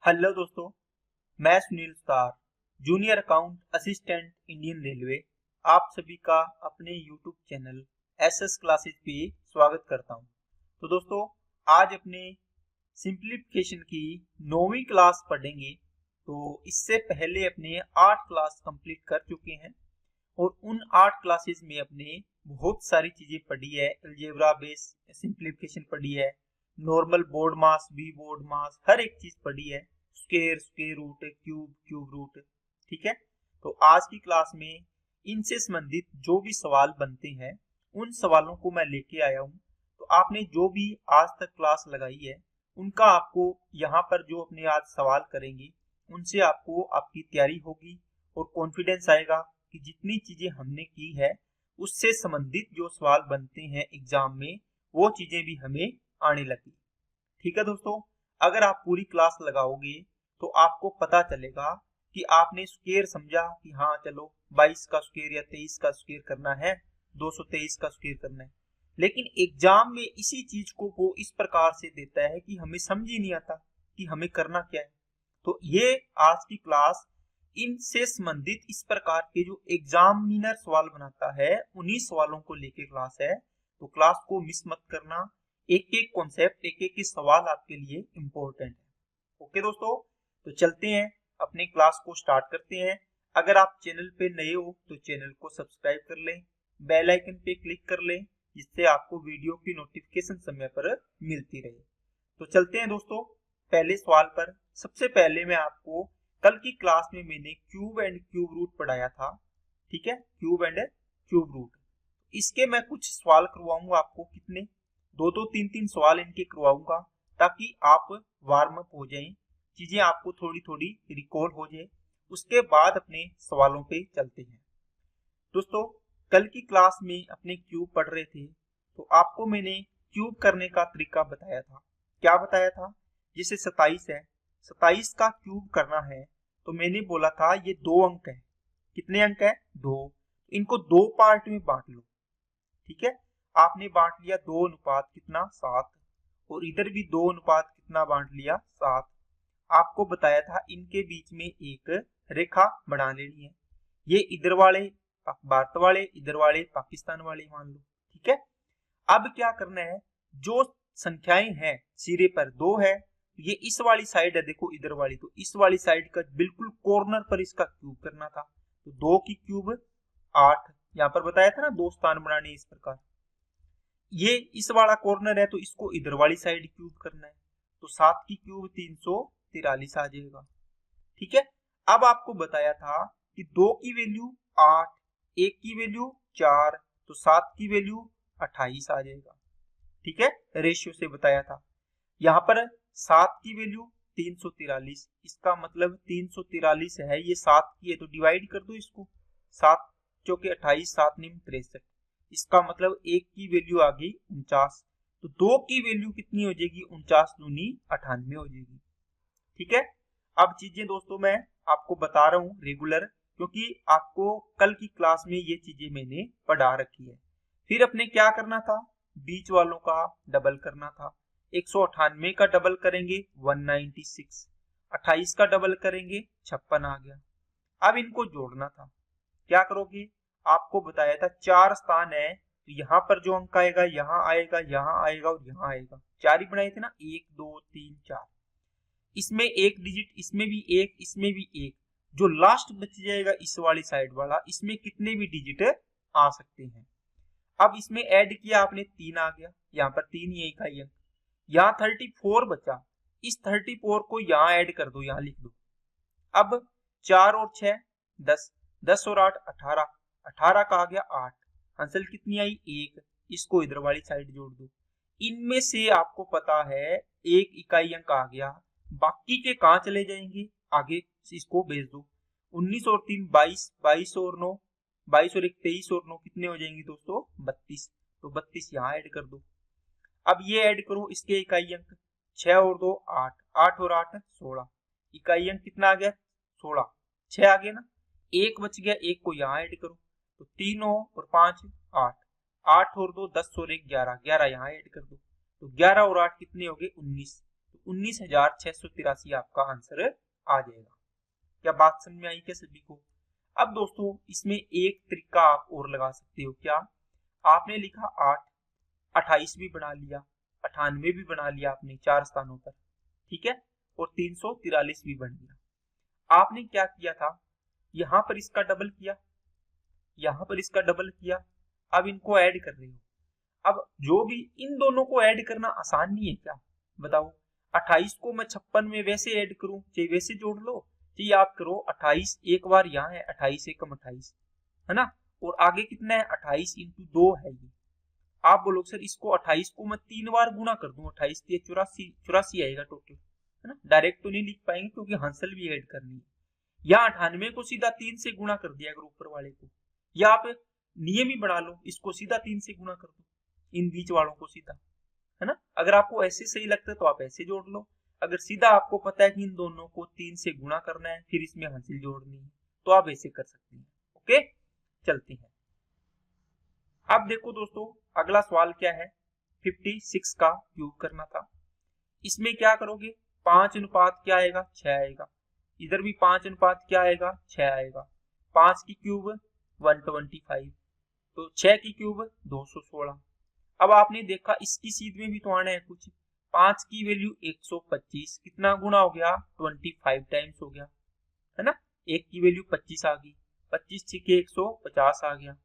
Hello दोस्तों, मैं Sunil star, junior account assistant Indian railway, आप सभी का अपने यूट्यूब चैनल एसएस क्लासेस पे स्वागत करता हूं। तो दोस्तों, आज अपने सिंप्लीफिकेशन की 9वीं क्लास पढ़ेंगे। तो इससे पहले अपने 8 क्लास कंप्लीट कर चुके हैं और उन 8 क्लासेस में अपने बहुत सारी चीजें पढ़ी है। अलजेब्रा बेस्ड सिंप्लीफिकेशन पढ़ी है, normal BODMAS, B BODMAS, हर एक चीज पढ़ी है, square, square root, cube, cube root. ठीक है, तो आज की क्लास में इनसे संबंधित जो भी सवाल बनते हैं उन सवालों को मैं लेके आया हूँ। तो आपने जो भी आज तक क्लास लगाई है उनका आपको यहाँ पर जो अपने आज सवाल करेंगे उनसे आपको आपकी तैयारी होगी और कॉन्फिडेंस आएगा कि जितनी चीजें हमने की है उससे संबंधित जो सवाल बनते हैं एग्जाम में वो चीजें भी हमें आने लगी। ठीक है दोस्तों, अगर आप पूरी क्लास लगाओगे तो आपको पता चलेगा कि आपने स्क्वायर समझा कि हाँ चलो 22 का स्क्वायर या 23 का स्क्वायर करना है, 223 का स्क्वायर करना है, लेकिन एग्जाम में इसी चीज को वो इस प्रकार से देता है कि हमें समझ ही नहीं आता कि हमें करना क्या है। तो ये आज की क्लास इनसे संबंधित इस प्रकार के जो एग्जामिनर सवाल बनाता है उन्हीं सवालों को लेके क्लास है। तो क्लास को मिस मत करना, एक एक कॉन्सेप्ट, एक एक सवाल आपके लिए इंपॉर्टेंट है। ओके दोस्तों, तो चलते हैं अपनी क्लास को स्टार्ट करते हैं। अगर आप चैनल पे नए हो तो चैनल को सब्सक्राइब कर लें, बेल आइकन पे क्लिक कर लें जिससे आपको वीडियो की नोटिफिकेशन समय पर मिलती रहे। तो चलते हैं दोस्तों पहले सवाल पर। सबसे पहले मैं आपको कल की क्लास में मैंने क्यूब एंड क्यूब रूट पढ़ाया था। ठीक है, क्यूब एंड क्यूब रूट, इसके मैं कुछ सवाल करवाऊंगा आपको। कितने? दो दो तीन तीन सवाल इनके करवाऊंगा ताकि आप वार्म अप हो जाएं, चीजें आपको थोड़ी थोड़ी रिकॉल हो जाए। उसके बाद अपने सवालों पे चलते हैं। दोस्तों, कल की क्लास में अपने क्यूब पढ़ रहे थे तो आपको मैंने क्यूब करने का तरीका बताया था। क्या बताया था? जैसे 27 है, 27 का क्यूब करना है तो मैंने बोला था ये 2 अंक है। कितने अंक है? 2। इनको 2 पार्ट में बांट लो। ठीक है, आपने बांट लिया 2 अनुपात कितना? 7। और इधर भी 2 अनुपात कितना बांट लिया? 7। आपको बताया था इनके बीच में एक रेखा बना लेनी है। ये इधर वाले भारत वाले, इधर वाले पाकिस्तान वाले मान लो। ठीक है, अब क्या करना है, जो संख्याएं हैं सिरे पर 2 है, ये इस वाली साइड है, देखो इधर वाली, तो इस वाली साइड का बिल्कुल कॉर्नर पर इसका क्यूब करना था। तो 2 की क्यूब 8, यहाँ पर बताया था ना 2 स्थान बनाने इस प्रकार। ये इस वाला कॉर्नर है तो इसको इधर वाली साइड क्यूब करना है। तो 7 की क्यूब 343 आ जाएगा। ठीक है, अब आपको बताया था कि 2 की वैल्यू 8, 1 की वैल्यू 4, तो 7 की वैल्यू 28 आ जाएगा। ठीक है, रेशियो से बताया था। यहाँ पर 7 की वैल्यू 343, इसका मतलब 343 है, ये 7 की है तो डिवाइड कर दो इसको। 7 चौके 28, 7 निम 63, इसका मतलब 1 की वैल्यू आ गई 49। तो 2 की वैल्यू कितनी हो जाएगी? 49 दूनी 98 हो जाएगी। ठीक है, अब चीजें दोस्तों मैं आपको बता रहा हूँ रेगुलर, क्योंकि आपको कल की क्लास में ये चीजें मैंने पढ़ा रखी है। फिर अपने क्या करना था? बीच वालों का डबल करना था। 198 का डबल करेंगे 196, 28 का डबल करेंगे 56 आ गया। अब इनको जोड़ना था। क्या करोगे? आपको बताया था 4 स्थान है तो यहाँ पर जो अंक आएगा यहाँ आएगा, यहाँ आएगा और यहाँ आएगा। 4 ही बनाए थे ना, 1 2 3 4, इसमें एक डिजिट, इसमें भी एक, इसमें भी एक, जो लास्ट बच जाएगा इस वाली साइड वाला, इसमें कितने भी डिजिट आ सकते हैं। अब इसमें ऐड किया आपने 3 आ गया, यहाँ पर 3 ही इकाई अंक। यहाँ 34 बचा, इस 34 को यहाँ ऐड कर दो, यहाँ लिख दो। अब 4 और 6 10, 10 और 8 18, 18 का आ गया 8, आंसर कितनी आई? 1। इसको इधर वाली साइड जोड़ दो। इनमें से आपको पता है एक इकाई अंक आ गया, बाकी के कहाँ चले जाएंगे? आगे इसको भेज दो। 19 और 3 22, 22 और 9, 22 और 1 23 और 9 कितने हो जाएंगे दोस्तों? 32। तो 32 यहाँ ऐड कर दो। अब ये ऐड करो इसके इकाई अंक, 6 और 2 8, 8 और 8 16, इकाई अंक कितना आ गया? 16, 6 आ गया ना, एक बच गया, एक को यहाँ ऐड करो। तो 3 और 5 8, 8 और 2 10 और 1 11, 11 यहाँ ऐड कर दो। तो 11 और 8 कितने हो गए? 19। तो 19,683 आपका आंसर आ जाएगा। क्या बात समझ में आई क्या सभी को? अब दोस्तों इसमें एक तरीका आप और लगा सकते हो। क्या? आपने लिखा 8, 28 भी बना लिया, 98 भी बना लिया आपने 4 स्थानों पर, ठीक है, और 343 भी बन गया। आपने क्या किया था, यहां पर इसका डबल किया, यहां पर इसका डबल किया, अब इनको ऐड कर रहे हो। अब जो भी इन दोनों को ऐड करना आसान नहीं है क्या? बताओ, 28 को मैं 56 में वैसे ऐड करूं, चाहे वैसे जोड़ लो, चाहे आप करो 28 एक बार यहाँ है, 28 एकम 28 है ना, और आगे कितना है 28 इंटू 2 है ये। आप बोलोगे सर इसको 28 को मैं 3 बार गुना कर दूं, 28 84 आएगा टोटल, है ना। डायरेक्ट तो नहीं लिख पाएंगे क्योंकि हासिल भी ऐड करनी है। या 98 को सीधा 3 से गुणा कर दिया अगर ऊपर वाले को, या आप नियम ही बना लो, इसको सीधा 3 से गुणा कर दो, इन बीच वालों को सीधा, है ना। अगर आपको ऐसे सही लगता है तो आप ऐसे जोड़ लो, अगर सीधा आपको पता है कि इन दोनों को 3 से गुणा करना है फिर इसमें हासिल जोड़नी है तो आप ऐसे कर सकते हैं। ओके, चलते हैं। अब देखो दोस्तों अगला सवाल क्या है, 56 का क्यूब करना था। इसमें क्या करोगे, 5 अनुपात क्या आएगा, 6 आएगा। इधर भी 5 अनुपात क्या आएगा, 6 आएगा। 5 की क्यूब 125, तो 6 की क्यूब 216। अब आपने देखा इसकी सीध में भी तो आना है कुछ, 5 की वैल्यू 125, कितना गुना हो गया, 25 टाइम्स हो गया, है ना। 1 की वैल्यू 25 आ गई, 25 छिके 150 आ गया।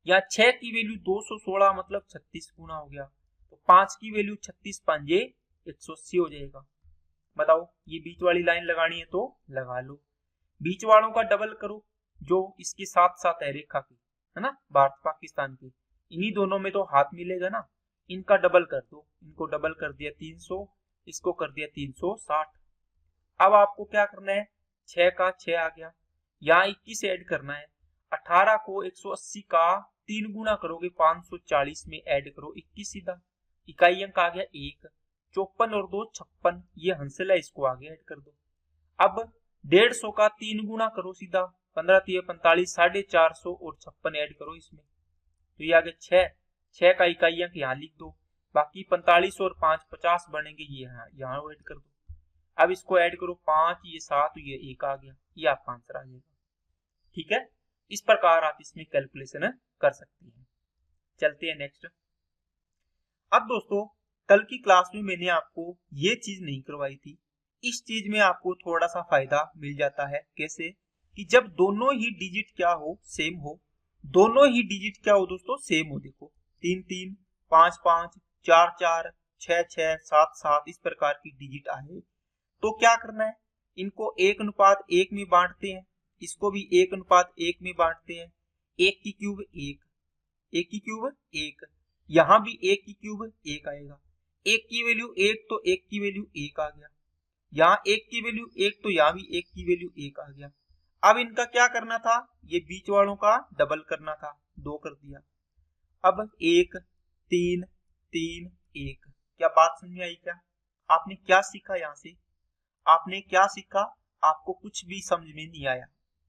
या 6 की वैल्यू 216 मतलब 36 गुना हो गया, तो 5 की वैल्यू 36 पंजे 180 हो जाएगा। बताओ ये बीच वाली लाइन लगानी है तो लगा लो, बीच वालों का डबल करो जो इसके साथ साथ है रेखा की, है ना, भारत पाकिस्तान की, इन्हीं दोनों में तो हाथ मिलेगा ना, इनका डबल कर दो, इनको डबल कर दिया 300, इसको कर दिया 360। अब आपको क्या करना है, 6 का 6 आ गया, यहाँ 21 ऐड करना है, 18 को 180 का 3 गुना करोगे 540 में ऐड करो 21 सीधा, इकाई अंक आ गया 1, 54 और 2 56, ये हंसल है, इसको आगे ऐड कर दो। अब 150 का 3 गुना करो सीधा, 15 3 45, 450 और 56 ऐड करो इसमें, तो ये आ गया 6, 6 का इकाई अंक यहाँ लिख दो, बाकी 45 और 5 50 बनेंगे, ये यहाँ ऐड कर दो। अब इसको ऐड करो 5, ये 7, ये 1 आ गया, ये आपका आंसर आ जाएगा। ठीक है, इस प्रकार आप इसमें कैलकुलेशन कर सकते हैं। चलते हैं नेक्स्ट। अब दोस्तों कल की क्लास में मैंने आपको ये चीज नहीं करवाई थी, इस चीज में आपको थोड़ा सा फायदा मिल जाता है। कैसे? कि जब दोनों ही डिजिट क्या हो, सेम हो, दोनों ही डिजिट क्या हो दोस्तों, सेम हो। देखो 3 3, 5 5, 4 4, 6 6, 7 7 इस प्रकार की डिजिट आए तो क्या करना है, इनको 1 अनुपात 1 में बांटते हैं, इसको भी 1 अनुपात 1 में बांटते हैं। 1 की क्यूब 1, 1 की क्यूब 1, यहां भी 1 की क्यूब 1 आएगा। 1 की वैल्यू 1 तो 1 की वैल्यू 1 आ गया, यहाँ 1 की वैल्यू 1 तो यहाँ भी 1 की वैल्यू 1 आ गया। अब इनका क्या करना था, ये बीच वालों का डबल करना था, 2 कर दिया। अब 1 3 3 1, क्या बात समझ में आई क्या? आपने क्या सीखा यहाँ से, आपने क्या सीखा? आपको कुछ भी समझ में नहीं आया,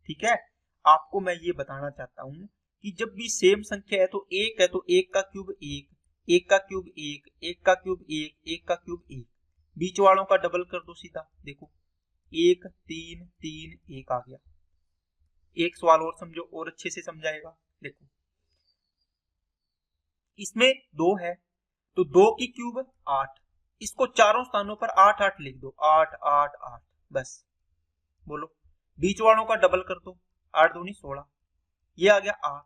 ठीक है। आपको मैं ये बताना चाहता हूं कि जब भी सेम संख्या है तो 1 है तो 1 का क्यूब 1, 1 का क्यूब 1, 1 का क्यूब 1, 1 का क्यूब 1, बीच वालों का डबल कर दो सीधा। देखो 1 3 3 1 आ गया। एक सवाल और समझो और अच्छे से समझाएगा। देखो इसमें 2 है तो 2 की क्यूब 8, इसको चारों स्थानों पर 8 8 लिख दो, 8 8 8 बस। बोलो बीच वालों का डबल कर दो, 8 दूनी 16, ये आ गया 8,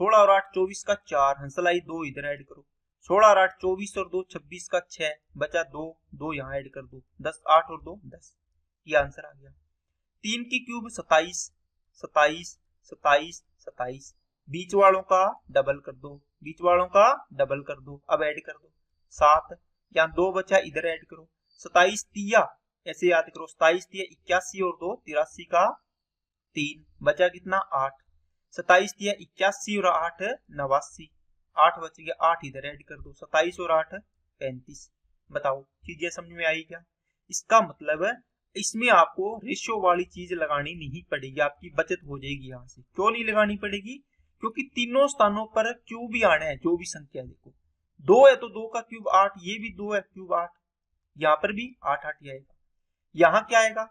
16 और 8 24 का 4, हंसल आई 2 इधर ऐड करो, 16 और 8 24 और 2 26 का 6, बचा 2, 2 यहाँ ऐड कर दो, 10 8 और 2 10, ये आंसर आ गया। 3 की क्यूब 27, 27 27 27, बीच वालों का डबल कर दो, बीच वालों का डबल कर दो, अब ऐड कर दो 7, यहाँ 2 बचा इधर ऐड करो, 27 तिया ऐसे याद करो, 27 तिया 81 और 2 83 का 3, बचा कितना 8, 27 तिया 81 और 8 89, 8 बच गया, 8 इधर ऐड कर दो, 27 और 8 35। बताओ चीजें समझ में आई क्या? इसका मतलब है इसमें आपको रेशियो वाली चीज लगानी नहीं पड़ेगी, आपकी बचत हो जाएगी। यहाँ से क्यों नहीं लगानी पड़ेगी? क्योंकि तीनों स्थानों पर क्यूब ही आना है, जो भी संख्या। देखो 2 है तो 2 का क्यूब 8, ये भी 2 है क्यूब 8, यहाँ पर भी 8 8 ही आएगा। यहाँ क्या आएगा,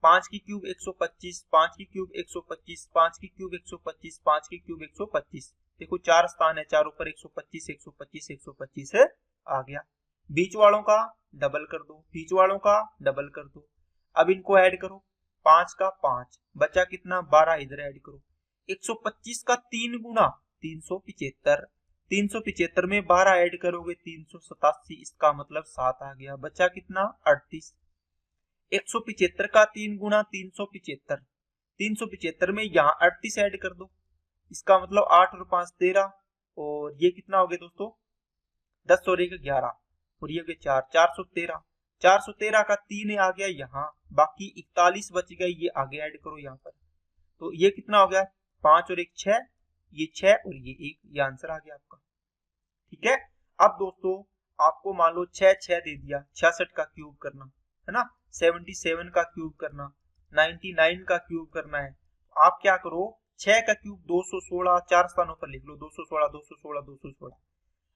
5 की क्यूब 125, 5 की क्यूब 125, 5 की क्यूब 125, 5 की क्यूब 125। देखो 4 स्थान है, चारों पर 125 125 125 है आ गया। बीच वालों का डबल कर दो, बीच वालों का डबल कर दो। अब इनको ऐड करो, 5 का 5 बचा कितना 12, इधर ऐड करो। 125 का 3 गुना 375, 375 में 12 ऐड करोगे 387, इसका मतलब 7 आ गया। बचा कितना 38। 175 का 3 गुना 375, 375 में यहाँ 38 ऐड कर दो, इसका मतलब 8 और 5 13, और ये कितना हो गया दोस्तों 10 और 1 11, और ये हो गया 4, 413। 413 का 3 आ गया यहाँ, बाकी 41 बच गया, ये आगे ऐड करो यहाँ पर। तो ये कितना हो गया 5 और 1 6, ये 6 और ये 1, ये आंसर आ गया आपका। ठीक है। अब दोस्तों आपको मान लो 6 6 दे दिया, 66 का क्यूब करना है ना, 77 का क्यूब करना, 99 का क्यूब करना है। आप क्या करो, 6 का क्यूब 216, 4 स्थानों पर लिख लो 216 216 216।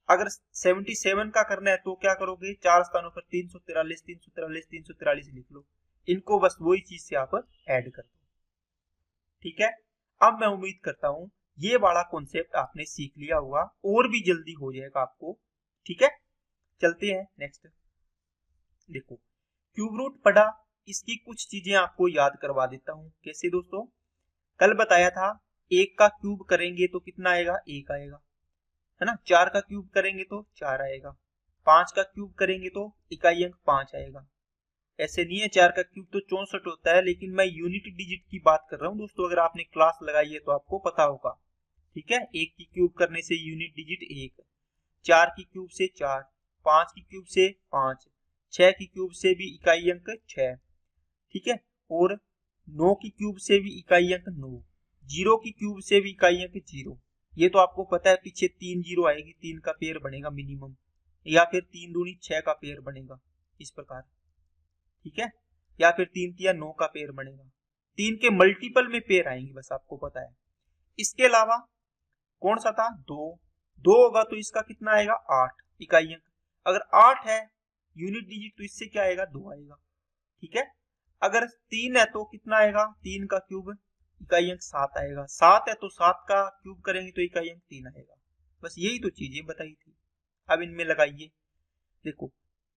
अगर 77 का करना है तो क्या करोगे, 4 स्थानों पर 343 343 343 लिख लो, इनको बस वही चीज से आप ऐड कर दो। ठीक है। अब मैं उम्मीद करता हूं ये वाला कॉन्सेप्ट आपने सीख लिया होगा, और भी जल्दी हो जाएगा आपको। ठीक है, चलते हैं नेक्स्ट। देखो क्यूब रूट पढ़ा, इसकी कुछ चीजें आपको याद करवा देता हूं। कैसे दोस्तों, कल बताया था 1 का क्यूब करेंगे तो कितना आएगा 1 आएगा, है ना। 4 का क्यूब करेंगे तो 4 आएगा, 5 का क्यूब करेंगे तो इकाई अंक 5 आएगा। ऐसे नहीं है 4 का क्यूब तो 64 होता है, लेकिन मैं यूनिट डिजिट की बात कर रहा हूं दोस्तों। अगर आपने क्लास लगाई है तो आपको पता होगा। ठीक है, 1 की क्यूब करने से यूनिट डिजिट 1, 4 की क्यूब से 4, 5 की क्यूब से 5, 6 की क्यूब से भी इकाई अंक 6। ठीक है, और 9 की क्यूब से भी इकाई अंक 9, 0 की क्यूब से भी इकाई अंक 0। ये तो आपको पता है, पीछे 3 0 आएगी, 3 का पेयर बनेगा मिनिमम, या फिर 3 दूनी 6 का पेयर बनेगा इस प्रकार। ठीक है, या फिर 3 तिया 9 का पेयर बनेगा, 3 के मल्टीपल में पेयर आएंगे, बस आपको पता है। इसके अलावा कौन सा था 2, 2 होगा तो इसका कितना आएगा 8 इकाई अंक। अगर 8 है यूनिट डिजिट तो इससे क्या आएगा 2 आएगा। ठीक है, अगर 3 है तो कितना आएगा, 3 का क्यूब इकाई अंक 7 आएगा, 7 है तो 7 का क्यूब करेंगे तो इकाई अंक 3 आएगा। बस यही तो चीजें बताई थी। अब इनमें लगाइए, देखो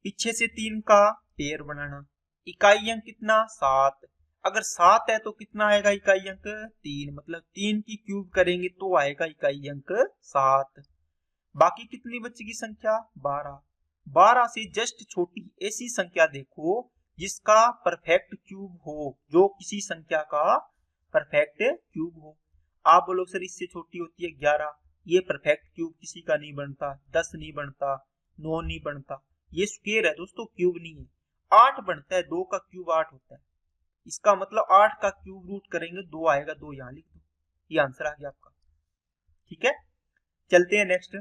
पीछे से 3 का पेयर बनाना, इकाई अंक कितना 7, अगर 7 है तो कितना आएगा इकाई अंक 3, मतलब 3 की क्यूब करेंगे तो आएगा इकाई अंक 7। बाकी कितनी बचेगी संख्या 12, 12 से जस्ट छोटी ऐसी संख्या देखो जिसका परफेक्ट क्यूब हो, जो किसी संख्या का परफेक्ट क्यूब हो। आप बोलो सर इससे छोटी होती है 11, ये परफेक्ट क्यूब किसी का नहीं बनता, 10 नहीं बनता, 9 नहीं बनता, ये स्क्वायर है दोस्तों, क्यूब नहीं है। 8 बनता है, 2 का क्यूब 8 होता है, इसका मतलब 8 का क्यूब रूट करेंगे 2 आएगा, 2 यहाँ लिख दो, ये आंसर आ गया आपका। ठीक है, चलते हैं नेक्स्ट।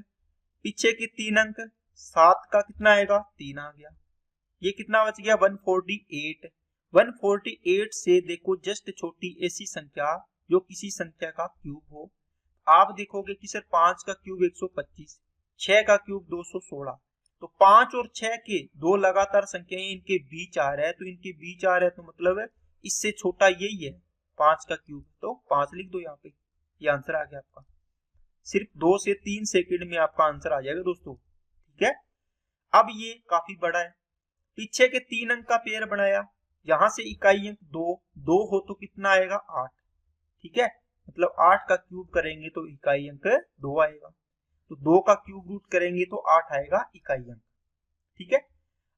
पीछे के 3 अंक, 7 का कितना आएगा 3 आ गया, ये कितना बच गया 148। 148 से देखो जस्ट छोटी ऐसी संख्या जो किसी संख्या का क्यूब हो। आप देखोगे कि सर 5 का क्यूब 125, 6 का क्यूब 216, तो 5 और 6 के दो लगातार संख्याएं इनके बीच आ रहा है, तो इनके बीच आ रहा है तो मतलब इससे छोटा यही है 5 का क्यूब, तो 5 लिख दो यहाँ पे, ये आंसर आ गया आपका। सिर्फ 2 से 3 सेकंड में आपका आंसर आ जाएगा दोस्तों। ठीक है, अब ये काफी बड़ा है, पीछे के 3 अंक का पेयर बनाया, यहां से इकाई अंक 2, 2 हो तो कितना आएगा 8। ठीक है, मतलब 8 का क्यूब करेंगे तो इकाई अंक 2 आएगा, तो 2 का क्यूब रूट करेंगे तो 8 आएगा इकाई अंक। ठीक है,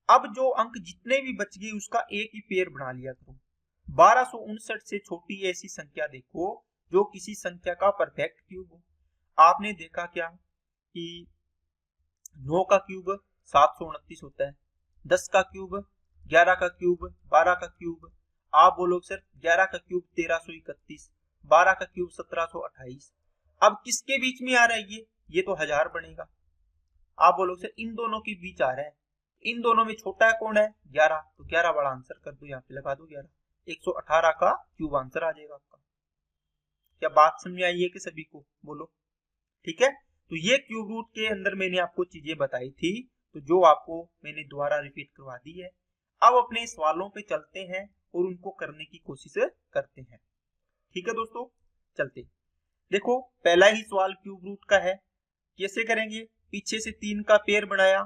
अब जो अंक जितने भी बच गए उसका एक ही पेयर बना लिया करो। 1259 से छोटी ऐसी संख्या देखो जो किसी संख्या का परफेक्ट क्यूब हो। आपने देखा क्या कि 9 का क्यूब 729 होता है, 10 का क्यूब 11 का क्यूब 12 का क्यूब, आप बोलो सर 11 का क्यूब 1331, 12 का क्यूब 1728। अब किसके बीच में आ रहा है ये तो 1000 बनेगा। आप बोलो सर इन दोनों के बीच आ रहा है, इन दोनों में छोटा है कौन है 11, तो 11 बड़ा आंसर कर दो, यहाँ पे लगा दो 11, 118 का क्यूब आंसर आ जाएगा आपका। क्या बात समझ आई है कि सभी को, बोलो। ठीक है, तो ये क्यूब रूट के अंदर मैंने आपको चीजें बताई थी तो जो आपको मैंने दोबारा रिपीट करवा दी है। अब अपने सवालों पे चलते हैं और उनको करने की कोशिश करते हैं। ठीक है दोस्तों, चलते। देखो पहला ही सवाल क्यूब रूट का है। कैसे करेंगे? पीछे से 3 का पेयर बनाया,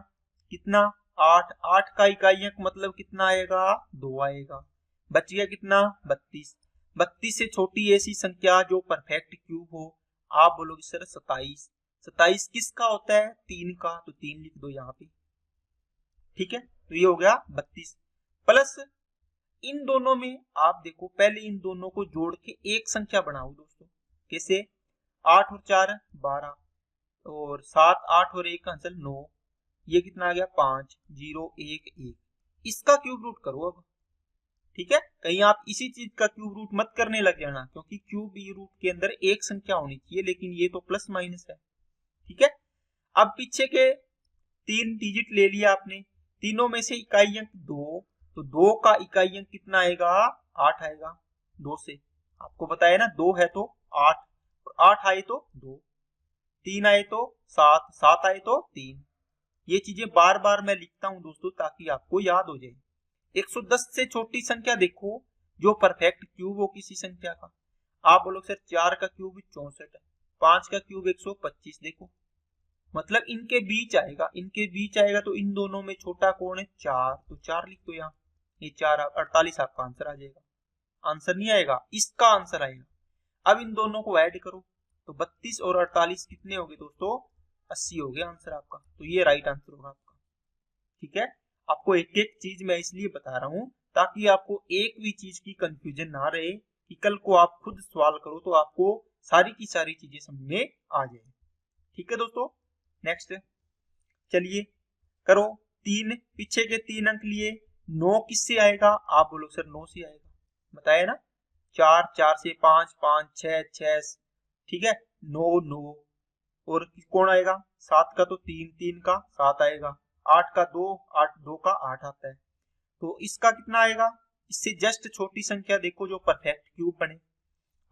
कितना 8, 8 का इकाई अंक मतलब कितना आएगा? 2 आएगा। बच गया कितना? 32। 32 से छोटी ऐसी संख्या जो परफेक्ट क्यूब हो, आप बोलोगे सर 27। 27 किसका होता है? 3 का, तो 3 लिख दो यहाँ पे। ठीक है, तो ये हो गया 32 प्लस इन दोनों में आप देखो, पहले इन दोनों को जोड़ के एक संख्या बनाओ दोस्तों। कैसे? 8 और 4 12 और 7 8 और 1 आंसर 9। ये कितना आ गया? 5 0 1 1। इसका क्यूब रूट करो अब। ठीक है, कहीं आप इसी चीज का क्यूब रूट मत करने लग जाना, क्योंकि क्यूब रूट के अंदर एक संख्या होनी चाहिए, लेकिन ये तो प्लस माइनस है। ठीक है, अब पीछे के 3 डिजिट ले लिया आपने, तीनों में से इकाई अंक 2, तो 2 का इकाई अंक कितना आएगा? 8 आएगा। 2 से आपको बताया ना, 2 है तो 8, और 8 आए तो 2, 3 आए तो 7, 7 आए तो 3। ये चीजें बार बार मैं लिखता हूं दोस्तों ताकि आपको याद हो जाए। 110 से छोटी संख्या देखो जो परफेक्ट क्यूब हो किसी संख्या का। आप बोलो सर 4 का क्यूब 64 है, 5 का क्यूब 125। देखो मतलब इनके बीच आएगा, इनके बीच आएगा, तो इन दोनों में छोटा कौन है? 4, तो 4 लिख दो यहाँ। ये 4 48 आपका आंसर आ जाएगा। आंसर नहीं आएगा, इसका आंसर आएगा। अब इन दोनों को ऐड करो, तो 32 और 48 कितने हो गए दोस्तों? 80 हो गया आंसर आपका। तो ये राइट आंसर होगा आपका। ठीक है, आपको एक एक चीज मैं इसलिए बता रहा हूं ताकि आपको एक भी चीज की कंफ्यूजन ना रहे, कि कल को आप खुद सवाल करो तो आपको सारी की सारी चीजें समझ में आ जाए। ठीक है दोस्तों, नेक्स्ट चलिए करो। 3 पीछे के 3 अंक लिए, 9 किससे आएगा? आप बोलो सर 9 से आएगा, बताया ना। 4 4 से 5 5 6 6, ठीक है, 9 9। और कौन आएगा? 7 का तो 3, 3 का 7 आएगा। 8 का 2, 8 2 का 8 आता है। तो इसका कितना आएगा? इससे जस्ट छोटी संख्या देखो जो परफेक्ट क्यूब बने।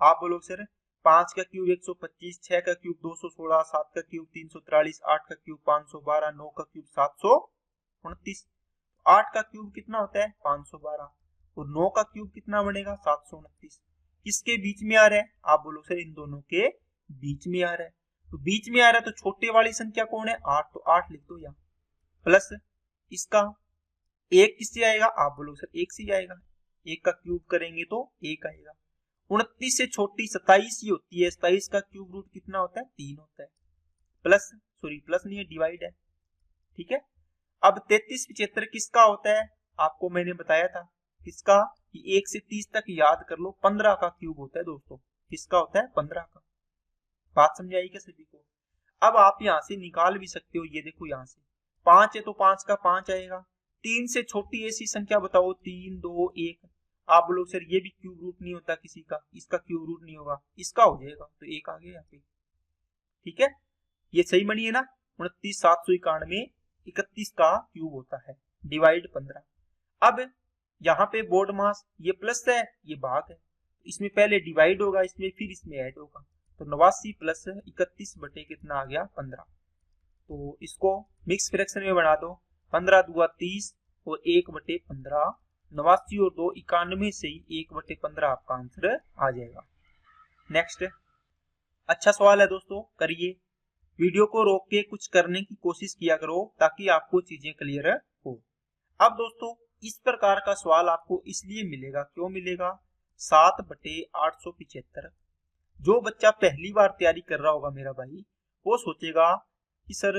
आप बोलो सर 5 का क्यूब 125, 6 का क्यूब 216, 7 का क्यूब 343, 8 का क्यूब 512, 9 का क्यूब 729। 8 का क्यूब कितना होता है? 512, और 9 का क्यूब कितना बनेगा? 729। किसके बीच में आ रहा है? आप बोलो सर इन दोनों के बीच में आ रहा है। तो बीच में आ रहा है, तो छोटे वाली संख्या कौन है? 8, तो 8 लिख दो यहाँ। प्लस इसका 1 किससे आएगा? आप बोलो सर 1 से आएगा। 1 का क्यूब करेंगे तो 1 आएगा। 29 से छोटी 27 ही होती है। 27 का क्यूब रूट कितना होता है? 3 होता है। प्लस प्लस नहीं है, डिवाइड है। ठीक है, अब 33 75 किसका होता है? आपको मैंने बताया था किसका, कि 1 से 30 तक याद कर लो। 15 का क्यूब होता है दोस्तों। किसका होता है? 15 का। बात समझ आई क्या सभी को? अब आप यहां से निकाल भी सकते हो। ये देखो यहां से 5 है तो 5 का 5 आएगा। 3 से छोटी ऐसी संख्या बताओ, 3 2 1। आप बोलो सर ये भी क्यूब रूट नहीं होता किसी का, इसका क्यूब रूट नहीं होगा, इसका हो जाएगा, तो 1 आ गया यहाँ पे। ठीक है, ये सही बनी है ना। 29 791 31 का क्यूब होता है, डिवाइड 15। अब यहाँ पे बोर्ड मास, ये प्लस है ये भाग है, इसमें पहले डिवाइड होगा, इसमें फिर इसमें ऐड होगा। तो 89 प्लस 31 बटे कितना आ गया? 15। तो इसको मिक्स फ्रैक्शन में बना दो। 15 दूआ 30 और 1 बटे 15। 89 और 2 91 से ही 1 बटे 15 आपका आंसर आ जाएगा। नेक्स्ट, अच्छा सवाल है दोस्तों, करिए। वीडियो को रोक के कुछ करने की कोशिश किया करो ताकि आपको चीजें क्लियर हो। अब दोस्तों इस प्रकार का सवाल आपको इसलिए मिलेगा, क्यों मिलेगा? 7 बटे 875। जो बच्चा पहली बार तैयारी कर रहा होगा मेरा भाई, वो सोचेगा कि सर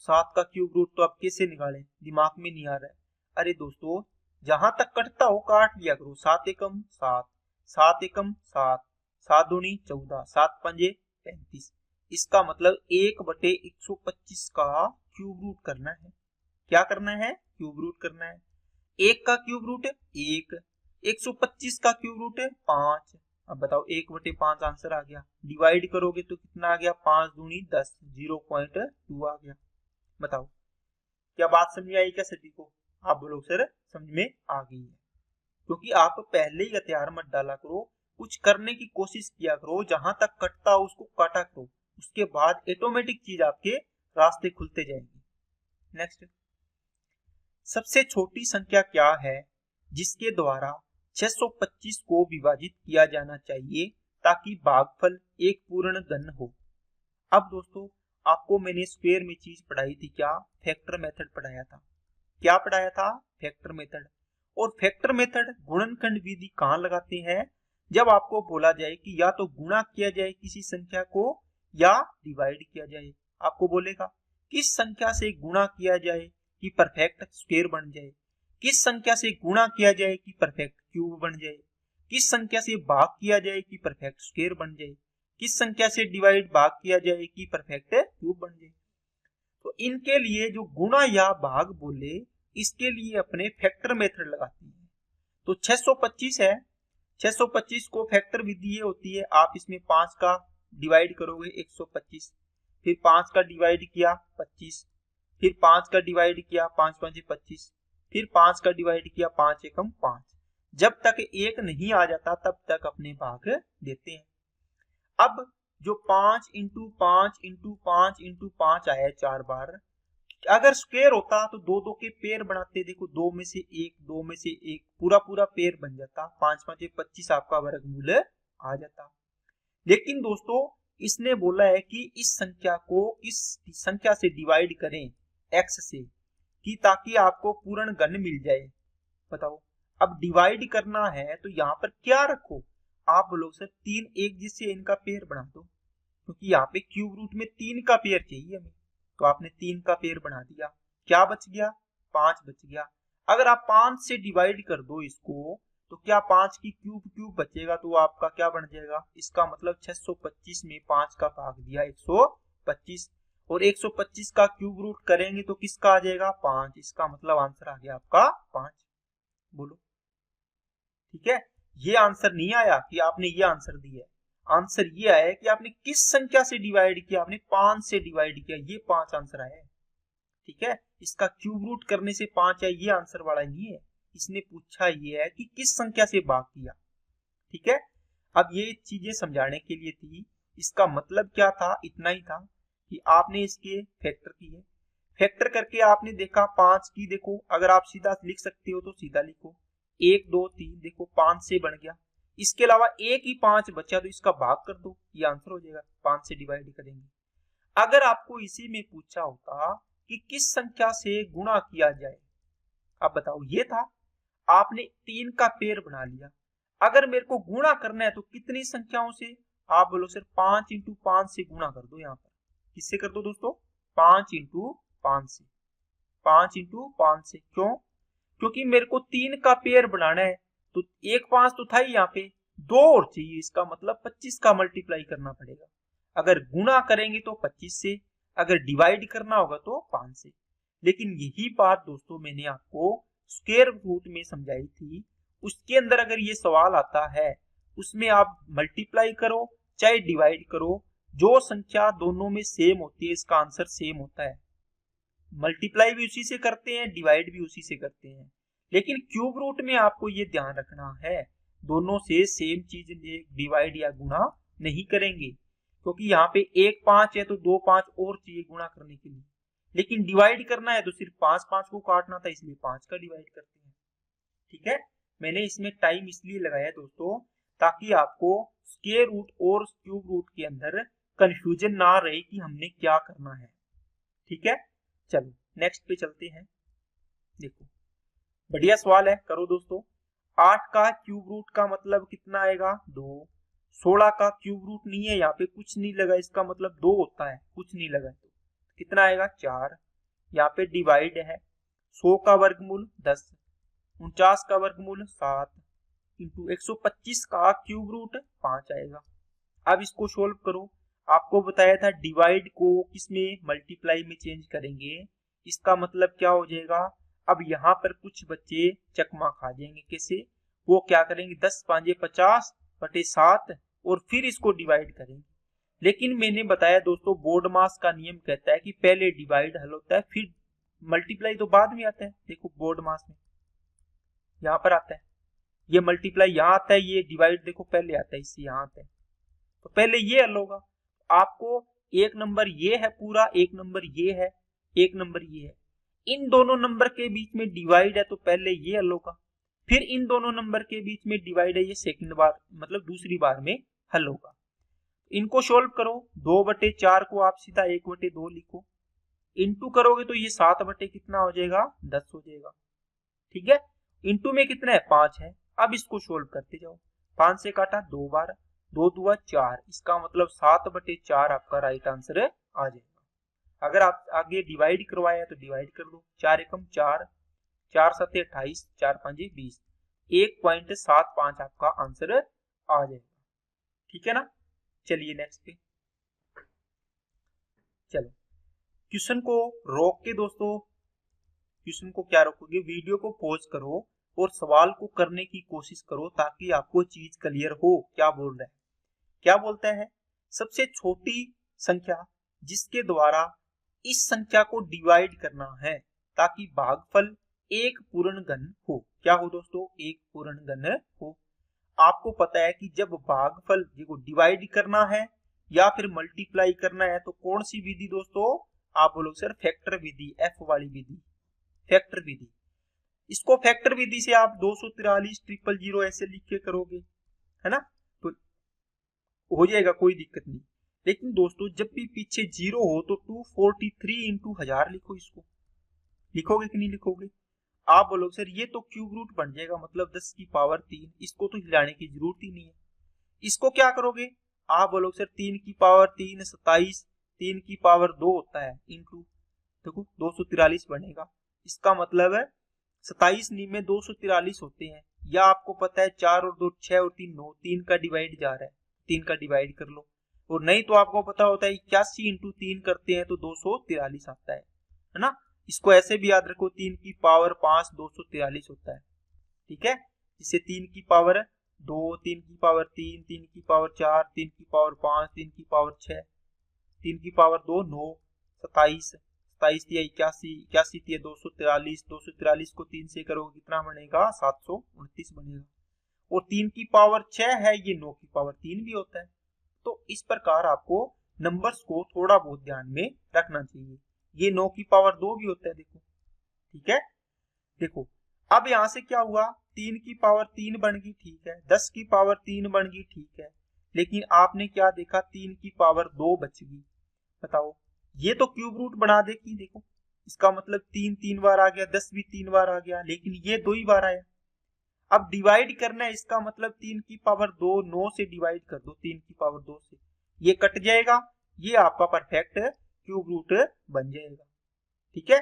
7 का क्यूब रूट तो अब कैसे निकालें, दिमाग में नहीं आ रहा है। अरे दोस्तों जहां तक कटता हो काट लिया करो। 7 एकम 7, 7 एकम 7, 7 दूनी 14, 7 पंजे 35। इसका मतलब 1 बटे 125 का क्यूब रूट करना है। क्या करना है? क्यूब रूट करना है। 1 का क्यूब रूट 1, 125 का क्यूब रूट 5। अब बताओ 1 बटे 5 आंसर आ गया। डिवाइड करोगे तो कितना आ गया? 5 दूनी 10, 0.2 आ गया। बताओ क्या बात समझ आई क्या सभी को? आप बोलो सर समझ में आ गई है। क्योंकि आप पहले ही हथियार मत डाला करो, कुछ करने की कोशिश किया करो, जहां तक कटता हो उसको काटा करो, उसके बाद ऑटोमेटिक चीज आपके रास्ते खुलते जाएंगे। नेक्स्ट सबसे छोटी संख्या क्या है जिसके द्वारा 625 को विभाजित किया जाना चाहिए ताकि भागफल एक पूर्ण घन हो। अब दोस्तों आपको मैंने स्क्वायर में चीज पढ़ाई थी, क्या? फैक्टर मेथड पढ़ाया था। क्या पढ़ाया था? Factor method. और फैक्टर मेथड गुणनखंड विधि कहाँ लगाते हैं? जब आपको बोला जाए कि या तो गुणा किया जाए किसी संख्या को या डिवाइड किया जाए। आपको बोलेगा किस संख्या से गुणा किया जाए कि परफेक्ट स्क्वायर बन जाए, किस संख्या से गुणा किया जाए कि परफेक्ट क्यूब बन जाए, किस संख्या से भाग किया जाए कि परफेक्ट स्क्वायर बन जाए, किस संख्या से डिवाइड भाग किया जाए कि परफेक्ट क्यूब बन जाए। तो इनके लिए जो गुणा या भाग बोले, इसके लिए अपने फैक्टर मेथड लगाते हैं। तो 625 है, 625 को फैक्टर विधि ये होती है, आप इसमें 5 का डिवाइड करोगे 125, फिर 5 का डिवाइड किया 25, फिर 5 का डिवाइड किया 5 5 25, फिर 5 का डिवाइड किया 5 एकम 5। जब तक एक नहीं आ जाता तब तक अपने भाग देते हैं। अब जो 5 इंटू 5 इंटू 5 इंटू 5 आया 4 बार, अगर स्क्वायर होता तो दो दो के पेयर बनाते। देखो 2 में से 1, 2 में से 1, पूरा पूरा पेयर बन जाता, 5 5 25 आपका वर्गमूल आ जाता। लेकिन दोस्तों इसने बोला है कि इस संख्या को इस संख्या से डिवाइड करें x से, कि ताकि आपको पूर्ण घन मिल जाए। बताओ अब डिवाइड करना है तो यहाँ पर क्या रखो? आप बोलोगे सर 3 एक जिससे इनका पेयर बना दो, क्योंकि यहाँ पे क्यूब रूट में 3 का पेयर चाहिए हमें। तो आपने 3 का पेयर बना दिया, क्या बच गया? 5 बच गया। अगर आप 5 से डिवाइड कर दो इसको तो क्या 5 की क्यूब क्यूब बचेगा, तो आपका क्या बन जाएगा? इसका मतलब 625 में 5 का भाग दिया 125, और 125 का क्यूब रूट करेंगे तो किसका आ जाएगा? 5। इसका मतलब आंसर आ गया आपका 5। बोलो ठीक है। ये आंसर नहीं आया कि आपने ये आंसर दिया, आंसर ये आया कि आपने किस संख्या से डिवाइड किया, आपने 5 से डिवाइड किया, ये 5 आंसर आया है। ठीक है, इसका क्यूब रूट करने से 5 आया, ये आंसर वाला नहीं है। इसने पूछा ये है कि किस संख्या से भाग किया। ठीक है, अब ये चीजें समझाने के लिए थी। इसका मतलब क्या था? इतना ही था कि आपने इसके फैक्टर किए, फैक्टर करके आपने देखा 5 की, देखो अगर आप सीधा लिख सकते हो तो सीधा लिखो, 1 2 3, देखो 5 से बन गया। इसके अलावा एक ही 5 बचा तो इसका भाग कर दो, ये आंसर हो जाएगा। 5 से डिवाइड करेंगे। अगर आपको इसी में पूछा होता कि किस संख्या से गुणा किया जाए, अब बताओ ये था, आपने 3 का पेयर बना लिया। अगर मेरे को गुणा करना है तो कितनी संख्याओं से? आप बोलो सर 5 इंटू 5 से गुणा कर दो। यहाँ पर किससे कर दो दोस्तों? 5 इंटू 5 से, 5 इंटू 5 से। क्यों? क्योंकि मेरे को 3 का पेयर बनाना है, तो एक 5 तो था ही, यहाँ पे 2 और चाहिए, इसका मतलब 25 का मल्टीप्लाई करना पड़ेगा। अगर गुणा करेंगे तो 25 से, अगर डिवाइड करना होगा तो 5 से। लेकिन यही बात दोस्तों मैंने आपको स्क्वायर रूट में समझाई थी। उसके अंदर अगर ये सवाल आता है, उसमें आप मल्टीप्लाई करो चाहे डिवाइड करो, जो संख्या दोनों में सेम होती है इसका आंसर सेम होता है। मल्टीप्लाई भी उसी से करते हैं, डिवाइड भी उसी से करते हैं। लेकिन क्यूब रूट में आपको ये ध्यान रखना है, दोनों से सेम चीज डिवाइड या गुणा नहीं करेंगे, क्योंकि यहाँ पे 1 5 है तो 2 5 और चाहिए गुणा करने के लिए। लेकिन डिवाइड करना है तो सिर्फ 5 5 को काटना था, इसलिए 5 का डिवाइड करते हैं। ठीक है, मैंने इसमें टाइम इसलिए लगाया दोस्तों ताकि आपको स्क्वायर रूट और क्यूब रूट के अंदर कंफ्यूजन ना रहे कि हमने क्या करना है। ठीक है, चलो नेक्स्ट पे चलते हैं। देखो बढ़िया सवाल है, करो दोस्तों। 8 का क्यूब रूट का मतलब कितना आएगा? 2। 16 का क्यूब रूट नहीं है, यहाँ पे कुछ नहीं लगा, इसका मतलब 2 होता है, कुछ नहीं लगा तो कितना आएगा? 4। यहाँ पे डिवाइड है, 100 का वर्गमूल 10, 49 का वर्गमूल 7 इंटू 125 का क्यूब रूट 5 आएगा। अब इसको सोल्व करो। आपको बताया था डिवाइड को किसमें? मल्टीप्लाई में चेंज करेंगे। इसका मतलब क्या हो जाएगा? अब यहाँ पर कुछ बच्चे चकमा खा जाएंगे। कैसे? वो क्या करेंगे? 10 5 50 बटे 7 और फिर इसको डिवाइड करेंगे। लेकिन मैंने बताया दोस्तों बोर्ड मास का नियम कहता है कि पहले डिवाइड हल होता है, फिर मल्टीप्लाई तो बाद में आता है। देखो बोर्ड मास में यहाँ पर आता है, ये मल्टीप्लाई यहाँ आता है, ये डिवाइड देखो पहले आता है, इससे यहाँ आता है, तो पहले ये हल होगा। आपको एक नंबर ये है पूरा, एक नंबर ये है, एक नंबर ये है। इन दोनों नंबर के बीच में डिवाइड है तो पहले ये हल होगा, फिर इन दोनों नंबर के बीच में डिवाइड है, ये सेकंड बार मतलब दूसरी बार में हल होगा। इनको सोल्व करो, 2/4 को आप सीधा 1/2 लिखो, इंटू करोगे तो ये 7 बटे कितना हो जाएगा 10 हो जाएगा। ठीक है, इंटू में कितना है 5 है। अब इसको सोल्व करते जाओ, 5 से काटा 2 बार, 2 दूआ 4, इसका मतलब 7/4 आपका राइट आंसर आ जाएगा। अगर आप आगे डिवाइड करवाया है तो डिवाइड कर दो, 4 एकम 4, 4 7 28, 4 5 20, 1.75 आपका आंसर आ जाएगा। ठीक है ना, चलिए नेक्स्ट पे। चलो क्वेश्चन को रोक के दोस्तों, क्वेश्चन को क्या रोकोगे, वीडियो को पॉज करो और सवाल को करने की कोशिश करो ताकि आपको चीज क्लियर हो। क्या बोल रहा है, क्या बोलता है, सबसे छोटी संख्या जिसके द्वारा इस संख्या को डिवाइड करना है ताकि भागफल एक पूर्ण घन हो। क्या हो दोस्तों, एक पूर्ण घन हो। आपको पता है कि जब भागफल को डिवाइड करना है या फिर मल्टीप्लाई करना है तो कौन सी विधि दोस्तों, आप बोलोगे सर फैक्टर विधि, एफ वाली विधि, फैक्टर विधि। इसको फैक्टर विधि से आप 243 ऐसे लिख के करोगे, है ना, तो हो जाएगा, कोई दिक्कत नहीं। लेकिन दोस्तों जब भी पीछे 0 हो तो 243 इंटू 1000 लिखो, इसको लिखोगे कि नहीं लिखोगे। आप बोलोगे सर ये तो क्यूब रूट बन जाएगा, मतलब 10 की पावर 3, इसको तो हिलाने की जरूरत ही नहीं है। इसको क्या करोगे, आप बोलोगे सर 3 की पावर 3 27, 3 की पावर 2 होता है, इंटू देखो 243 बनेगा। इसका मतलब है 27 में 243 होते हैं, या आपको पता है 4 और 2 6 और 3 9, 3 का डिवाइड जा रहा है, 3 का डिवाइड कर लो। और नहीं तो आपको पता होता है 81 इंटू 3 करते हैं तो 243 आता है ना। इसको ऐसे भी याद रखो, 3 की पावर 5 243 होता है। ठीक है, जिसे 3 की पावर 2, 3 की पावर 3, 3 की पावर 4, 3 की पावर 5, 3 की पावर 6, 3 की पावर 2 9, 27, 27 दिया 81, 81 दिया 243, 243 को 3 से करोगे कितना बनेगा 729 बनेगा। और 3 की पावर 6 है, ये 9 की पावर 3 भी होता है। तो इस प्रकार आपको नंबर्स को थोड़ा बहुत ध्यान में रखना चाहिए। ये 9 की पावर 2 भी होता है, देखो। ठीक है, देखो अब यहां से क्या हुआ, 3 की पावर 3 बन गई, ठीक है, 10 की पावर 3 बन गई, ठीक है, लेकिन आपने क्या देखा 3 की पावर 2 बच गई। बताओ, ये तो क्यूब रूट बना देगी, देखो इसका मतलब 3 3 बार आ गया, 10 भी 3 बार आ गया, लेकिन ये 2 ही बार आया। अब डिवाइड करना है, इसका मतलब 3 की पावर 2 9 से डिवाइड कर दो, 3 की पावर 2 से, ये कट जाएगा, ये आपका परफेक्ट क्यूब रूट बन जाएगा। ठीक है,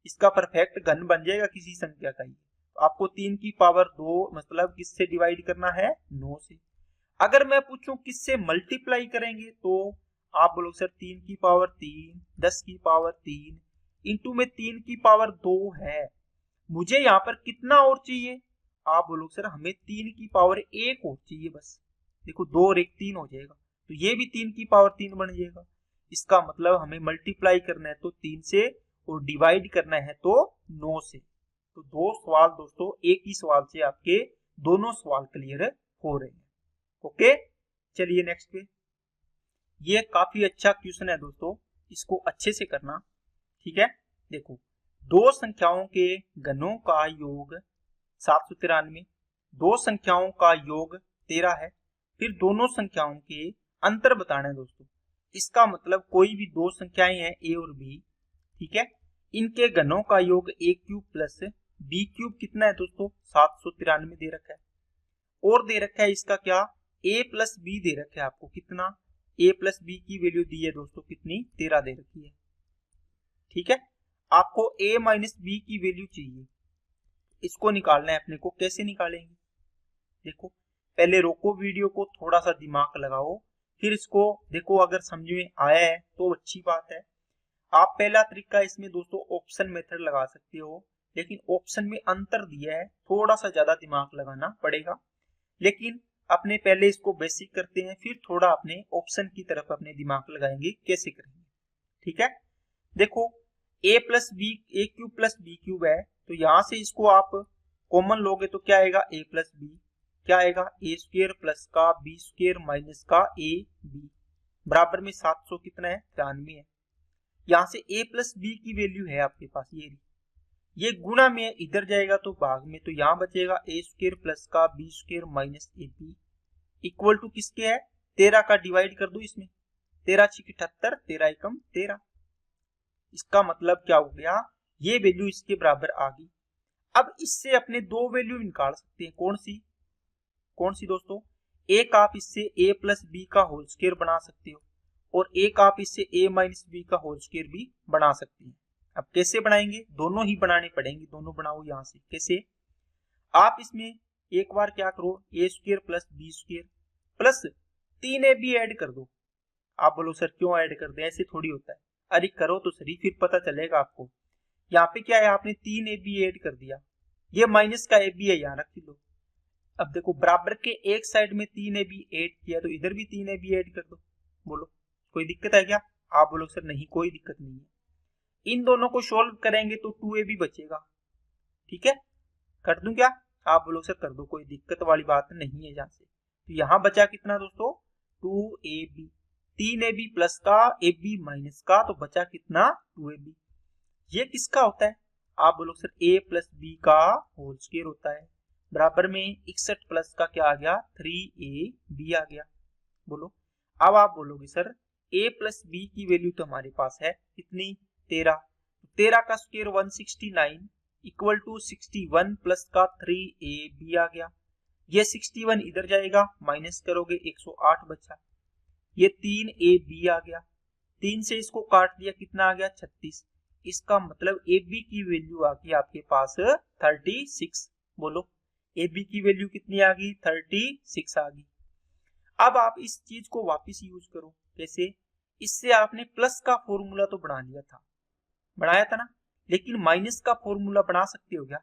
इसका परफेक्ट घन बन जाएगा किसी संख्या का ही। तो आपको 3 की पावर 2 मतलब किससे डिवाइड करना है, 9 से। अगर मैं पूछूं किससे मल्टीप्लाई करेंगे तो आप बोलोगे सर 3 की पावर 3, 10 की पावर 3 इंटू में 3 की पावर 2 है, मुझे यहाँ पर कितना और चाहिए। आप बोलोगे सर हमें 3 की पावर 1 और चाहिए बस। देखो 2 और 1 3 हो जाएगा, तो ये भी 3 की पावर 3 बन जाएगा। इसका मतलब हमें मल्टीप्लाई करना है तो 3 से और डिवाइड करना है तो 9 से। तो दो सवाल दोस्तों एक ही सवाल से आपके दोनों सवाल क्लियर हो रहे हैं। ओके, चलिए नेक्स्ट पे। ये काफी अच्छा क्वेश्चन है दोस्तों, इसको अच्छे से करना। ठीक है, देखो दो संख्याओं के घनों का योग 793, दो संख्याओं का योग 13 है, फिर दोनों संख्याओं के अंतर बताना है दोस्तों। इसका मतलब कोई भी दो संख्याएं हैं ए और बी, ठीक है, इनके घनों का योग ए क्यूब प्लस बी क्यूब कितना है दोस्तों 793 दे रखा है। और दे रखा है इसका क्या, ए प्लस बी दे रखा है आपको, कितना ए प्लस बी की वैल्यू दी है दोस्तों कितनी 13 दे रखी है। ठीक है, आपको ए माइनस बी की वैल्यू चाहिए, इसको निकालना है अपने को। कैसे निकालेंगे, देखो पहले रोको वीडियो को, थोड़ा सा दिमाग लगाओ, फिर इसको देखो। अगर समझ में आया है तो अच्छी बात है। आप पहला तरीका इसमें दोस्तों ऑप्शन मेथड लगा सकते हो, लेकिन ऑप्शन में अंतर दिया है, थोड़ा सा ज्यादा दिमाग लगाना पड़ेगा। लेकिन अपने पहले इसको बेसिक करते हैं, फिर थोड़ा अपने ऑप्शन की तरफ अपने दिमाग लगाएंगे कैसे करेंगे। ठीक है, देखो ए प्लस बी, ए क्यूब प्लस बी क्यूब है, तो यहां से इसको आप कॉमन लोगे तो क्या आएगा ए प्लस बी, क्या आएगा ए स्क्वायर प्लस का बी स्क्वायर माइनस का ए बी, बराबर में 700 कितना है 93 है। यहां से a प्लस बी की वैल्यू है आपके पास, ये ये गुणा में इधर जाएगा तो भाग में, तो यहाँ बचेगा ए स्क्वायर प्लस का b square minus a b equal to किसके है 13 का डिवाइड कर दो इसमें, 13 6 78, 13 एकम 13। इसका मतलब क्या हो गया, ये वैल्यू इसके बराबर आ गई। अब इससे अपने दो वैल्यू निकाल सकते हैं, कौन सी दोस्तों, एक आप इससे a प्लस बी का होल स्क्वायर बना सकते हो और एक आप इससे a माइनस बी का होल स्क्वायर भी बना सकते हैं। अब कैसे बनाएंगे, दोनों ही बनाने पड़ेंगे, दोनों बनाओ यहां से। कैसे, आप इसमें एक बार क्या करो, a square plus b square plus 3ab add कर दो। आप बोलो सर क्यों ऐड कर दे, ऐसे थोड़ी होता है। अरे करो तो सही, फिर पता चलेगा आपको। यहाँ पे क्या है, आपने 3ab ऐड कर दिया, ये माइनस का ab है, यहाँ रख लो। अब देखो बराबर के एक साइड में 3ab ऐड किया तो इधर भी 3ab ऐड कर दो। बोलो कोई दिक्कत है क्या, आप बोलो सर नहीं कोई दिक्कत नहीं है। इन दोनों को सोल्व करेंगे तो 2ab बचेगा, ठीक है, कर दूं क्या, आप बोलो सर कर दो, कोई दिक्कत वाली बात नहीं है। यहाँ से तो यहाँ बचा कितना दोस्तों 2ab, 3ab प्लस का ab माइनस का, तो बचा कितना 2ab। ये किसका होता है, आप बोलो सर a प्लस बी का होल स्क्वायर होता है, बराबर में 61 प्लस का क्या आ गया 3ab आ गया। बोलो अब आप बोलोगे सर a प्लस बी की वैल्यू तो हमारे पास है कितनी 13, 13 का स्क्वायर 169 इक्वल टू 61 प्लस का 3ab आ गया। ये 61 इधर जाएगा, माइनस करोगे 108 बचा, ये 3ab आ गया, 3 से इसको काट दिया कितना आ गया 36। इसका मतलब ab की वैल्यू आ गई आपके पास 36। बोलो ab की वैल्यू कितनी आ गई 36 आ गई। अब आप इस चीज को वापस यूज करो, कैसे, इससे आपने प्लस का फॉर्मूला तो बना लिया था, बनाया था ना, लेकिन माइनस का फॉर्मूला बना सकते हो क्या,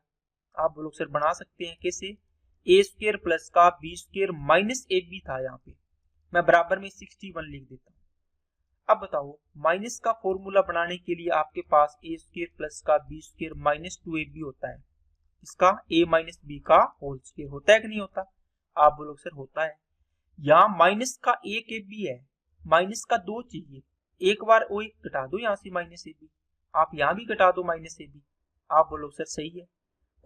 आप बोलो सर बना सकते हैं। कैसे, a स्क्वायर प्लस का बी स्क्वायर माइनस ab था, यहाँ पे मैं बराबर में 61 लिख देता हूँ। अब बताओ माइनस का फॉर्मूला बनाने के लिए आपके पास a स्क्वायर प्लस का बी स्क्वायर माइनस 2ab होता है, इसका a माइनस बी का होल स्क्वायर होता है कि नहीं होता, आप बोलो सर होता है। यहाँ माइनस का एक ab है, माइनस का 2 चाहिए, एक बार वो एक घटा दो यहाँ से माइनस ab, आप यहाँ भी घटा दो माइनस ab, आप बोलो सर सही है,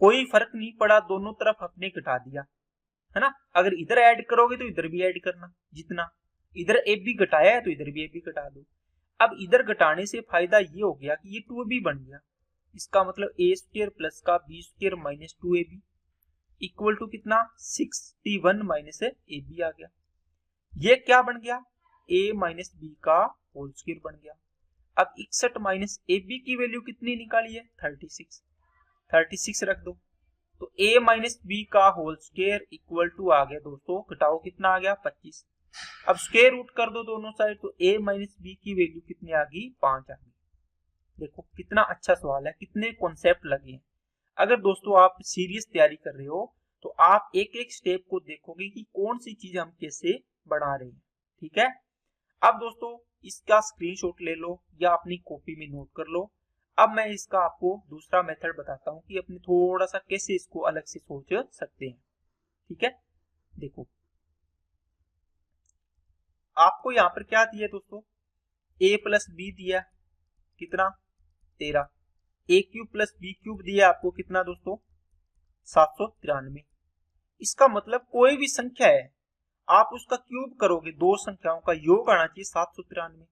कोई फर्क नहीं पड़ा, दोनों तरफ अपने घटा दिया है ना। अगर इधर ऐड करोगे तो इधर भी ऐड करना, जितना इधर ab घटाया है तो इधर भी ab घटा दो। अब इधर घटाने से फायदा ये हो गया कि ये 2ab बन गया, इसका मतलब a स्क्वायर प्लस का b square minus 2ab equal to कितना 61 माइनस ab आ गया। ये क्या बन गया a माइनस बी का होल स्क्वायर बन गया। अब 61 माइनस ab की वैल्यू कितनी निकाली है 36 रख दो, तो a माइनस बी का होल स्क्वायर इक्वल टू आ गया दोस्तों, घटाओ कितना आ गया 25। अब स्क्वायर रूट कर दो दोनों साइड, तो a माइनस बी की वैल्यू कितनी आ गई 5 आ गई। देखो कितना अच्छा सवाल है, कितने कॉन्सेप्ट लगे हैं। अगर दोस्तों आप सीरियस तैयारी कर रहे हो तो आप एक एक स्टेप को देखोगे कि कौन सी चीज हम कैसे बना रहे हैं, ठीक है। अब दोस्तों इसका स्क्रीनशॉट ले लो या अपनी कॉपी में नोट कर लो। अब मैं इसका आपको दूसरा मेथड बताता हूं कि अपने थोड़ा सा कैसे इसको अलग से सोच सकते हैं, ठीक है। देखो आपको यहाँ पर क्या दिया दोस्तों, a प्लस बी दिया कितना 13, a cube plus b cube दिया आपको कितना दोस्तों 793। इसका मतलब कोई भी संख्या है आप उसका क्यूब करोगे, दो संख्याओं का योग आना चाहिए 793,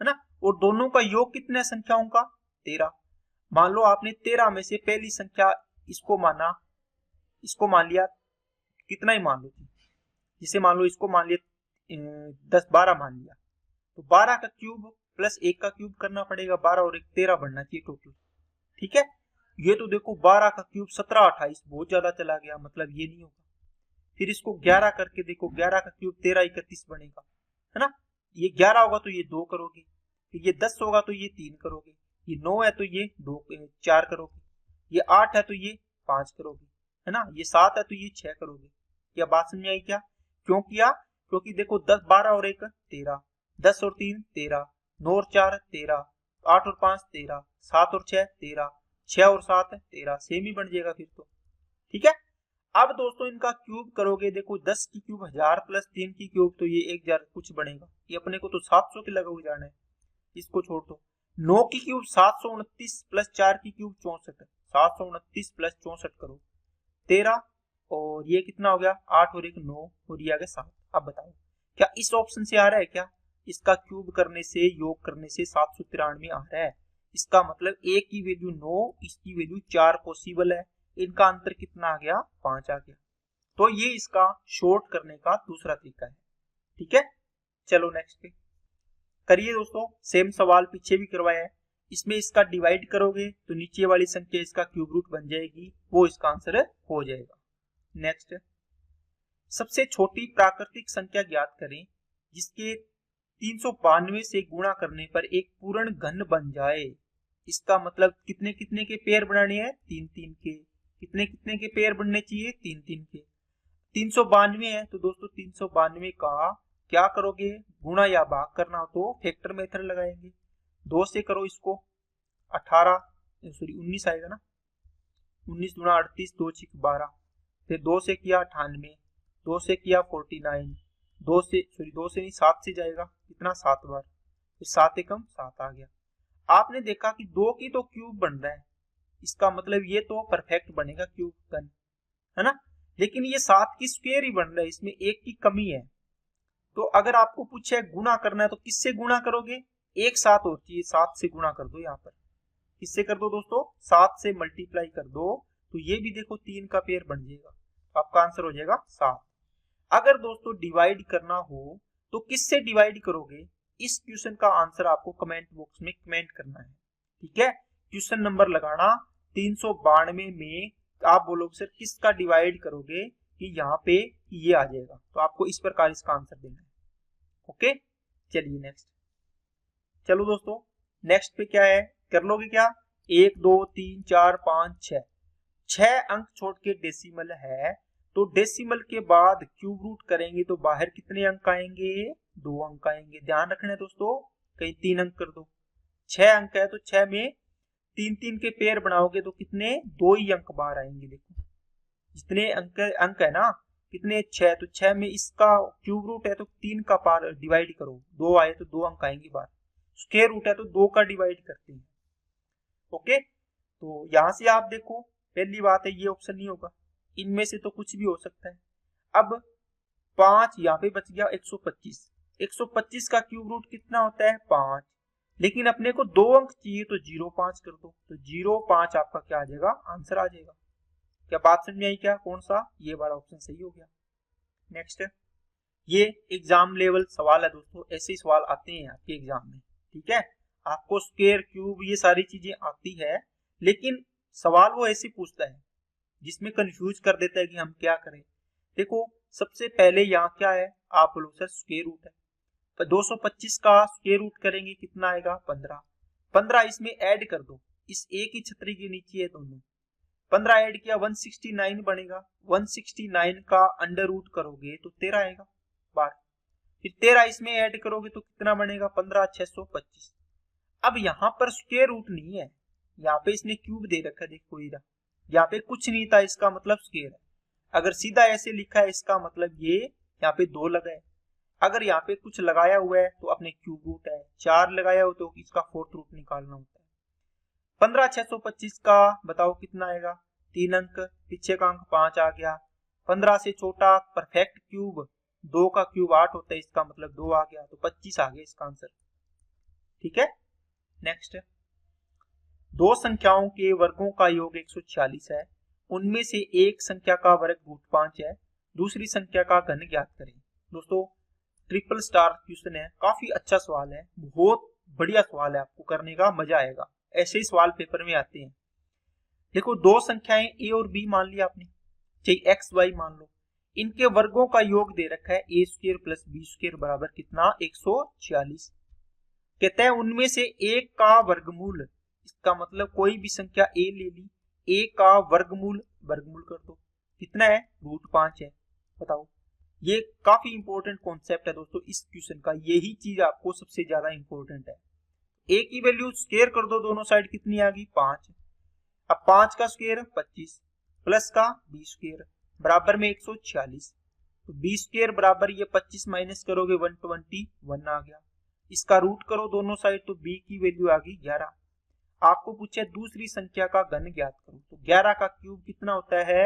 है ना। और दोनों का योग कितने संख्याओं का 13। मान लो आपने 13 में से पहली संख्या इसको मान लिया, कितना ही मान लो, जिसे मान लो इसको मान लिया 12 मान लिया, तो 12 का क्यूब प्लस 1 का क्यूब करना पड़ेगा, 12 और 1 13 बनना चाहिए टोटल, ठीक है। ये तो देखो 12 का क्यूब 17 28 बहुत ज्यादा चला गया, मतलब ये नहीं होगा। फिर इसको 11 करके देखो, 11 का क्यूब 13 31 बनेगा, है ना। ये 11 होगा तो ये 2 करोगे, फिर ये 10 होगा तो ये 3 करोगे, ये 9 है तो ये 4 करोगे, ये 8 है तो ये 5 करोगे, है ना, ये 7 है तो ये 6 करोगे। क्या बात समझ आई क्या, क्यों किया, क्योंकि देखो 10 12 और 1 13, 10 और 3 13, 9 और 4 13, 8 और 5 13, 7 और 6 13, 6 और 7 13, सेम ही बन जाएगा फिर तो, ठीक है। अब दोस्तों इनका क्यूब करोगे, देखो 10 की क्यूब 1000 प्लस 3 की क्यूब तो ये 1000 कुछ बनेगा, ये अपने को तो 700 के लगा हुआ जाना है, इसको छोड़ दो। 9 की क्यूब 729 प्लस 4 की क्यूब 64, 729 प्लस 64 करो 13, और ये कितना हो गया 8 और 1 9, और ये आ गया 7। अब बताओ क्या इस ऑप्शन से आ रहा है क्या? इसका क्यूब करने से, योग करने से 793 आ रहा है। इसका मतलब a की वैल्यू 9, इसकी वैल्यू 4 पॉसिबल है। इनका अंतर कितना आ गया 5 आ गया। तो ये इसका शॉर्ट करने का दूसरा तरीका है। ठीक है, चलो नेक्स्ट पे करिए दोस्तों। सेम सवाल पीछे भी करवाया है। इसमें इसका डिवाइड करोगे तो नीचे वाली संख्या इसका क्यूब रूट बन जाएगी, वो इसका आंसर हो जाएगा। नेक्स्ट, सबसे छोटी प्राकृतिक संख्या ज्ञात करें जिसके 392 से गुणा करने पर एक पूर्ण घन बन जाए। इसका मतलब कितने कितने के पेयर बनाने हैं? 3-3 के। कितने कितने के पेयर बनने चाहिए? 3-3 के। 392 है तो दोस्तों 392 का क्या करोगे? गुणा या भाग करना हो तो फैक्टर मेथड लगाएंगे। 2 से करो इसको 19 आएगा ना, 19 गुणा 38, 2 6 12। फिर 2 से किया 98, 2 से किया 49, 2 से नहीं 7 से जाएगा, कितना 7 बार, फिर 7 एकम 7 आ गया। आपने देखा कि 2 की तो क्यूब बन रहा है, इसका मतलब ये तो परफेक्ट बनेगा क्यूब घन, है ना। लेकिन ये 7 की स्क्वायर ही बन रहा है, इसमें 1 की कमी है। तो अगर आपको पूछे गुणा करना है तो किससे गुणा करोगे? एक साथ होती है, 7 से गुणा कर दो। यहाँ पर किससे कर दो दोस्तों? 7 से मल्टीप्लाई कर दो, तो ये भी देखो 3 का पेयर बन जाएगा, तो आपका आंसर हो जाएगा 7। अगर दोस्तों डिवाइड करना हो तो किससे डिवाइड करोगे? इस क्वेश्चन का आंसर आपको कमेंट बॉक्स में कमेंट करना है। ठीक है, क्वेश्चन नंबर लगाना 392 में आप बोलोगे सर किसका डिवाइड करोगे कि यहाँ पे ये आ जाएगा, तो आपको इस प्रकार इसका आंसर देना है। ओके, चलिए नेक्स्ट। चलो दोस्तों नेक्स्ट पे क्या है, कर लोगे क्या? 1 2 3 4 5 6 अंक छोड़ के डेसिमल है, तो डेसिमल के बाद क्यूब रूट करेंगे तो बाहर कितने अंक आएंगे? 2 अंक आएंगे। ध्यान रखना है दोस्तों, कहीं 3 अंक कर दो। 6 अंक है तो 6 में 3-3 के पेयर बनाओगे तो कितने? 2 ही अंक बाहर आएंगे। देखो जितने अंक है ना, कितने? 6, तो 6 में इसका क्यूब रूट है तो 3 का पार डिवाइड करो, 2 आए तो 2 अंक आएंगे बाहर। स्क्वायर रूट है तो 2 का डिवाइड करते हैं। ओके, तो यहां से आप देखो पहली बात है ये ऑप्शन नहीं होगा, इनमें से तो कुछ भी हो सकता है। अब 5 यहाँ पे बच गया 125। 125 का क्यूब रूट कितना होता है? 5। लेकिन अपने को 2 अंक चाहिए तो 0.5 कर दो, तो 0.5 आपका क्या आ जाएगा? आंसर आ जाएगा। क्या बात समझ में आई क्या? कौन सा? ये वाला ऑप्शन सही हो गया। नेक्स्ट, ये एग्जाम लेवल सवाल है दोस्तों, ऐसे ही सवाल आते हैं आपके एग्जाम में। ठीक है, आपको स्क्वायर क्यूब ये सारी चीजें आती है, लेकिन सवाल वो ऐसे पूछता है जिसमें कंफ्यूज कर देता है कि हम क्या करें। देखो सबसे पहले यहाँ क्या है, आप बोलो सर स्क्वायर रूट है, तो 225 का स्क्वायर रूट करेंगे कितना आएगा? 15। 15 इसमें ऐड कर दो, इस एक ही छतरी के नीचे है दोनों। 15 ऐड किया 169 बनेगा। 169 का अंडर रूट करोगे तो 13 आएगा बार। फिर 13 इसमें ऐड करोगे तो कितना बनेगा? 15 625। अब यहाँ पर स्क्वायर रूट नहीं है, यहाँ पे इसने क्यूब दे रखा है। देखो यहाँ पे कुछ नहीं था, इसका मतलब स्क्वायर है। अगर सीधा ऐसे लिखा है इसका मतलब ये यहाँ पे 2 लगा है। अगर यहाँ पे कुछ लगाया हुआ है तो अपने क्यूब रूट है, 4 लगाया हो तो इसका फोर्थ रूट निकालना होता है। 15 625 का बताओ कितना आएगा? 3 अंक, पीछे का अंक 5 आ गया। 15 से छोटा परफेक्ट क्यूब 2 का क्यूब 8 होता है, इसका मतलब 2 आ गया, तो 25 आ गया इसका आंसर। ठीक है, नेक्स्ट, 2 संख्याओं के वर्गों का योग 146 है, उनमें से एक संख्या का वर्ग √5 है, दूसरी संख्या का घन ज्ञात करें। दोस्तों ट्रिपल स्टार क्वेश्चन है, काफी अच्छा सवाल है, बहुत बढ़िया सवाल है, आपको करने का मजा आएगा। ऐसे ही सवाल पेपर में आते हैं। देखो 2 संख्याएं a और b मान लिया आपने, चाहे x y मान लो, इनके वर्गों का योग दे रखा है a² + b² बराबर कितना? 146। कहते हैं उनमें से एक का वर्गमूल, इसका मतलब कोई भी संख्या a ले ली, a का वर्गमूल कर दो, कितना है? √5 है। बताओ, ये काफी इंपॉर्टेंट कॉन्सेप्ट है दोस्तों इस क्वेश्चन का, यही चीज आपको सबसे ज्यादा इंपॉर्टेंट है। a की वैल्यू स्क्वायर कर दो, दोनों साइड कितनी आ गई? 5। अब 5 का स्क्वायर 25 प्लस का b² बराबर में 146, तो b² बराबर ये 25 माइनस करोगे 121 आ गया। इसका रूट करो दोनों साइड, तो b की वैल्यू आ गई 11। आपको पूछे दूसरी संख्या का घन ज्ञात करो, तो 11 का क्यूब कितना होता है?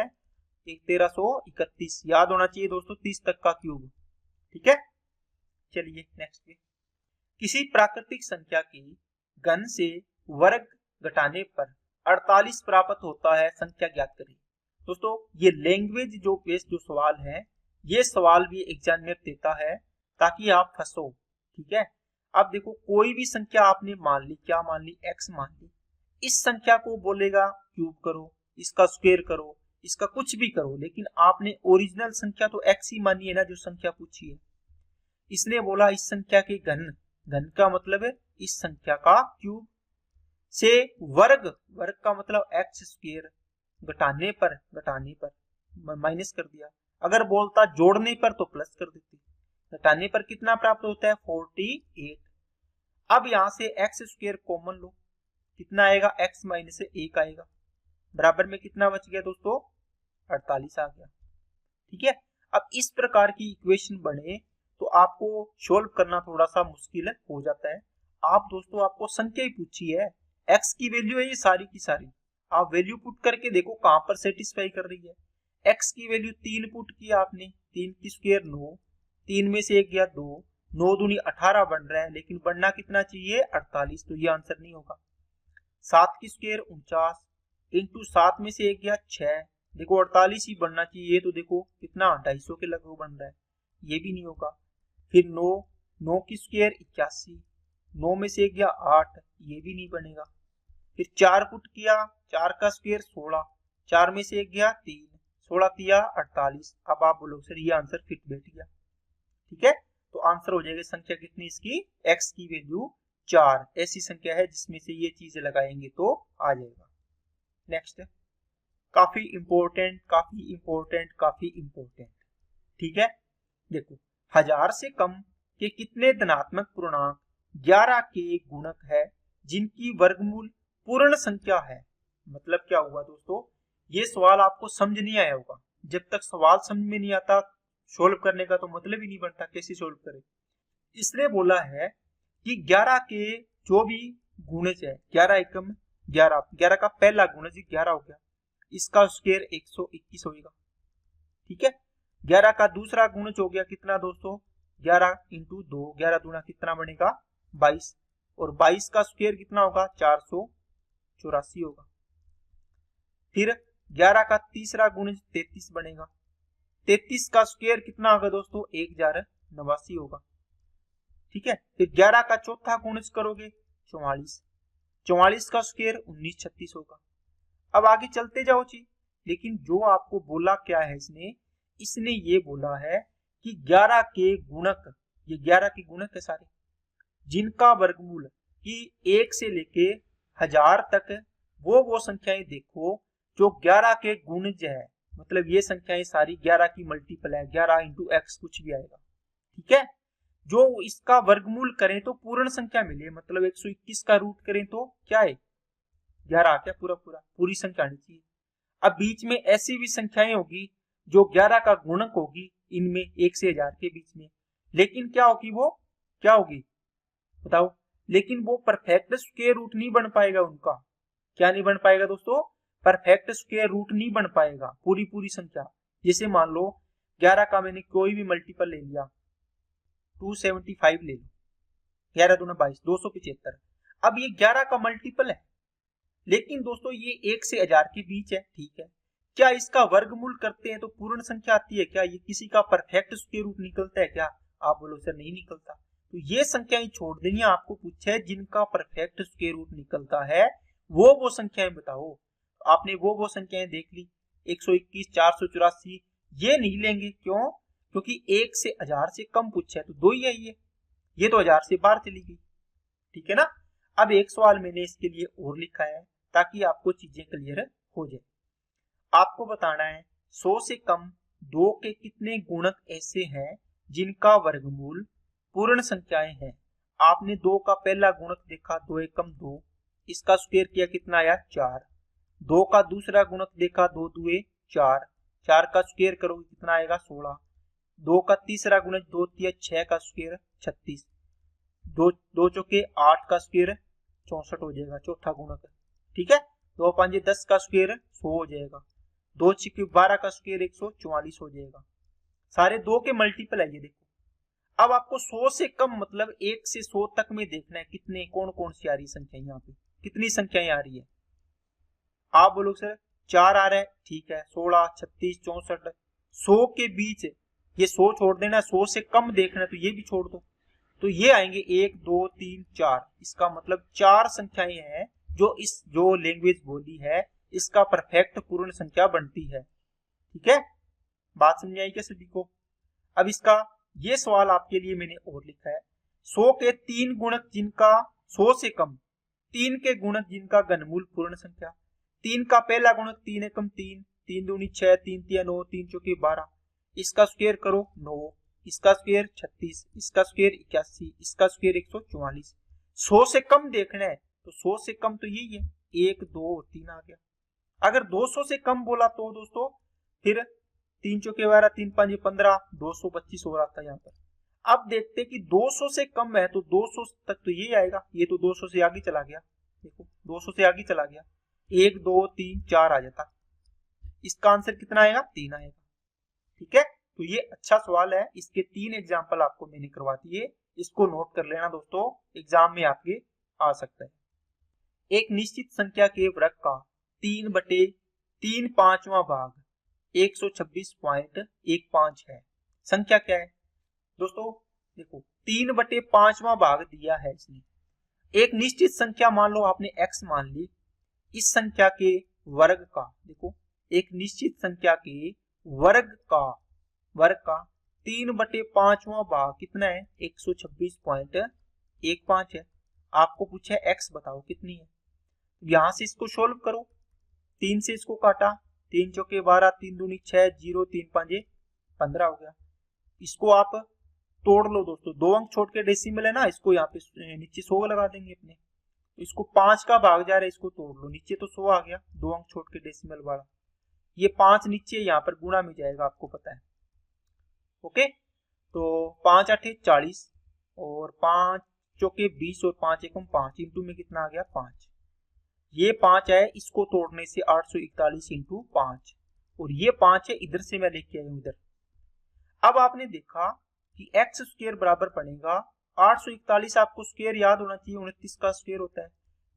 1331। याद होना चाहिए दोस्तों 30 तक का क्यूब। ठीक है, चलिए नेक्स्ट पे। किसी प्राकृतिक संख्या की घन से वर्ग घटाने पर 48 प्राप्त होता है, संख्या ज्ञात करें। दोस्तों ये लैंग्वेज जो बेस्ड जो सवाल है, ये सवाल भी एग्जामिनर देता है ताकि आप फंसो। ठीक है, अब देखो कोई भी संख्या आपने मान ली, क्या मान ली? x मान ली। इस संख्या को बोलेगा क्यूब करो, इसका स्क्वायर करो, इसका कुछ भी करो, लेकिन आपने ओरिजिनल संख्या तो x ही मानी है ना, जो संख्या पूछी है। इसने बोला इस संख्या के घन, घन का मतलब है इस संख्या का क्यूब से वर्ग, वर्ग का मतलब एक्स स्क्वायर, घटाने पर माइनस कर दिया। अगर बोलता जोड़ने पर तो प्लस कर देती। घटाने पर कितना प्राप्त होता है? 48। अब यहां से एक्स स्क्वायर कॉमन लो, कितना आएगा? x माइनस 1 आएगा। बराबर में कितना बच गया दोस्तों? 48 आ गया। ठीक है, अब इस प्रकार की इक्वेशन बने तो आपको सोल्व करना थोड़ा सा मुश्किल हो जाता है। आप दोस्तों आपको संख्या ही पूछी है, x की वैल्यू है ये सारी की सारी, आप वैल्यू पुट करके देखो कहां पर सेटिस्फाई कर रही है। x की वैल्यू 3 पुट की आपने, 3 की स्क्वायर 9, 3 में से 1 गया 2, 9 दूनी 18 बन रहा है, लेकिन बनना कितना चाहिए? 48, तो ये आंसर नहीं होगा। 7 की स्क्वायर 49 इंटू 7 में से 1 गया 6, देखो 48 ही बनना चाहिए, तो देखो कितना 250 के लगभग बन रहा है, ये भी नहीं होगा। फिर 9, 9 की स्क्वायर 81, 9 में से 1 गया 8, ये भी नहीं बनेगा। फिर 4 पुट किया, 4 का स्क्वायर 16, 4 में से 1 गया 3, 16 किया 48। अब आप बोलो सर ये आंसर फिट बैठ गया। ठीक है, तो आंसर हो जाएगा संख्या कितनी इसकी? x की वैल्यू 4 ऐसी संख्या है जिसमें से ये चीजें लगाएंगे तो आ जाएगा। नेक्स्ट, काफी इंपॉर्टेंट काफी इंपॉर्टेंट काफी इंपॉर्टेंट। ठीक है, देखो 1000 से कम के कितने धनात्मक पूर्णांक 11 के गुणक है जिनकी वर्गमूल पूर्ण संख्या है? मतलब क्या हुआ दोस्तों, ये सवाल आपको समझ नहीं आया होगा। जब तक सवाल समझ में नहीं आता सोल्व करने का तो मतलब ही नहीं बनता, कैसे सोल्व करें। इसने बोला है कि 11 के जो भी गुणज है, 11 एकम 11, 11 का पहला गुणज 11 हो गया, इसका स्क्वायर 121 होगा। ठीक है, 11 का दूसरा गुणज हो गया कितना दोस्तों? 11 इंटू 2, 11 दूना कितना बनेगा? 22, और 22 का स्क्वायर कितना होगा? 484 होगा। फिर 11 का तीसरा गुणज 33 बनेगा, 33 का स्क्वायर कितना होगा दोस्तों? 1089 होगा। ठीक है, फिर 11 का चौथा गुणज करोगे 44, 44 का स्क्वायर 1936 होगा। अब आगे चलते जाओ जी, लेकिन जो आपको बोला क्या है इसने ये बोला है कि 11 के गुणक, ये 11 के गुणक है सारे, जिनका वर्गमूल कि 1 से लेके 1000 तक वो संख्याएं देखो जो 11 के गुणज है, मतलब ये संख्याएं सारी 11 की मल्टीपल है, 11 इंटू एक्स कुछ भी आएगा। ठीक है, जो इसका वर्गमूल करें तो पूर्ण संख्या मिले, मतलब 121 का रूट करें तो क्या है? 11 क्या पूरी संख्या आनी चाहिए। अब बीच में ऐसी भी संख्याएं होगी जो 11 का गुणक होगी, इनमें 1 से 1000 के बीच में, लेकिन क्या होगी? वो क्या होगी बताओ? लेकिन वो परफेक्ट स्क्वायर रूट नहीं बन पाएगा उनका। क्या नहीं बन पाएगा दोस्तों? परफेक्ट स्क्वायर रूट नहीं बन पाएगा पूरी संख्या। जैसे मान लो 11 का मैंने कोई भी मल्टीपल ले लिया, 275 ले लो, 11 दूना 22, 275। अब ये 11 का मल्टीपल है, लेकिन दोस्तों ये 1 से 1000 के बीच है। ठीक है, क्या इसका वर्गमूल करते हैं तो पूर्ण संख्या आती है क्या? ये किसी का परफेक्ट स्क्वायर रूट निकलता है क्या? आप बोलो सर नहीं निकलता। तो ये संख्याएं छोड़ देनी, आपको पूछा है जिनका परफेक्ट स्क्वायर रूट निकलता है वो संख्याएं बताओ। आपने वो संख्याएं देख ली, 121, 484, ये नहीं लेंगे। क्यों? क्योंकि 1 से 1000 से कम पूछा है, तो 2 ही है ये तो 1000 से बाहर चली गई। ठीक है ना। अब एक सवाल मैंने इसके लिए और लिखा है ताकि आपको चीजें क्लियर हो जाए। आपको बताना है 100 से कम 2 के कितने गुणक ऐसे हैं जिनका वर्गमूल पूर्ण संख्याएं हैं। आपने 2 का पहला गुणक देखा, 2 एकम 2, इसका स्क्वायर किया कितना आया? 4। 2 का दूसरा गुणक देखा, 2 दुए 4, 4 का स्क्वायर करोगे कितना आएगा? 16। 2 का तीसरा गुणक 2 तिया 6 का स्क्वायर 36, 2 चौके 8 का स्क्वायर 64 हो जाएगा, चौथा गुणक। ठीक है, 2 5 10 का स्क्वायर 100 हो जाएगा, 2 6 12 का स्क्वायर 144 हो जाएगा। सारे 2 के मल्टीपल है ये देखो। अब आपको 100 से कम मतलब 1 से 100 तक में देखना है कितने कौन कौन सी आ रही संख्या, यहाँ पे कितनी संख्याएं आ रही है। आप बोलो सर 4 आ रहा है, ठीक है, 16 36 64, 100 के बीच ये 100 छोड़ देना, 100 से कम देखना है तो ये भी छोड़ दो, तो ये आएंगे 1 2 3 4। इसका मतलब 4 संख्याएं हैं जो लैंग्वेज बोली है इसका परफेक्ट पूर्ण संख्या बनती है। ठीक है, बात समझ आई क्या सभी को। अब इसका ये सवाल आपके लिए मैंने और लिखा है, 100 के 3 गुणक जिनका 100 से कम, 3 के गुणक जिनका घनमूल पूर्ण संख्या, 3 का पहला गुणक 3 एकम 3, 3 दूनी 6, 3 तिया 9, 3 चौके 12, इसका स्क्वायर करो 9, इसका स्क्वायर 36, इसका स्क्वायर 81, इसका स्क्वायर 144। 100 से कम देखना है तो 100 से कम तो यही है, 1 2 और 3 आ गया। अगर 200 से कम बोला तो दोस्तों फिर 3 चौके 12, 3 5 15, 225 हो रहा था यहाँ पर। अब देखते कि 200 से कम है तो 200 तक तो ये आएगा, ये तो 200 से आगे चला गया, देखो 200 से आगे चला गया, 1 2 3 4 आ जाता। इसका आंसर कितना आएगा, 3 आएगा। ठीक है, तो ये अच्छा सवाल है, इसके 3 एग्जाम्पल आपको मैंने करवा दिए, इसको नोट कर लेना दोस्तों, एग्जाम में आपके आ सकता है। एक निश्चित संख्या के वर्ग का 3/3 भाग 126.15 है। संख्या क्या है दोस्तों, देखो 3/5 भाग दिया है इसने। एक निश्चित संख्या मान लो आपने x मान ली, इस संख्या के वर्ग का, देखो एक निश्चित संख्या के वर्ग का 3/5 भाग कितना है, 126.15 है। आपको पूछा है x बताओ कितनी है, यहां से इसको सोल्व करो, 3 से इसको काटा, 3 चौके 12, 3 दूनी 6, 0 3 5 15 हो गया। इसको आप तोड़ लो दोस्तों, 2 अंक छोड़ के डेसिमल है ना, इसको यहाँ पे नीचे 100 लगा देंगे अपने, तो इसको 5 का भाग जा रहा है, इसको तोड़ लो, नीचे तो 100 आ गया, 2 अंक छोड़ के डेसिमल वाला, ये 5 नीचे यहाँ पर गुणा में जाएगा, आपको पता है। ओके, तो 5 8 40 और 5 चौके 20 और 5 एकम 5 इंटू में कितना आ गया 5, ये 5 है, इसको तोड़ने से 841 इंटू 5, और ये 5 है, इधर से मैं लेके आया हूं इधर। अब आपने देखा कि एक्स स्क्वायर बराबर बनेगा 841, आपको स्क्वायर याद होना चाहिए 29 का स्क्वायर होता है,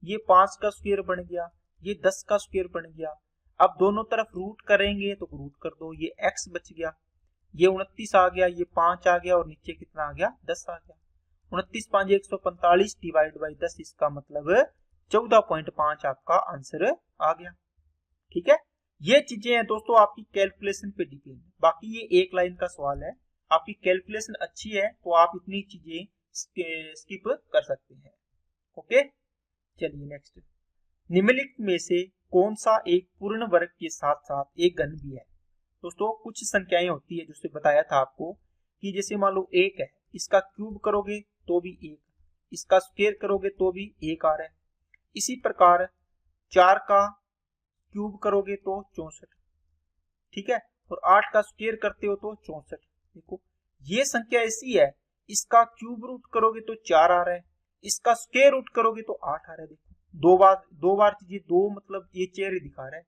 ये 5 का स्क्वायर बन गया, ये 10 का स्क्वायर बन गया। अब दोनों तरफ रूट करेंगे तो रूट कर दो, ये x बच गया, ये 29 आ गया, ये 5 आ गया, और नीचे कितना आ गया 10 आ गया। 29 5 145 डिवाइड बाई 10, इसका मतलब 14.5 आपका आंसर आ गया। ठीक है, ये चीजें हैं दोस्तों आपकी कैलकुलेशन पे डिपेंड, बाकी ये एक लाइन का सवाल है, आपकी कैलकुलेशन अच्छी है तो आप इतनी चीजें स्किप कर सकते हैं। ओके, चलिए नेक्स्ट, निम्नलिखित में से कौन सा एक पूर्ण वर्ग के साथ साथ एक घन भी है। दोस्तों कुछ संख्याएं होती है, जिससे बताया था आपको कि जैसे मान लो 1 है, इसका क्यूब करोगे तो भी 1, इसका स्क्वायर करोगे तो भी 1 आ रहा है। इसी प्रकार 4 का क्यूब करोगे तो 64, ठीक है, और 8 का स्क्वायर करते हो तो 64। देखो ये संख्या ऐसी है, इसका क्यूब रूट करोगे तो 4 आ रहा है, इसका स्क्वायर रूट करोगे तो 8 आ रहा है। देखो दो बार चीजें, दो मतलब ये चेहरे दिखा रहा है,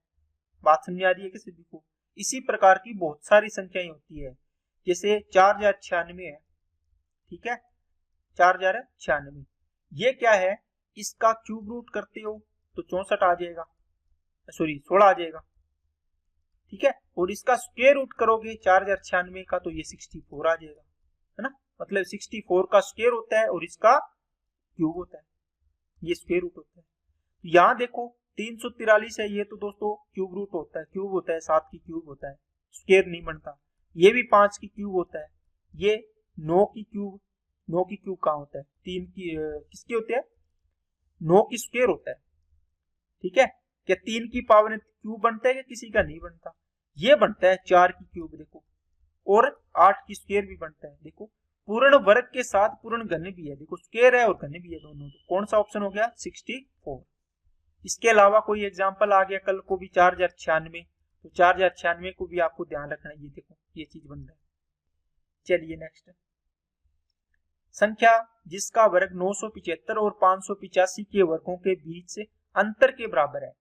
बात समझ आ रही है किसी को। इसी प्रकार की बहुत सारी संख्याएं होती है, जैसे 4096 है, ठीक है, 4096, ये क्या है, इसका क्यूब रूट करते हो तो 64 आ जाएगा, सॉरी 16 आ जाएगा, ठीक है, और इसका स्क्वायर रूट करोगे 4096 का तो ये 64 आ जाएगा, है ना, मतलब 64 का स्क्वायर होता है और इसका क्यूब होता है, ये स्क्वायर रूट होता है। यहाँ देखो 343 है, ये तो दोस्तों क्यूब रूट होता है, क्यूब होता है, 7 की क्यूब होता है, स्क्वायर नहीं बनता। ये भी 5 की क्यूब होता है, ये 9 की क्यूब, 9 की क्यूब कहाँ होता है, 3 की किसकी होती है, 9 की स्क्वायर होता है, ठीक है। क्या 3 की पावर क्यूब बनता है, क्या किसी का नहीं बनता, ये बनता है 4 की क्यूब, देखो, और 8 की स्क्वायर भी बनता है। देखो पूर्ण वर्ग के साथ पूर्ण घन भी है, देखो स्क्वायर है और घन भी है दोनों, तो कौन सा ऑप्शन हो गया 64। इसके अलावा कोई एग्जांपल आ गया कल को भी 4096, तो 4096 को भी आपको ध्यान रखना है, ये देखो ये चीज बन रहा है। चलिए नेक्स्ट, संख्या जिसका वर्ग 975 और 585 के वर्गों के बीच अंतर के बराबर है।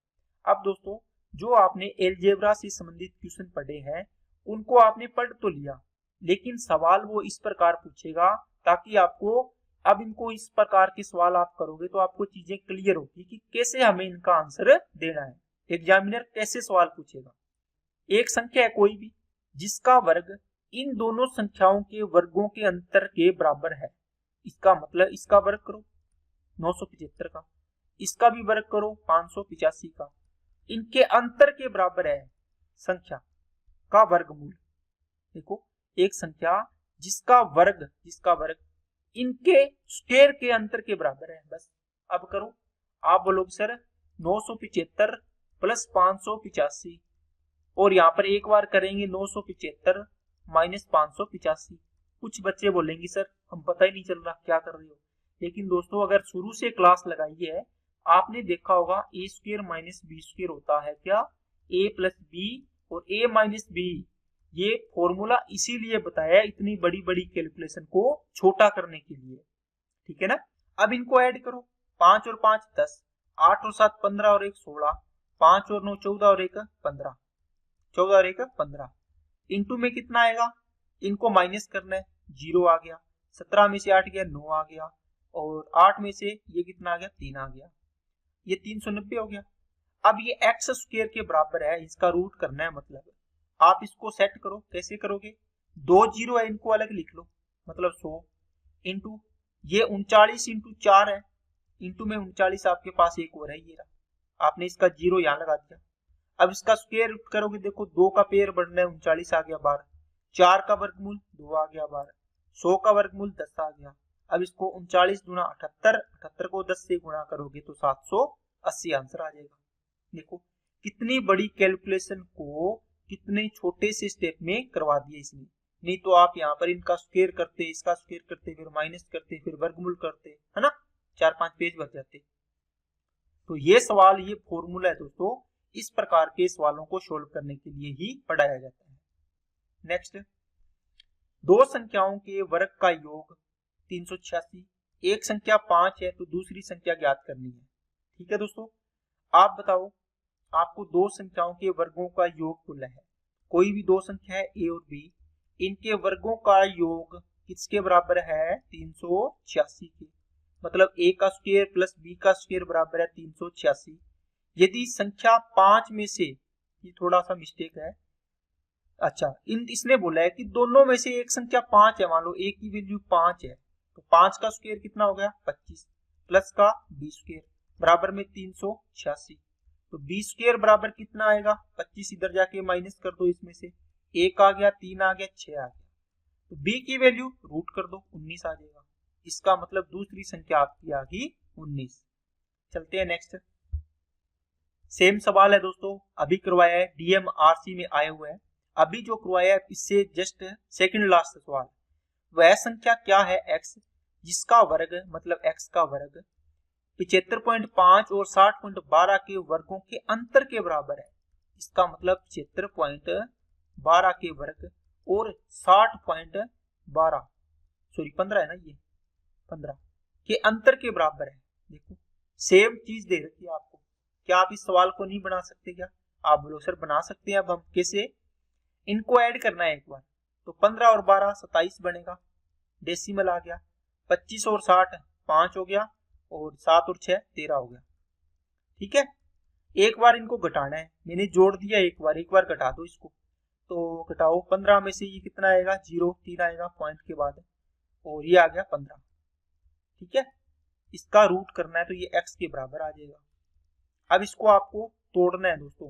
अब दोस्तों जो आपने एलजेब्रा से संबंधित क्वेश्चन पढ़े हैं उनको आपने पढ़ तो लिया, लेकिन सवाल वो इस प्रकार पूछेगा ताकि आपको, अब इनको इस प्रकार के सवाल आप करोगे तो आपको चीजें क्लियर होगी कि कैसे हमें इनका आंसर देना है, एग्जामिनर कैसे सवाल पूछेगा। एक संख्या है कोई भी जिसका वर्ग इन दोनों संख्याओं के वर्गों के अंतर के बराबर है। इसका मतलब इसका वर्ग करो 975 का, इसका भी वर्ग करो 585 का, इनके अंतर के बराबर है संख्या का वर्गमूल। देखो एक संख्या जिसका वर्ग इनके स्क्वायर के अंतर के बराबर है। बस अब करो, आप बोलोगे सर 975 प्लस 585, और यहाँ पर एक बार करेंगे 975 माइनस 585। कुछ बच्चे बोलेंगे सर हम पता ही नहीं चल रहा क्या कर रहे हो, लेकिन दोस्तों अगर शुरू से क्लास लगाई है आपने देखा होगा ए स्क्वायर माइनस बी स्क्वायर होता है क्या, ए प्लस बी और ए माइनस बी। ये फॉर्मूला इसीलिए बताया है इतनी बड़ी बड़ी कैलकुलेशन को छोटा करने के लिए, ठीक है ना। अब इनको ऐड करो, 5 और 5 10, 8 और 7 15 और 1 16, 5 और 9 14 और 1 15, 14 और 1 15, इंटू में कितना आएगा, इनको माइनस करना है, 0 आ गया, 17 में से 8 गया 9 आ गया, और 8 में से ये कितना आ गया 3 आ गया, ये 390 हो गया। अब ये एक्स स्क्वायर के बराबर है, इसका रूट करना है, मतलब आप इसको सेट करो। कैसे करोगे, 2 जीरो है इनको अलग लिख लो, मतलब 100 इंटू ये 39 इंटू 4 है, इंटू में 39 आपके पास एक और है, ये रहा, आपने इसका 0 यहाँ लगा दिया। अब इसका स्क्वायर रूट करोगे, देखो 2 का पेयर बढ़ना है 39 आ गया 12, 4 का वर्गमूल 2 आ गया 12, 100 का वर्गमूल 10 आ गया। अब इसको 39 गुना 78, 78 को 10 से गुणा करोगे तो 780 आंसर आ जाएगा। देखो कितनी बड़ी कैलकुलेशन को कितने छोटे से स्टेप में करवा दिया इसने, नहीं तो आप यहाँ पर इनका स्क्वायर करते, इसका स्क्वायर करते, फिर माइनस करते, फिर वर्गमूल करते, है ना, 4-5 पेज भर जाते। तो ये सवाल, ये फॉर्मूला है दोस्तों, इस प्रकार के सवालों को सोल्व करने के लिए ही पढ़ाया जाता है। नेक्स्ट, दो संख्याओं के वर्ग का योग 386, एक संख्या 5 है तो दूसरी संख्या ज्ञात करनी है। ठीक है दोस्तों, आप बताओ, आपको दो संख्याओं के वर्गों का योग बोला है, कोई भी दो संख्या है ए और बी, इनके वर्गों का योग किसके बराबर है, 386 के, मतलब ए का स्क्वायर प्लस बी का स्क्वायर बराबर है 386। यदि संख्या 5 में से, ये थोड़ा सा मिस्टेक है, अच्छा इसने बोला है कि दोनों में से एक संख्या 5 है, मान लो ए की वैल्यू 5 है, तो 5 का स्क्वायर कितना हो गया 25, प्लस का बी स्क्वायर बराबर में 386, तो बी स्क्वायर बराबर कितना आएगा, 25 इधर जाके माइनस कर दो, इसमें से एक आ गया, 3 आ गया, 6 आ गया, तो बी की वैल्यू रूट कर दो, 19 आ जाएगा। इसका मतलब दूसरी संख्या आपकी आ गई 19। चलते हैं नेक्स्ट, सेम सवाल है दोस्तों, अभी करवाया है, डीएमआरसी में आए हुए हैं, अभी जो करवाया है इससे जस्ट सेकंड लास्ट सवाल। वह संख्या क्या है x जिसका वर्ग, मतलब x का वर्ग 75.5 और 60.12 के वर्गों के अंतर के बराबर है। इसका मतलब 75.12 के वर्ग और 60.12, सॉरी 15 है ना, ये 15 के अंतर के बराबर है। देखो सेम चीज दे रखी है आपको, क्या आप इस सवाल को नहीं बना सकते क्या, आप बोलो सर बना सकते हैं। अब हम कैसे, इनको ऐड करना है एक बार, तो 15 और 12 27 बनेगा, डेसिमल आ गया, 25 और 60 5 हो गया, और 7 और 6 13 हो गया। ठीक है, एक बार इनको घटाना है, मैंने जोड़ दिया, एक बार घटा दो इसको, तो घटाओ, 15 में से ये कितना आएगा 0, 3 आएगा पॉइंट के बाद, और ये आ गया 15। ठीक है, इसका रूट करना है तो ये x के बराबर आ जाएगा। अब इसको आपको तोड़ना है दोस्तों,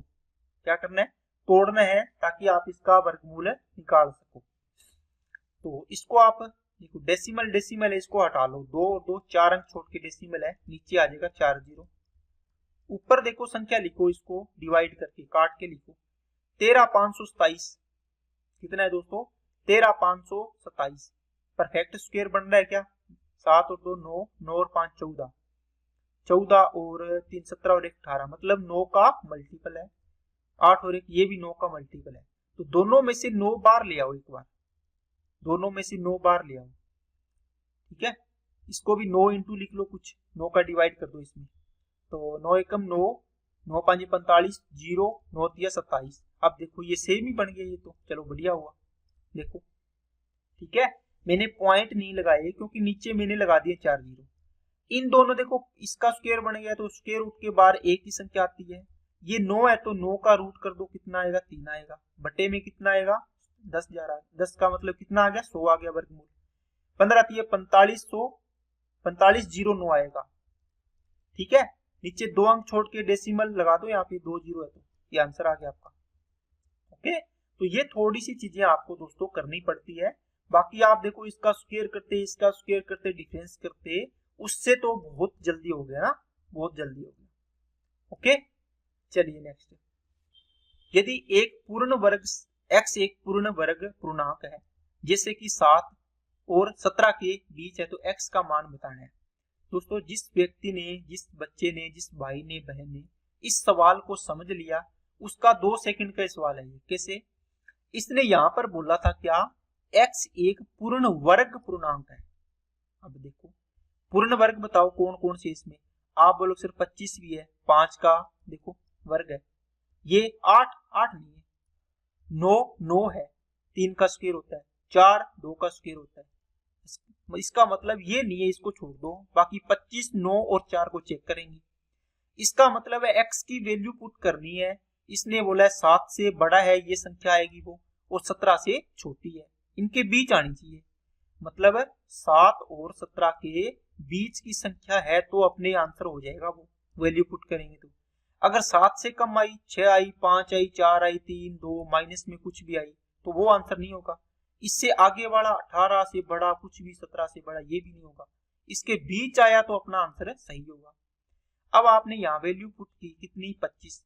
क्या करना है, तोड़ना है, ताकि आप इसका वर्गमूल निकाल सको। तो इसको आप देखो, डेसिमल डेसिमल है, इसको हटा लो, 2 और 2 4 अंक छोड़ के डेसिमल है, नीचे आ जाएगा 4 0। ऊपर देखो संख्या लिखो, इसको डिवाइड करके काट के लिखो, 13527 कितना है दोस्तों, 13527। परफेक्ट स्क्वायर बन रहा है क्या, 7 और 2 9, 9 और 5 14, 14 और 3 17 और 1 18, मतलब 9 का मल्टीपल है, 8 और 1 ये भी 9 का मल्टीपल है। तो दोनों में से 9 बार ले आओ, एक बार दोनों में से 9 बार ले आओ। ठीक है, इसको भी 9 इंटू लिख लो, कुछ 9 का डिवाइड कर दो इसमें, तो 9 एकम 9, 9 5 45, 0 9 3 27। अब देखो ये सेम ही बन गया, ये तो चलो बढ़िया हुआ। देखो ठीक है, मैंने पॉइंट नहीं लगाए क्योंकि नीचे मैंने लगा दिए 4 जीरो। इन दोनों देखो इसका स्क्वायर बन गया तो स्क्वायर रूट के बाहर एक ही संख्या आती है। ये 9 है तो 9 का रूट कर दो, कितना आएगा 3 आएगा। बटे में कितना आएगा 10 जा रहा है, 10 का मतलब कितना आ गया 100 आ गया वर्गमूल। 15 3 45, 100 45 0 9 आएगा। ठीक है, नीचे 2 अंक छोड़ के डेसिमल लगा दो, यहाँ पे 2 जीरो है तो ये आंसर आ गया आपका। ओके, तो ये थोड़ी सी चीजें आपको दोस्तों करनी पड़ती है। बाकी आप देखो इसका स्क्वायर करते, इसका स्क्वायर करते, डिफरेंस करते, उससे तो बहुत जल्दी हो गया ना, बहुत जल्दी हो गया। ओके, चलिए नेक्स्ट। यदि एक पूर्ण वर्ग x एक पूर्ण वर्ग पूर्णांक है, जैसे कि 7 और 17 के बीच है, तो x का मान बताना है। दोस्तों जिस व्यक्ति ने, जिस बच्चे ने, जिस भाई ने, बहन ने इस सवाल को समझ लिया, उसका 2 सेकंड का सवाल है। कैसे? इसने यहां पर बोला था क्या, x एक पूर्ण वर्ग पूर्णांक है। अब देखो पूर्ण वर्ग बताओ कौन कौन से इसमें, आप बोलो सिर्फ 25 भी है, 5 का देखो वर्ग है, ये 8 नहीं है, 9 है, 3 का स्क्वायर होता है, 4 2 का स्क्वायर होता है। इसका मतलब ये नहीं है, इसको छोड़ दो, बाकी 25 9 और 4 को चेक करेंगे। इसका मतलब है x की वैल्यू पुट करनी है। इसने बोला है 7 से बड़ा है ये संख्या आएगी वो, और 17 से छोटी है, इनके बीच आनी चाहिए। मतलब 7 और 17 के बीच की संख्या है तो अपने आंसर हो जाएगा वो, वैल्यू पुट करेंगे तो। अगर 7 से कम आई, 6 आई, 5 आई, 4 आई, 3 2 माइनस में कुछ भी आई, तो वो आंसर नहीं होगा। इससे आगे वाला 18 से बड़ा कुछ भी, 17 से बड़ा ये भी नहीं होगा। इसके बीच आया तो अपना आंसर सही होगा। अब आपने यहाँ वैल्यू पुट की कितनी, 25,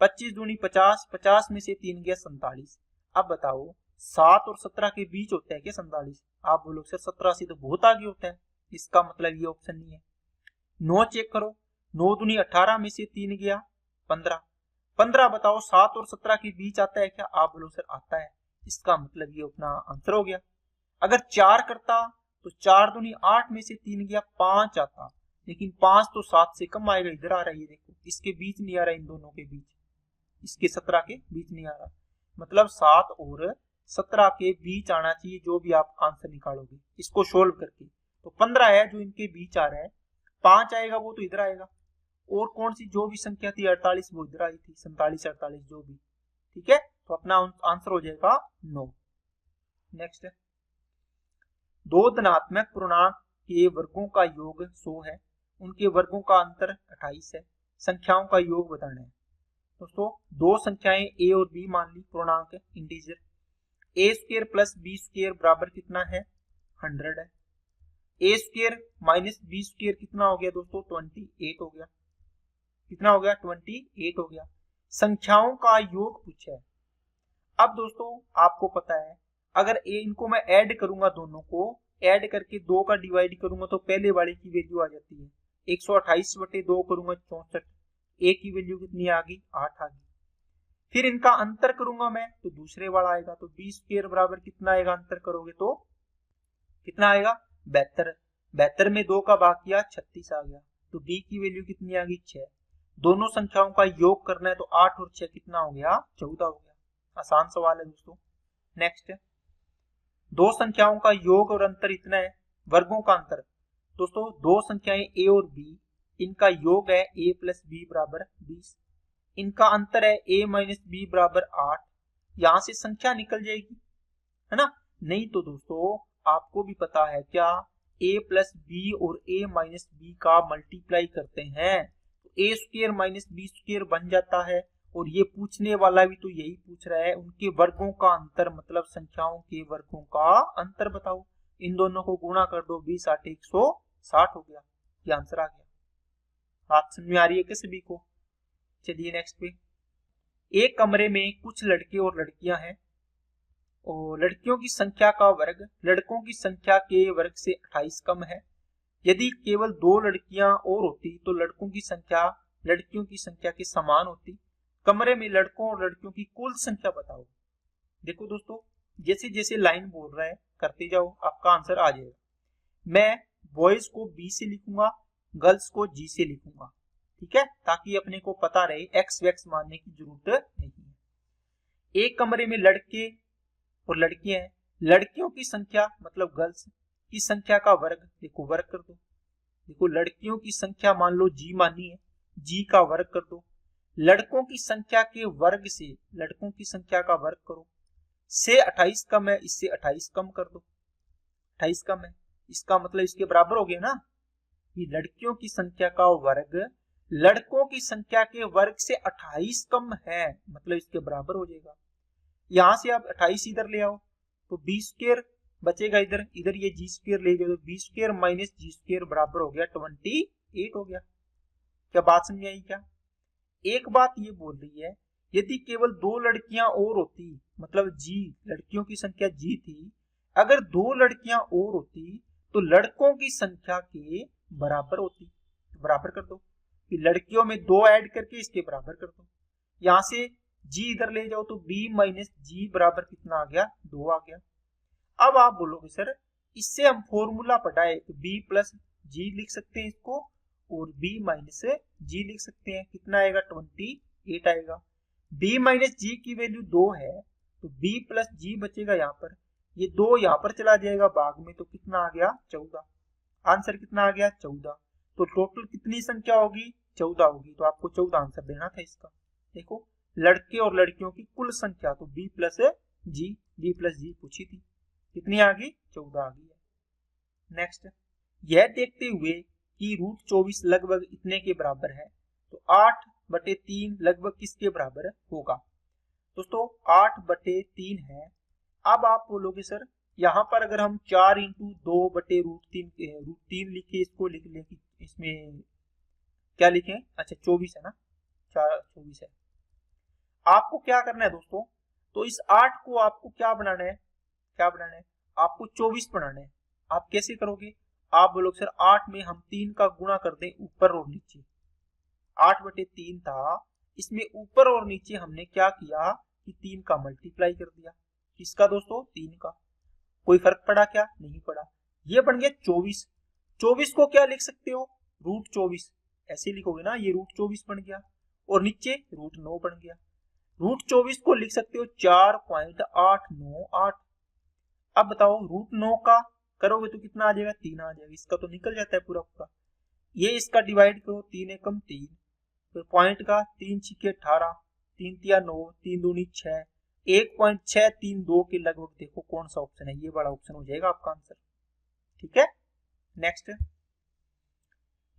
25 दूनी 50, 50 में से 3 गया 47। अब बताओ 7 और 17 के बीच होता है क्या 47? आप बोलो सर 17 से तो बहुत आगे होता है, इसका मतलब ये ऑप्शन नहीं है। 9 चेक करो, 9 दूनी 18 में से 3 गया 15, 15 बताओ 7 और 17 के बीच आता है क्या? आप बोलो सर आता है, इसका मतलब ये अपना आंसर हो गया। अगर 4 करता तो 4 दूनी 8 में से 3 गया 5 आता, लेकिन 5 तो 7 से कम आएगा, इधर आ रहा है, ये देखो इसके बीच नहीं आ रहा, इन दोनों के बीच, इसके 17 के बीच नहीं आ रहा। मतलब 7 और 17 के बीच आना चाहिए जो भी आप आंसर निकालोगे इसको सोल्व करके। तो 15 है जो इनके बीच आ रहा है, 5 आएगा वो तो इधर आएगा, और कौन सी जो भी संख्या थी 48 वो इधर आई थी, 47 48 जो भी। ठीक है, तो अपना आंसर हो जाएगा 9। नेक्स्ट, दो धनात्मक पूर्णांक के वर्गों का योग 100 है, उनके वर्गों का अंतर 28 है, संख्याओं का योग बताना है। दोस्तों दो संख्याएं a और b मान ली, पूर्णांक है, integer, a square plus b square बराबर कितना है 100 है। a square minus b square कितना हो गया दोस्तों 28 हो गया, कितना हो गया 28 हो गया। संख्याओं का योग पूछा है। अब दोस्तों आपको पता है अगर इनको मैं ऐड करूंगा, दोनों को ऐड करके 2 का डिवाइड करूंगा तो पहले वाले की वैल्यू आ जाती है 128 बटे 2 करूंगा 64, a की वैल्यू कितनी आ गई 8 आ गई। फिर इनका अंतर करूंगा मैं तो दूसरे वाला आएगा, तो b स्क्वायर बराबर कितना आएगा, अंतर करोगे तो कितना आएगा 72, 72 में 2 का भाग किया 36 आ गया, तो b की वैल्यू कितनी आ गई 6। दोनों संख्याओं का योग करना है तो 8 और 6 कितना हो गया 14 हो गया। आसान सवाल है दोस्तों। नेक्स्ट, दो संख्याओं का योग और अंतर इतना है, वर्गों का अंतर। दोस्तों दो संख्याएं a और b, इनका योग है a प्लस b बराबर 20, इनका अंतर है a माइनस b बराबर 8। यहां से संख्या निकल जाएगी है ना। नहीं तो दोस्तों आपको भी पता है क्या, a प्लस b और a माइनस b का मल्टीप्लाई करते हैं तो a square minus b square बन जाता है। और ये पूछने वाला भी तो यही पूछ रहा है, उनके वर्गों का अंतर, मतलब संख्याओं के वर्गों का अंतर बताओ। इन दोनों को गुणा कर दो, 20 8 160 हो गया, ये आंसर आ गया। बात समझ में आ रही है क्या सभी को? चलिए नेक्स्ट पे, एक कमरे में कुछ लड़के और लड़कियां हैं और लड़कियों की संख्या का वर्ग लड़कों की संख्या के वर्ग से 28 कम है। यदि केवल 2 लड़कियां और होती तो लड़कों की संख्या लड़कियों की संख्या के समान होती। कमरे में लड़कों और लड़कियों की कुल संख्या बताओ। देखो दोस्तों जैसे जैसे लाइन बोल रहा है करते जाओ, आपका आंसर आ जाएगा। मैं बॉयज को बी से लिखूंगा, गर्ल्स को जी से लिखूंगा, ठीक है, ताकि अपने को पता रहे, एक्स वैक्स मानने की जरूरत नहीं है। एक कमरे में लड़के और लड़कियां हैं, लड़कियों की संख्या मतलब गर्ल्स की संख्या का वर्ग, देखो वर्ग कर दो, देखो लड़कियों की संख्या मान लो जी मानी है, जी का वर्ग कर दो, लड़कों की संख्या के वर्ग से लड़कों की संख्या का वर्ग करो, से 28 कम है, इससे 28 कम कर दो, 28 कम है, इसका मतलब इसके बराबर हो गया ना, कि लड़कियों की संख्या का वर्ग लड़कों की संख्या के वर्ग से 28 कम है, मतलब इसके बराबर हो जाएगा। यहां से आप 28 इधर ले आओ तो बी स्क्वायर बचेगा, इधर इधर ये जी स्क्वायर ले गए तो बी स्क्वायर माइनस जी स्क्वायर बराबर हो गया 28 हो गया। क्या बात समझ आई क्या? एक बात ये बोल रही है, यदि केवल दो लड़कियां और होती, मतलब जी लड़कियों की संख्या जी थी, अगर दो लड़कियां और होती तो लड़कों की संख्या के बराबर होती, तो बराबर कर दो, कि लड़कियों में दो ऐड करके इसके बराबर कर दो। यहां से जी इधर ले जाओ तो b माइनस जी बराबर कितना आ गया, 2 आ गया। अब आप बोलोगे सर इससे हम फॉर्मूला पढ़ाए तो b प्लस जी लिख सकते हैं इसको, और b माइनस जी लिख सकते हैं, कितना आएगा 28 आएगा। b माइनस जी की वैल्यू 2 है तो b प्लस जी बचेगा, यहाँ पर ये 2 यहाँ पर चला जाएगा भाग में, तो कितना आ गया 14। आंसर कितना आ गया 14। तो टोटल कितनी संख्या होगी 14 होगी, तो आपको 14 आंसर देना था इसका। देखो लड़के और लड़कियों की कुल संख्या तो b प्लस जी पूछी थी, कितनी आ गई 14 आ गई है। नेक्स्ट, यह देखते हुए कि रूट 24 लगभग इतने के बराबर है तो 8/3 लगभग किसके बराबर होगा? दोस्तों 8/3 है। अब आप बोलोगे सर यहाँ पर अगर हम 4 इंटू 2/√3 लिखे, इसको लिख लें कि इसमें क्या लिखें, अच्छा 24 है ना, 24 है। आपको क्या करना है दोस्तों, तो इस 8 को आपको क्या बनाना है, आपको 24 बनाना है। आप कैसे करोगे? आप बोलोगे सर 8 में हम 3 का गुणा कर दें ऊपर और नीचे, 8/3 था, इसमें ऊपर और नीचे हमने क्या किया कि 3 का मल्टीप्लाई कर दिया, किसका दोस्तों 3 का। कोई फर्क पड़ा क्या? नहीं पड़ा। ये बन गया 24। 24 को क्या लिख सकते हो, √24 ऐसे लिखोगे ना, ये √24 बन गया, और नीचे √9 बन गया। √24 को लिख सकते हो 4.898। अब बताओ √9 का करोगे तो कितना आ जाएगा, 3 आ जाएगा, इसका तो निकल जाता है पूरा पूरा। ये इसका डिवाइड करो, 3 एकम 3, फिर पॉइंट का 3 छिके 18, 3 तिया 9, 3 दूनी 6, 1.632 के लगभग। देखो कौन सा ऑप्शन है, ये वाला ऑप्शन हो जाएगा आपका आंसर, ठीक है। नेक्स्ट,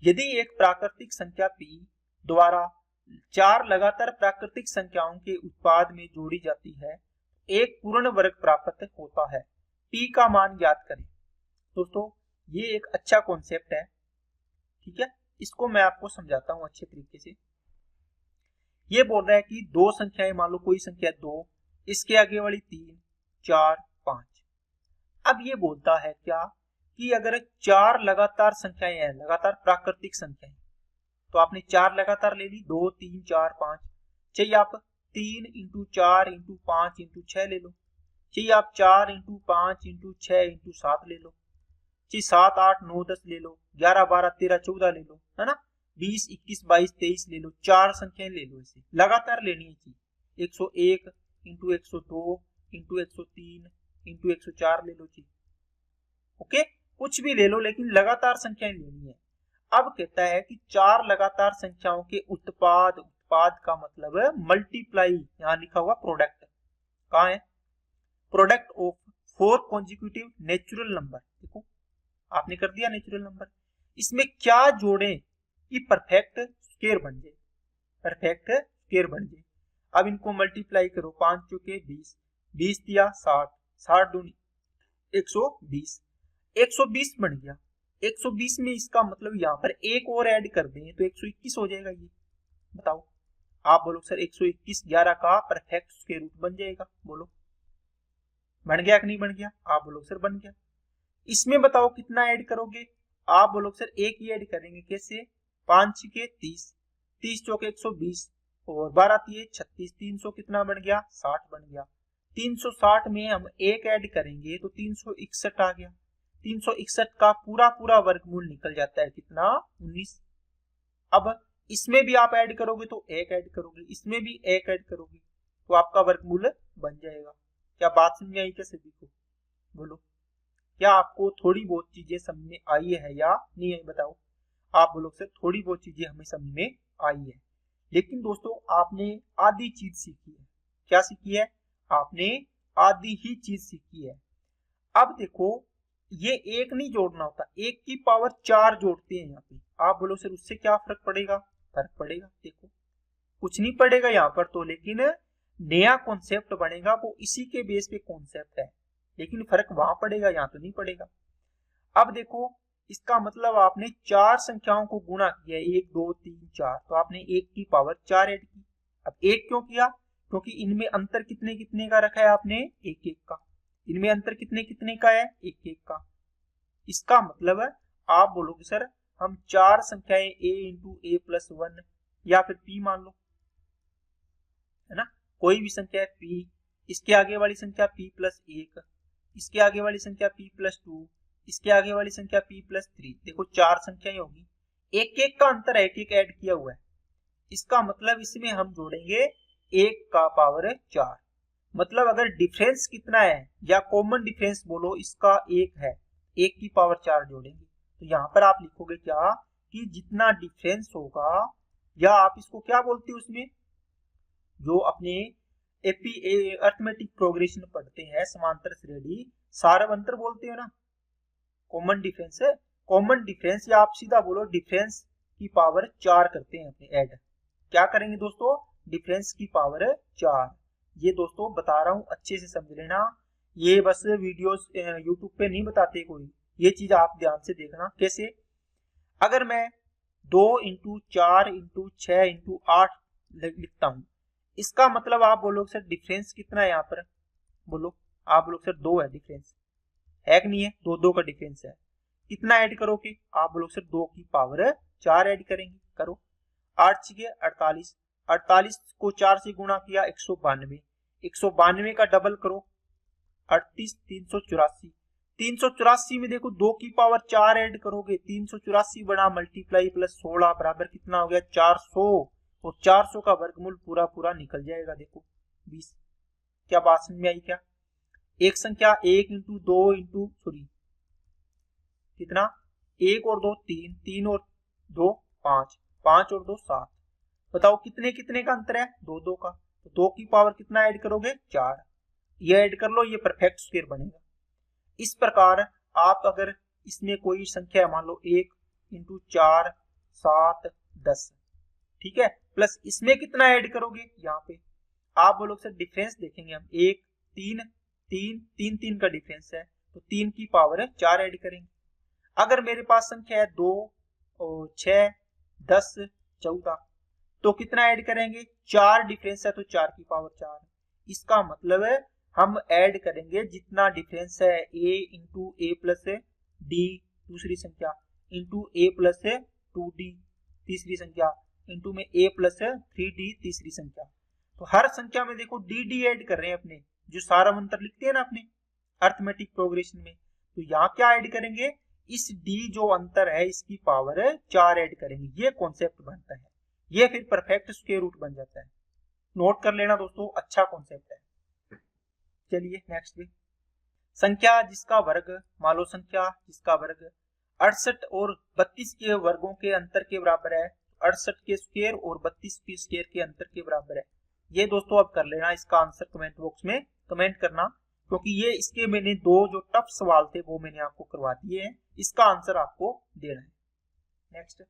यदि एक प्राकृतिक संख्या p द्वारा 4 लगातार प्राकृतिक संख्याओं के उत्पाद में जोड़ी जाती है, एक पूर्ण वर्ग प्राप्त होता है, p का मान ज्ञात करें। दोस्तों ये एक अच्छा कॉन्सेप्ट है, ठीक है, इसको मैं आपको समझाता हूं अच्छे तरीके से। ये बोल रहा है कि दो संख्याएं, मान लो कोई संख्या 2, इसके आगे वाली 3, 4, 5। अब ये बोलता है क्या कि अगर 4 लगातार संख्याएं हैं, लगातार प्राकृतिक संख्याएं, तो आपने 4 लगातार ले ली, 2, 3, 4, 5, चाहिए आप 3 इंटू 4 इंटू 5 इंटू 6 ले लो, चाहिए आप 4 इंटू 5 इंटू 6 इंटू 7 ले लो, चाहिए 7, 8, 9, 10 ले लो, 11, 12, 13, 14 ले लो, है ना, 20, 21, 22, 23 ले लो, 4 संख्याएं ले लो, इसे लगातार लेनी है चाहिए। 101 इंटू 102 इंटू 103 इंटू 104 ले लो जी, ओके, कुछ भी ले लो लेकिन लगातार संख्याएं लेनी है। अब कहता है कि 4 लगातार संख्याओं के उत्पाद का मतलब है मल्टीप्लाई, यहां लिखा हुआ प्रोडक्ट, कहां है, product of 4 consecutive natural number. देखो आपने कर दिया नेचुरल नंबर, इसमें क्या जोड़े कि परफेक्ट स्क्वायर बन जाए, परफेक्ट स्क्वायर बन जाए। अब इनको मल्टीप्लाई करो, 5 चौके 20, 20 दिया 60, 60 दूनी 120, 120 बन गया। 120 में इसका मतलब यहाँ पर एक और ऐड कर दें तो 121 हो जाएगा। ये बताओ, आप बोलो सर 121 11 का परफेक्ट स्क्वायर रूट बन जाएगा, बोलो बन गया कि नहीं बन गया? आप बोलो सर बन गया। इसमें बताओ कितना ऐड करोगे? आप बोलो सर एक ही ऐड करेंगे, कैसे, 5 के 30, 30 चौके 120 और 12 तिये 36, 300 कितना बन गया, 60 बन गया। 360 में हम एक ऐड करेंगे तो 361 आ गया। 361 का पूरा वर्गमूल निकल जाता है कितना, 19। अब इसमें भी आप ऐड करोगे तो 1 ऐड करोगे, इसमें भी 1 ऐड करोगे तो आपका वर्गमूल बन जाएगा। क्या बात समझ आई क्या सभी को? बोलो, क्या आपको थोड़ी बहुत चीजें समझ में आई है या नहीं आई? बताओ। आप बोलो सर थोड़ी बहुत चीजें हमें समझ में आई है, लेकिन दोस्तों आपने आधी चीज सीखी है। क्या सीखी है? आपने आधी ही चीज सीखी है। अब देखो, ये एक नहीं जोड़ना होता, 1 की पावर 4 जोड़ते हैं यहाँ पे। आप बोलो सर उससे क्या फर्क पड़ेगा? फर्क पड़ेगा। देखो कुछ नहीं पड़ेगा यहाँ पर तो, लेकिन नया कॉन्सेप्ट बनेगा, वो इसी के बेस पे कॉन्सेप्ट है, लेकिन फर्क वहां पड़ेगा, यहाँ तो नहीं पड़ेगा। अब देखो, इसका मतलब आपने 4 संख्याओं को गुणा किया, 1 2 3 4, तो आपने 1 की पावर 4 ऐड की। अब 1 क्यों किया? क्योंकि इनमें अंतर कितने कितने का रखा है आपने? 1 1 का। इनमें अंतर कितने कितने का है? 1 1 का। इसका मतलब है आप बोलोगे सर हम 4 संख्याएं a इंटू ए प्लस 1 या फिर p मान लो, है ना, कोई भी संख्या है p, इसके आगे वाली संख्या p प्लस 1, इसके आगे वाली संख्या p प्लस 2, इसके आगे वाली संख्या p प्लस 3। देखो 4 संख्याएं होगी, 1 1 का अंतर है, 1 1 ऐड किया हुआ है। इसका मतलब इसमें हम जोड़ेंगे 1 का पावर 4। मतलब अगर डिफरेंस कितना है या कॉमन डिफरेंस बोलो, इसका 1 है, 1 की पावर 4 जोड़ेंगे, तो यहाँ पर आप लिखोगे क्या कि जितना डिफरेंस होगा, या आप इसको क्या बोलते हो उसमें, जो अपने एपी अर्थमेटिक प्रोग्रेशन पढ़ते हैं, समांतर श्रेणी सारवंतर बोलते हो ना, कॉमन डिफरेंस है। कॉमन डिफरेंस या आप सीधा बोलो डिफरेंस की पावर 4 करते हैं अपने ऐड। क्या करेंगे दोस्तों? डिफरेंस की पावर 4। ये दोस्तों बता रहा हूं, अच्छे से समझ लेना, ये बस वीडियोस यूट्यूब पे नहीं बताते कोई, ये चीज आप ध्यान से देखना। कैसे? अगर मैं 2 इंटू 4 इंटू 6 इंटू 8 लिखता हूं, इसका मतलब आप बोलोगे सर डिफरेंस कितना है यहाँ पर? बोलो, आप बोलोगे सर 2 है डिफरेंस, है कि नहीं है? 2 2 का डिफरेंस है। कितना ऐड करोगे? आप बोलोगे सर 2 की पावर 4 ऐड करेंगे। करो, 8 छके 48, 48 को 4 से गुणा किया 192, 192 का डबल करो 38, 384, 384 में देखो 2 की पावर 4 ऐड करोगे, 384 बड़ा मल्टीप्लाई प्लस 16 बराबर कितना हो गया? 400, और 400 का वर्गमूल पूरा निकल जाएगा। देखो 20। क्या बात समझ में आई क्या? एक संख्या 1 इंटू 2 इंटू सॉरी कितना, 1 और 2 3, 3 और 2 5, 5 और 2 7। बताओ कितने कितने का अंतर है? 2 2 का। तो 2 की पावर कितना ऐड करोगे? 4। ये ऐड कर लो, ये परफेक्ट स्क्वायर बनेगा। इस प्रकार आप अगर इसमें कोई संख्या मान लो 1 इंटू 4 7 10, ठीक है, प्लस इसमें कितना ऐड करोगे? यहाँ पे आप बोलोगे सर डिफरेंस देखेंगे हम, 1 3 3 3 3 का डिफरेंस है, तो 3 की पावर 4 ऐड करेंगे। अगर मेरे पास संख्या है 2 और 6 10 14, तो कितना ऐड करेंगे? 4 डिफरेंस है तो 4 की पावर 4। इसका मतलब है हम ऐड करेंगे जितना डिफरेंस है a into A plus D दूसरी संख्या, इंटू ए प्लस 2d तीसरी संख्या, इंटू में a प्लस 3d तीसरी संख्या। तो हर संख्या में देखो dd ऐड कर रहे हैं अपने, जो सारावंतर लिखते हैं ना अपने अर्थमेटिक प्रोग्रेशन में, तो यहाँ क्या ऐड करेंगे? इस d जो अंतर है इसकी पावर 4 ऐड करेंगे। ये कॉन्सेप्ट बनता है, ये फिर परफेक्ट स्क्वायर रूट बन जाता है। नोट कर लेना दोस्तों, अच्छा कॉन्सेप्ट है। चलिए नेक्स्ट भी, संख्या जिसका वर्ग, मान लो संख्या जिसका वर्ग 68 और 32 के वर्गों के अंतर के बराबर है, 68 के स्क्वायर और 32 के स्क्वायर के अंतर के बराबर है। ये दोस्तों अब कर लेना, इसका आंसर कमेंट बॉक्स में कमेंट करना, क्योंकि ये इसके मैंने 2 जो टफ सवाल थे वो मैंने आपको करवा दिए हैं, इसका आंसर आपको देना है। नेक्स्ट,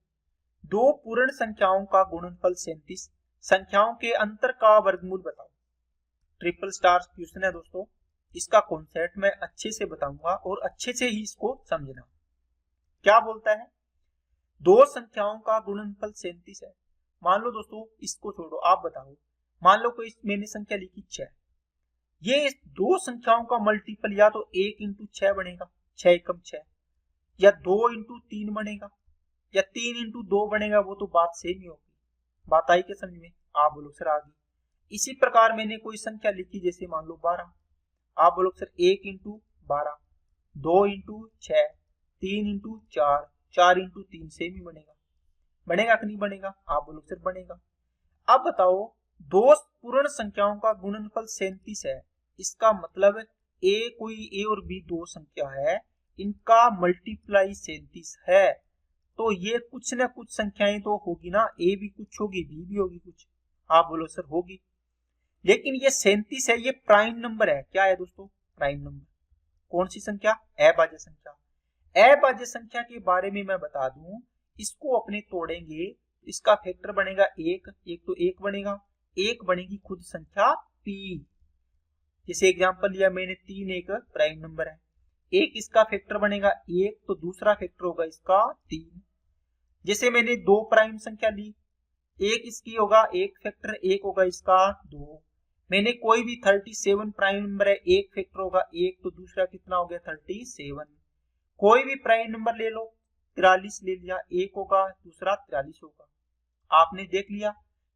2 पूर्ण संख्याओं का गुणनफल 37, संख्याओं के अंतर का वर्गमूल बताओ। ट्रिपल स्टार क्वेश्चन है दोस्तों, इसका कॉन्सेप्ट मैं अच्छे से बताऊंगा और अच्छे से ही इसको समझना। क्या बोलता है? 2 संख्याओं का गुणनफल 37 है। मान लो दोस्तों, इसको छोड़ो, आप बताओ, मान लो कोई मैंने संख्या लिखी 6, ये 2 संख्याओं का मल्टीपल या तो 1 इंटू 6 बनेगा, 6 एकम 6, या 2 इंटू 3 बनेगा, या 3 इंटू 2 बनेगा, वो तो बात सेम ही होगी। बात आई क्या समझ में? आप बोलो सर आ गई। इसी प्रकार मैंने कोई संख्या लिखी, जैसे मान लो 12, आप बोलो sir 1 into 12, 2 into 6, 3 into 4, 4 into 3 से भी बनेगा। बनेगा कि नहीं बनेगा? आप बोलो सर बनेगा। अब बताओ, दो पूर्ण संख्याओं का गुणनफल 37 है, इसका मतलब कोई ए और बी दो संख्या है, इनका मल्टीप्लाई 37 है, तो ये कुछ ना कुछ संख्याएं तो होगी ना, ए भी कुछ होगी, बी भी होगी कुछ। आप बोलो सर होगी। लेकिन ये 37 है, ये प्राइम नंबर है। क्या है दोस्तों? Prime number. कौन सी संख्या? अभाज्य संख्या। अभाज्य संख्या के बारे में मैं बता दूं, इसको अपने तोड़ेंगे, इसका फैक्टर बनेगा एक तो एक बनेगा, एक बनेगी खुद संख्या p। जैसे एग्जांपल लिया मैंने 3 एक प्राइम नंबर है, एक इसका फैक्टर बनेगा एक, तो दूसरा फैक्टर होगा इसका 3। जैसे मैंने दो प्राइम संख्या ली, एक इसकी होगा एक फैक्टर, एक होगा इसका 2। मैंने कोई भी 37 प्राइम नंबर है, एक फैक्टर होगा एक, तो दूसरा कितना हो गया 37। कोई भी प्राइम नंबर ले लो, 43 ले लिया, एक होगा दूसरा 43 होगा। आपने देख लिया,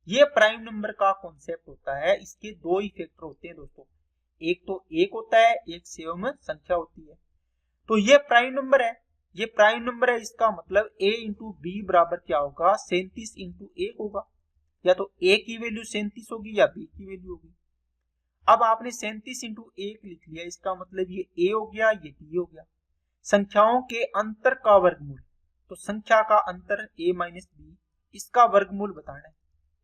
ये प्राइम नंबर का कॉन्सेप्ट होता है। इसके दो ही फैक्टर होते हैं दोस्तों, एक तो एक होता है, एक सेवम संख्या होती है। तो ये प्राइम नंबर है, ये प्राइम नंबर है, इसका मतलब a इंटू बी बराबर क्या होगा? 37 इंटू एक होगा। या तो a की वैल्यू 37 होगी या b की वैल्यू होगी। अब आपने 37 इंटू एक लिख लिया, इसका मतलब ये a हो गया, ये b हो गया। संख्याओं के अंतर का वर्गमूल, तो संख्या का अंतर a माइनस बी, इसका वर्गमूल बताना है।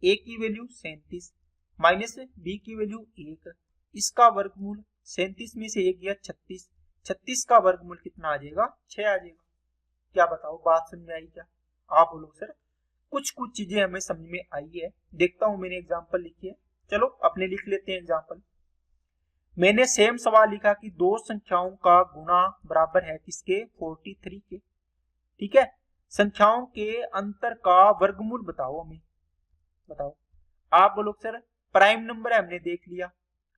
a की वैल्यू 37 माइनस b की वैल्यू 1, इसका वर्गमूल 37 में से 1 गया 36, 36 का वर्गमूल कितना आ जाएगा? 6 आ जाएगा। क्या बताओ, बात समझ में आई क्या? आप बोलो सर कुछ कुछ चीजें हमें समझ में आई है। देखता हूं, मैंने एग्जांपल लिखी है, चलो अपने लिख लेते हैं एग्जांपल। मैंने सेम सवाल लिखा कि दो संख्याओं का गुणा बराबर है किसके? 43 के। ठीक है, संख्याओं के अंतर का वर्गमूल बताओ हमें, बताओ। आप बोलो सर प्राइम नंबर है, हमने देख लिया,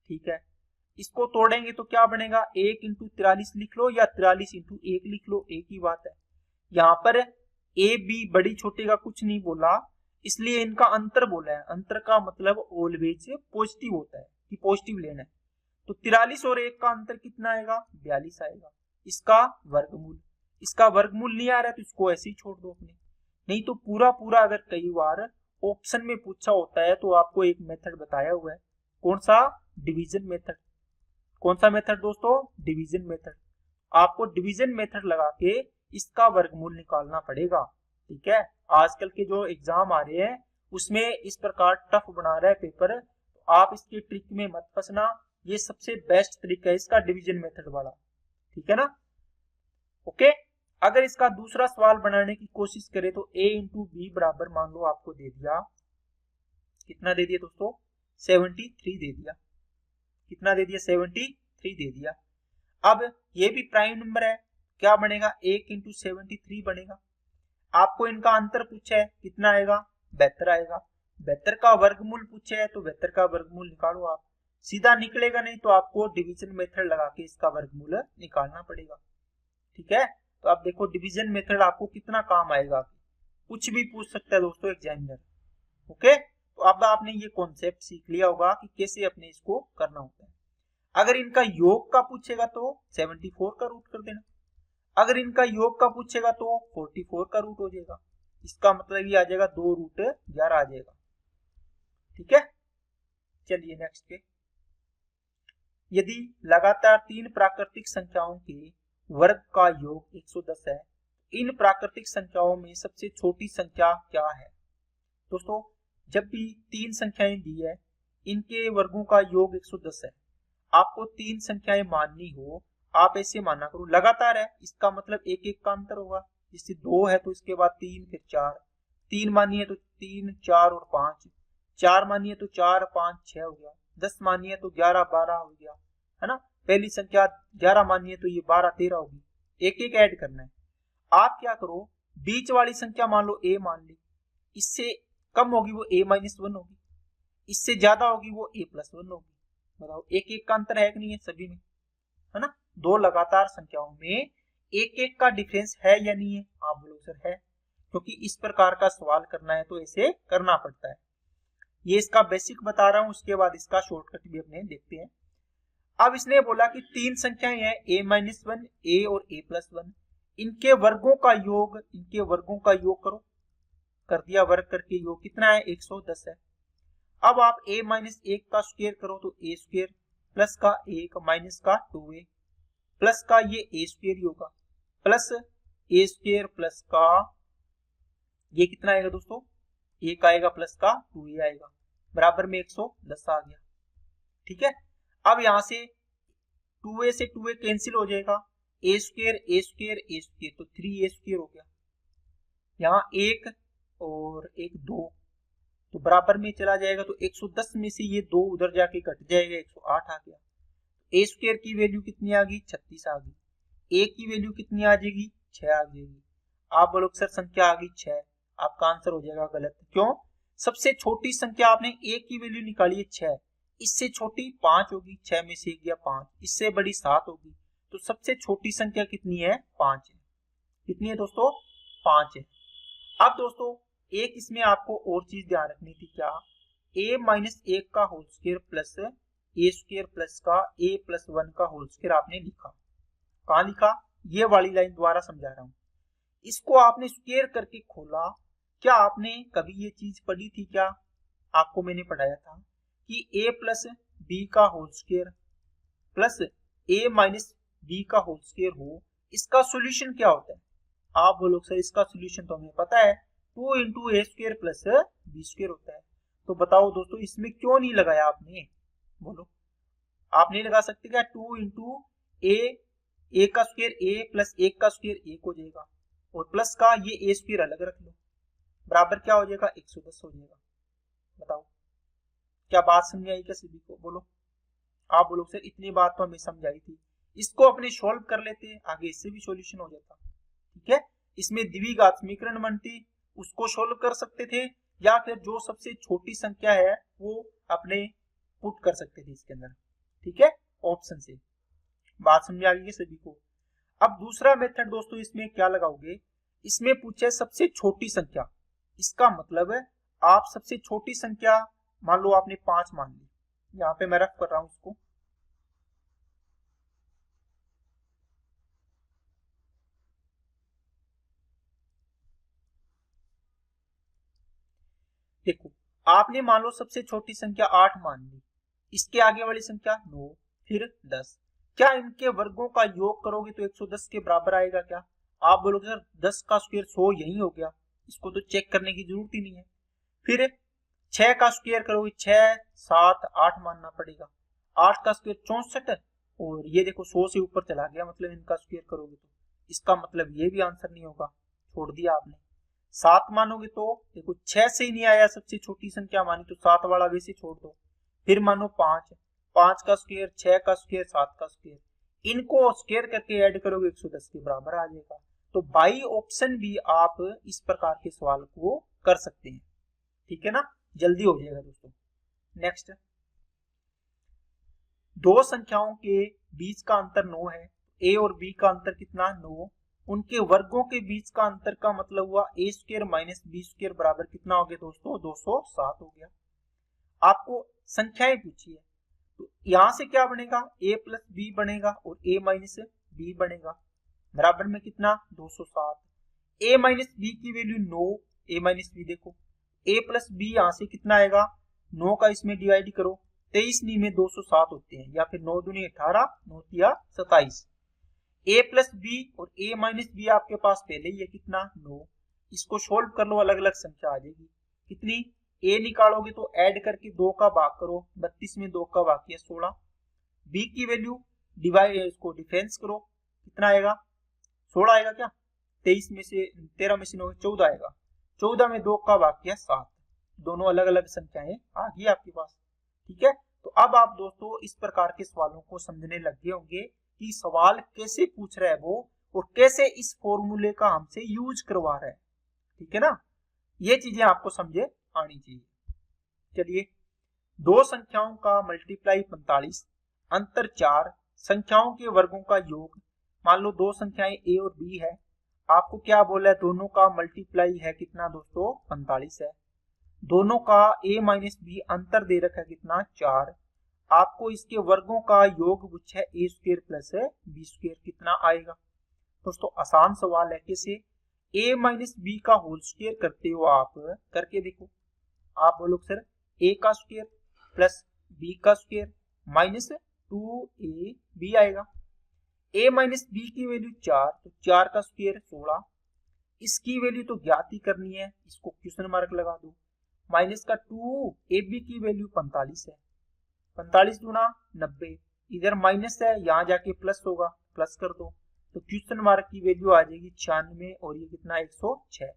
ठीक है, इसको तोड़ेंगे तो क्या बनेगा? 1 इंटू 43 लिख लो या 43 इंटू 1 लिख लो, एक ही बात है। यहाँ पर ए बी बड़ी छोटे का कुछ नहीं बोला, इसलिए इनका अंतर बोला है। अंतर का मतलब ऑलवेज पॉजिटिव होता है, कि पॉजिटिव लेना है। तो 43 और 1 का अंतर कितना आएगा? 42 आएगा। इसका वर्गमूल, इसका वर्गमूल नहीं आ रहा है तो इसको ऐसे ही छोड़ दो अपने। नहीं तो पूरा पूरा अगर कई बार ऑप्शन में पूछा होता है तो आपको एक मेथड बताया हुआ है। कौन सा? Division method. कौन सा मेथड दोस्तों? Division method. आपको डिवीजन मेथड लगा के इसका वर्गमूल निकालना पड़ेगा। ठीक है, आजकल के जो एग्जाम आ रहे हैं उसमें इस प्रकार टफ बना रहा है पेपर, तो आप इसकी ट्रिक में मत फंसना। ये सबसे बेस्ट तरीका है इसका, डिवीजन मेथड वाला। ठीक है ना? ओके, अगर इसका दूसरा सवाल बनाने की कोशिश करें तो a इंटू बी बराबर मान लो आपको दे दिया, कितना दे दिया दोस्तों? 73 दे दिया। कितना दे दिया? 73 दे दिया। अब ये भी प्राइम नंबर है, क्या बनेगा? 1 इंटू 73 बनेगा। आपको इनका अंतर पूछा है, कितना आएगा? 72 आएगा। 72 का वर्गमूल पूछा है तो 72 का वर्गमूल निकालो आप। सीधा निकलेगा नहीं तो आपको डिवीजन मेथड लगा के इसका वर्गमूल निकालना पड़ेगा। ठीक है, तो आप देखो डिवीजन मेथड आपको कितना काम आएगा, कुछ भी पूछ सकता है दोस्तों एग्जामिनर। ओके, तो अब आपने ये कॉन्सेप्ट सीख लिया होगा कि कैसे अपने इसको करना होता है। अगर इनका योग का पूछेगा तो 74 का रूट कर देना, अगर इनका योग का पूछेगा तो 44 का रूट हो जाएगा। इसका मतलब ये आ जाएगा 2 रूट 11 आ जाएगा। ठीक है, चलिए नेक्स्ट पे। यदि लगातार 3 प्राकृतिक संख्याओं के वर्ग का योग 110 है, इन प्राकृतिक संख्याओं में सबसे छोटी संख्या क्या है? दोस्तों जब भी 3 संख्याएं दी है, इनके वर्गों का योग 110 है, आपको 3 संख्याएं माननी हो, आप ऐसे माना करो लगातार है, इसका मतलब एक एक का अंतर होगा। जैसे 2 है तो इसके बाद 3 फिर 4, 3 मानी है तो 3 4 और 5, 4 मानी है तो 4 5 6 हो गया, 10 मानी है तो 11 12 हो गया, है ना। पहली संख्या 11 मानी है तो ये 12 13 होगी, एक एक ऐड करना है। आप क्या करो, बीच वाली संख्या मान लो a मान ली, इससे कम होगी वो a माइनस 1 होगी, इससे ज्यादा होगी वो a प्लस 1 होगी। बताओ एक एक का अंतर है कि नहीं है सभी में, है ना। दो लगातार संख्याओं में एक एक का डिफरेंस है या नहीं है? आप बोलो सर है, क्योंकि इस प्रकार का सवाल करना है तो ऐसे करना पड़ता है। ये इसका बेसिक बता रहा हूं, उसके बाद इसका शॉर्टकट भी अपने देखते हैं। अब इसने बोला कि तीन संख्याएं हैं a-1, a और a+1, इनके वर्गों का योग करो। कर दिया, वर्ग करके योग कितना है 110 है। अब आप a-1 का स्क्वायर करो तो a स्क्वायर प्लस का 1 माइनस का 2a प्लस का ये a स्क्वायर ही होगा प्लस a स्क्वायर प्लस का ये कितना आएगा दोस्तों, 1 आएगा प्लस का 2a आएगा, बराबर में 110 आ गया। ठीक है, अब यहां से 2a से 2a कैंसिल हो जाएगा, a स्क्वायर तो 3a स्क्वायर हो गया। यहाँ 1 और 1 2 तो बराबर में चला जाएगा, तो 110 में से ये 2 उधर जाके कट जाएगा, 108 आ गया। a स्क्वायर की वैल्यू कितनी आ गई 36 आ गई। a की वैल्यू कितनी आ जाएगी 6 आ जाएगी। आप बोलोगे सर संख्या आ गई 6, आपका आंसर हो जाएगा गलत। क्यों? सबसे छोटी संख्या आपने a की वैल्यू निकाली है 6, इससे छोटी 5 होगी, 6 में से गया 5, इससे बड़ी 7 होगी, तो सबसे छोटी संख्या कितनी है 5 है। कितनी है दोस्तों 5 है। अब दोस्तों एक इसमें आपको और चीज ध्यान रखनी थी, क्या, a-1 का whole square plus a square plus का a+1 का होल स्क्वायर आपने लिखा। कहां लिखा, ये वाली लाइन द्वारा समझा रहा हूं। इसको आपने स्क्वायर करके खोला। क्या आपने कभी ये चीज पढ़ी थी क्या? आपको मैंने पढ़ाया था कि a प्लस b का होल स्क्वायर प्लस a-b का होल स्क्वायर हो, इसका सॉल्यूशन क्या होता है? आप बोलो सर इसका सॉल्यूशन तो हमें पता है, 2 इंटू ए स्क्वायर प्लस बी स्क्वायर होता है। तो बताओ दोस्तों इसमें क्यों नहीं लगाया आपने? बोलो, आप नहीं लगा सकते क्या? 2 इंटू ए का स्क्वायर ए प्लस 1 का स्क्वायर 1 हो जाएगा, और प्लस का ये ए स्क्वायर अलग रख लो, बराबर क्या हो जाएगा 110 हो जाएगा। बताओ क्या बात समझ आई क्या सभी को? बोलो। आप बोलो सर इतनी बात तो हमें समझ आई थी, इसको अपने सॉल्व कर लेते, आगे इससे भी सॉल्यूशन हो जाता। ठीक है, इसमें द्विघात समीकरण बनती, उसको सॉल्व कर सकते थे, या फिर जो सबसे छोटी संख्या है वो अपने पुट कर सकते थे इसके अंदर। ठीक है, ऑप्शन से। बात समझ आ गई सभी को? अब दूसरा मेथड दोस्तों इसमें क्या लगाओगे, इसमें पूछे सबसे छोटी संख्या, इसका मतलब है आप सबसे छोटी संख्या मान लो आपने 5 मान ली, यहाँ पे मैं रख कर रहा हूं उसको। देखो आपने मान लो सबसे छोटी संख्या 8 मान ली, इसके आगे वाली संख्या 9, फिर 10। क्या इनके वर्गों का योग करोगे तो 110 के बराबर आएगा क्या? आप बोलोगे सर 10 का स्क्वायर 100 यही हो गया, इसको तो चेक करने की जरूरत ही नहीं है। फिर 6 का स्क्वायर करोगे 6 7 8 मानना पड़ेगा, 8 का स्क्वायर 64, और ये देखो 100 से ऊपर चला गया, मतलब इनका स्क्वायर करोगे तो इसका मतलब ये भी आंसर नहीं होगा, छोड़ दिया आपने। 7 मानोगे तो देखो 6 से ही नहीं आया, सबसे छोटी संख्या मानी तो 7 वाला वैसे छोड़ दो। फिर मानो 5, 5 का स्क्वायर 6 का स्क्वायर 7 का स्क्वायर, इनको स्क्वायर करके ऐड करोगे 110 के बराबर आ जाएगा। तो बाई ऑप्शन भी आप इस प्रकार के सवाल को कर सकते हैं। ठीक है ना, जल्दी हो जाएगा दोस्तों। नेक्स्ट, दो संख्याओं के बीच का अंतर 9 है, a और b का अंतर कितना 9, उनके वर्गों के बीच का अंतर का मतलब हुआ a square minus B square बराबर कितना हो गया दोस्तों 207 हो गया। आपको संख्याएं पूछी है, तो यहां से क्या बनेगा a प्लस बी बनेगा और a माइनस बी बनेगा, बराबर में कितना 207। a माइनस बी की वैल्यू 9, a माइनस बी देखो, a प्लस बी यहां से कितना आएगा 9 का इसमें डिवाइड करो, 23 नी में 207 होते हैं, या फिर 9 दूनी 18 9 तिया 27। a प्लस बी और a माइनस बी आपके पास पहले ही है कितना 9, इसको सोल्व कर लो, अलग अलग संख्या आ जाएगी। कितनी a निकालोगे तो ऐड करके 2 का भाग करो, 32 में 2 का भाग किया 16। b की वैल्यू डिवाइड इसको डिफरेंस करो, कितना आएगा 16 आएगा क्या, 23 में से 13 में से 9 14 आएगा, 14 में 2 का भाग किया 7। दोनों अलग अलग संख्याएं आ गई आपके पास। ठीक है, तो अब आप दोस्तों इस प्रकार के सवालों को समझने लग गए होंगे कि सवाल कैसे पूछ रहा है वो, और कैसे इस फॉर्मूले का हमसे यूज करवा रहा है। ठीक है ना, ये चीजें आपको समझे आनी चाहिए। चलिए, दो संख्याओं का मल्टीप्लाई 45, अंतर 4, संख्याओं के वर्गों का योग। मान लो दो संख्याएं a और b है, आपको क्या बोला है, दोनों का मल्टीप्लाई है कितना दोस्तों 45 है, दोनों का a माइनस बी अंतर दे रखा है कितना 4। आपको इसके वर्गों का योग पूछा है ए स्क्वायर प्लस बी स्क्वायर कितना आएगा। दोस्तों आसान सवाल है, कैसे a माइनस बी का होल स्क्वायर करते हो आप, करके देखो। आप बोलो सर a का स्क्वायर प्लस b का स्क्वायर माइनस 2ab आएगा। a माइनस बी की वैल्यू 4, तो 4 का स्क्वायर 16। इसकी वैल्यू तो ज्ञात ही करनी है, इसको क्वेश्चन मार्क लगा दो। माइनस का 2ab की वैल्यू 45 है, 45 गुना 90, इधर माइनस है यहाँ जाके प्लस होगा, प्लस कर दो, तो क्वेश्चन मार्क की वैल्यू आ जाएगी 96 और ये कितना 106।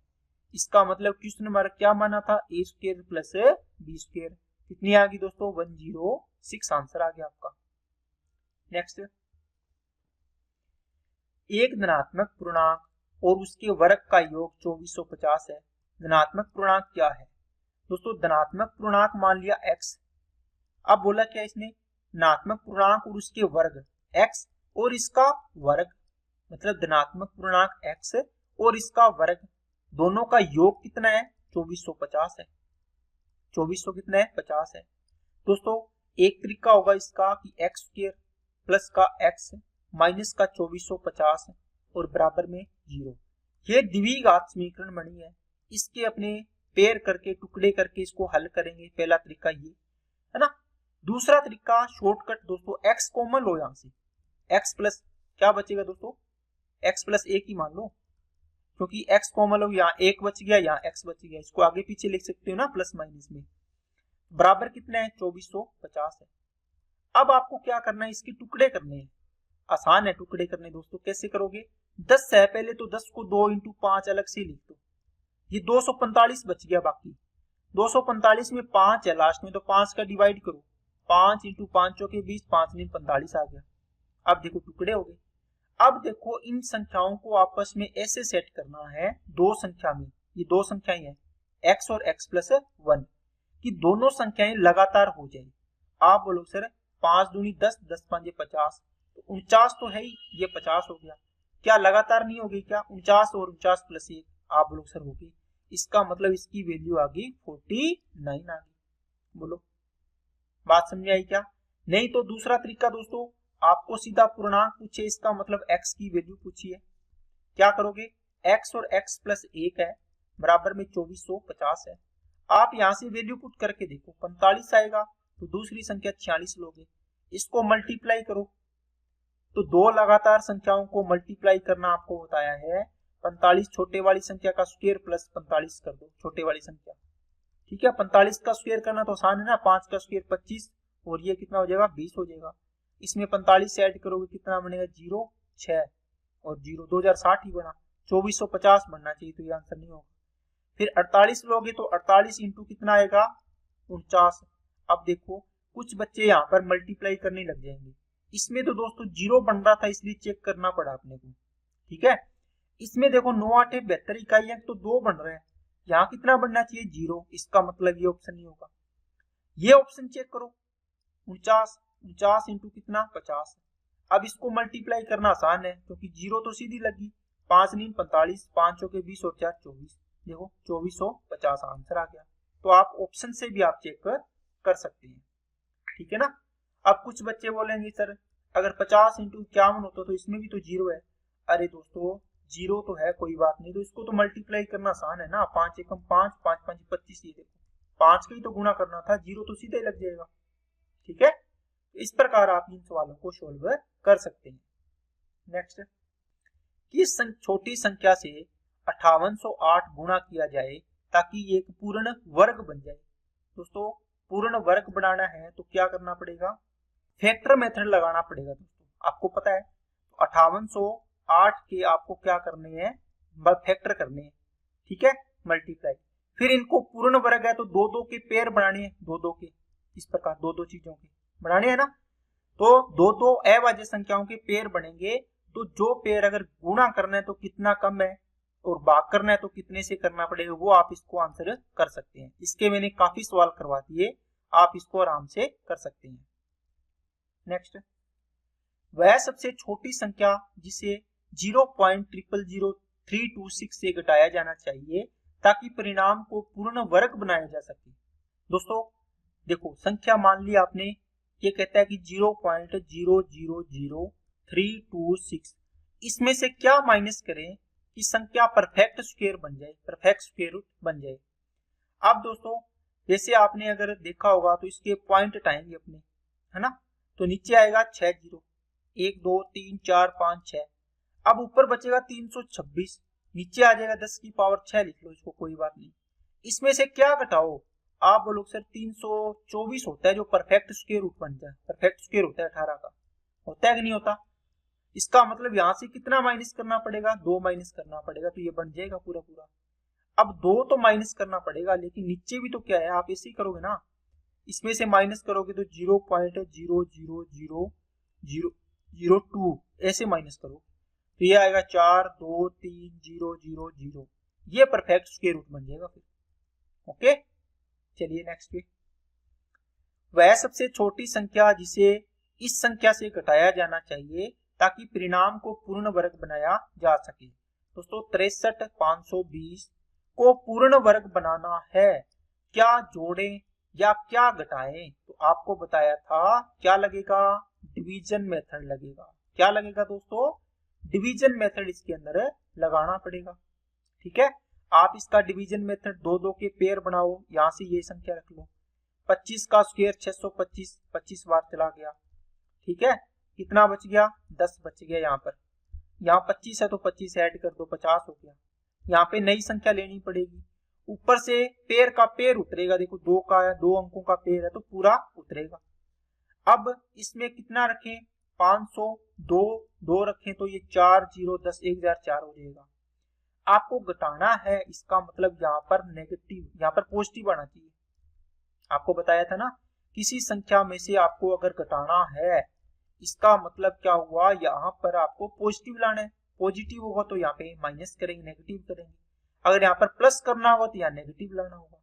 इसका मतलब क्वेश्चन मार्क क्या माना था, ए स्क्वायर प्लस बी स्क्वायर, कितनी आ गई दोस्तों 106 आंसर आ गया आपका। नेक्स्ट, एक धनात्मक पूर्णांक और उसके वर्ग का योग 2450 है। धनात्मक पूर्णांक क्या है दोस्तों, धनात्मक पूर्णांक मान लिया x। अब बोला क्या इसने, धनात्मक पूर्णांक और उसके वर्ग x और इसका वर्ग, मतलब धनात्मक पूर्णांक x और इसका वर्ग दोनों का योग कितना है 2450 है। 2400 कितना है 50 है। दोस्तों एक तरीका होगा इसका कि x स्क्वायर प्लस का x माइनस का 2450 और बराबर में 0। ये द्विघात समीकरण बनी है, इसके अपने पेयर करके टुकड़े करके इसको हल करेंगे। पहला तरीका ये है ना। दूसरा तरीका शॉर्टकट दोस्तों, x कॉमन लो, यहां से x प्लस क्या बचेगा दोस्तों, x प्लस एक ही मान लो, क्योंकि x कॉमन लो, यहाँ एक बच गया, यहाँ x बच गया, इसको आगे पीछे लिख सकते हो ना प्लस माइनस में। बराबर कितना है 2450 है। अब आपको क्या करना है, इसके टुकड़े करने हैं। आसान है टुकड़े करने दोस्तों, कैसे करोगे, 10 है पहले तो 10 को 2 इंटू 5 अलग से लिख दो, ये 245 बच गया। बाकी 245 में 5 है लास्ट में, तो 5 का डिवाइड करो, 5 इंटू 5 के 20, 5 नहीं 45 आ गया। अब देखो टुकड़े हो गए। अब देखो इन संख्याओं को आपस में ऐसे सेट करना है, दो संख्या में, ये दो संख्याएं हैं x और x प्लस 1 कि दोनों संख्याएं लगातार हो जाए। आप बोलो सर 5 दूनी 10, 10 5 50, तो 49 तो है ही, ये 50 हो गया, क्या लगातार नहीं होगी क्या, 49 और 49 प्लस 1, आप बोलो सर होगी। इसका मतलब इसकी वैल्यू आ गई 49 आ गई। बोलो बात समझ आई क्या। नहीं तो दूसरा तरीका दोस्तों, आपको सीधा पूर्णांक पूछे, इसका मतलब x की वैल्यू पूछी है, क्या करोगे, x और x प्लस 1 है बराबर में 2450 है। आप यहां से वैल्यू पुट करके देखो, 45 आएगा तो दूसरी संख्या 46 लोगे, इसको मल्टीप्लाई करो, तो दो लगातार संख्याओं को मल्टीप्लाई करना आपको बताया है। 45 छोटे वाली संख्या का स्क्वायर प्लस 45 कर दो छोटे वाली संख्या, ठीक है। 45 का स्क्वायर करना तो आसान है ना, 5 का स्क्वायर 25 और ये कितना हो जाएगा 20 हो जाएगा। इसमें 45 से ऐड करोगे कितना बनेगा 0, 6 और 0 2060 ही बना, 2450 बनना चाहिए, तो ये आंसर नहीं होगा। फिर 48 लोगे तो 48 इंटू कितना आएगा 49। अब देखो कुछ बच्चे यहाँ पर मल्टीप्लाई करने लग जाएंगे, इसमें तो दोस्तों 0 बन रहा था इसलिए चेक करना पड़ा अपने को, ठीक है। इसमें देखो 9 8 72 इकाइयां तो 2 बन रहे हैं, यहाँ कितना बनना चाहिए 0, इसका मतलब ये ऑप्शन नहीं होगा। ये ऑप्शन चेक करो 49 इंटू कितना 50। अब इसको मल्टीप्लाई करना आसान है क्योंकि 0 तो सीधी लगी, 5 नहीं 45, 5 के 20 और 4 24, देखो 2450 आंसर आ गया। तो आप ऑप्शन से भी आप चेक कर सकते हैं, ठीक है ना। अब कुछ बच्चे बोलेंगे सर अगर 50 इंटू 51 होता तो इसमें भी तो 0 है। अरे दोस्तों 0 तो है, कोई बात नहीं, तो इसको तो मल्टीप्लाई करना आसान है ना, 5 एकम 5, 5 5 25, ये देखो 5 का ही तो गुना करना था, 0 तो सीधे लग जाएगा, ठीक है। इस प्रकार आप इन सवालों को सोल्व कर सकते हैं। नेक्स्ट, किस छोटी संख्या से 5808 गुणा किया जाए ताकि ये एक पूर्ण वर्ग बन जाए। दोस्तों पूर्ण वर्ग बनाना है तो क्या करना पड़ेगा, फैक्टर मेथड लगाना पड़ेगा। दोस्तों आपको पता है 5808 के आपको क्या करने हैं, फैक्टर करने हैं, ठीक है, मल्टीप्लाई। फिर इनको पूर्ण वर्ग है तो दो दो के पेयर बनाने हैं, दो दो के, इस प्रकार दो दो चीजों के बनाने हैं ना, तो दो दो अभाज्य संख्याओं के पेयर बनेंगे। तो जो पेयर अगर गुणा करना है तो कितना कम है और भाग करना है तो कितने से करना पड़ेगा, वो आप इसको आंसर कर सकते हैं। इसके मैंने काफी सवाल करवा दिए, आप इसको आराम से कर सकते हैं। नेक्स्ट, वह सबसे छोटी संख्या जिसे 0.000326 से घटाया जाना चाहिए ताकि परिणाम को पूर्ण वर्ग बनाया जा सके। दोस्तों देखो संख्या मान ली आपने ये कहता है कि 0.000326 इसमें से क्या माइनस करें कि संख्या परफेक्ट स्क्वायर बन जाए, परफेक्ट स्क्वायर रूट बन जाए। अब दोस्तों जैसे आपने अगर देखा होगा तो इसके पॉइंट हटाएंगे अपने, है ना, तो नीचे आएगा 6 जीरो, 1 2 3 4 5 6। अब ऊपर बचेगा 326, नीचे आ जाएगा 10 की पावर 6, लिख लो इसको, कोई बात नहीं। इसमें से क्या घटाओ, आप बोलो सर 324 होता है जो परफेक्ट स्क्वायर रूट बन जाए, परफेक्ट स्क्वायर होता है 18 का, होता है कि नहीं होता। इसका मतलब यहां से कितना माइनस करना पड़ेगा, 2 माइनस करना पड़ेगा, तो ये बन जाएगा पूरा पूरा। अब 2 तो माइनस करना पड़ेगा, लेकिन नीचे भी तो क्या है, आप ऐसे ही करोगे ना, इसमें से माइनस करोगे तो 0.0000002 ऐसे माइनस करो, तो ये आएगा 4230000, ये परफेक्ट स्क्वायर रूट बन जाएगा फिर। ओके, चलिए नेक्स्ट पे। वह सबसे छोटी संख्या जिसे इस संख्या से घटाया जाना चाहिए ताकि परिणाम को पूर्ण वर्ग बनाया जा सके। दोस्तों 63520 को पूर्ण वर्ग बनाना है, क्या जोड़ें या क्या घटाएं, तो आपको बताया था क्या लगेगा, डिवीजन मेथड लगेगा। क्या लगेगा दोस्तों, डिवीजन मेथड इसके अंदर लगाना पड़ेगा। ठीक है, आप इसका डिवीजन मेथड 2 के पेयर बनाओ, यहां से ये संख्या रख लो, 25 का स्क्वायर 625, 25 बार चला गया। ठीक है, कितना बच गया, 10 बच गया। यहाँ पर यहाँ 25 है तो 25 ऐड कर दो, 50 हो गया। यहाँ पे नई संख्या लेनी पड़ेगी, ऊपर से पेयर का पेयर उतरेगा, देखो 2 का है, 2 अंकों का पेयर है तो पूरा उतरेगा। अब इसमें कितना रखें, 500, 2 रखें तो ये 4 0 10 1004 हो जाएगा। आपको घटाना है, इसका मतलब यहाँ पर नेगेटिव, यहाँ पर पॉजिटिव आना चाहिए। आपको बताया था ना, किसी संख्या में से आपको अगर घटाना है, इसका मतलब क्या हुआ, यहाँ पर आपको पॉजिटिव लाना है। पॉजिटिव होगा तो यहाँ पे माइनस करेंगे, नेगेटिव करेंगे। अगर यहाँ पर प्लस करना होगा तो यहाँ नेगेटिव लाना होगा।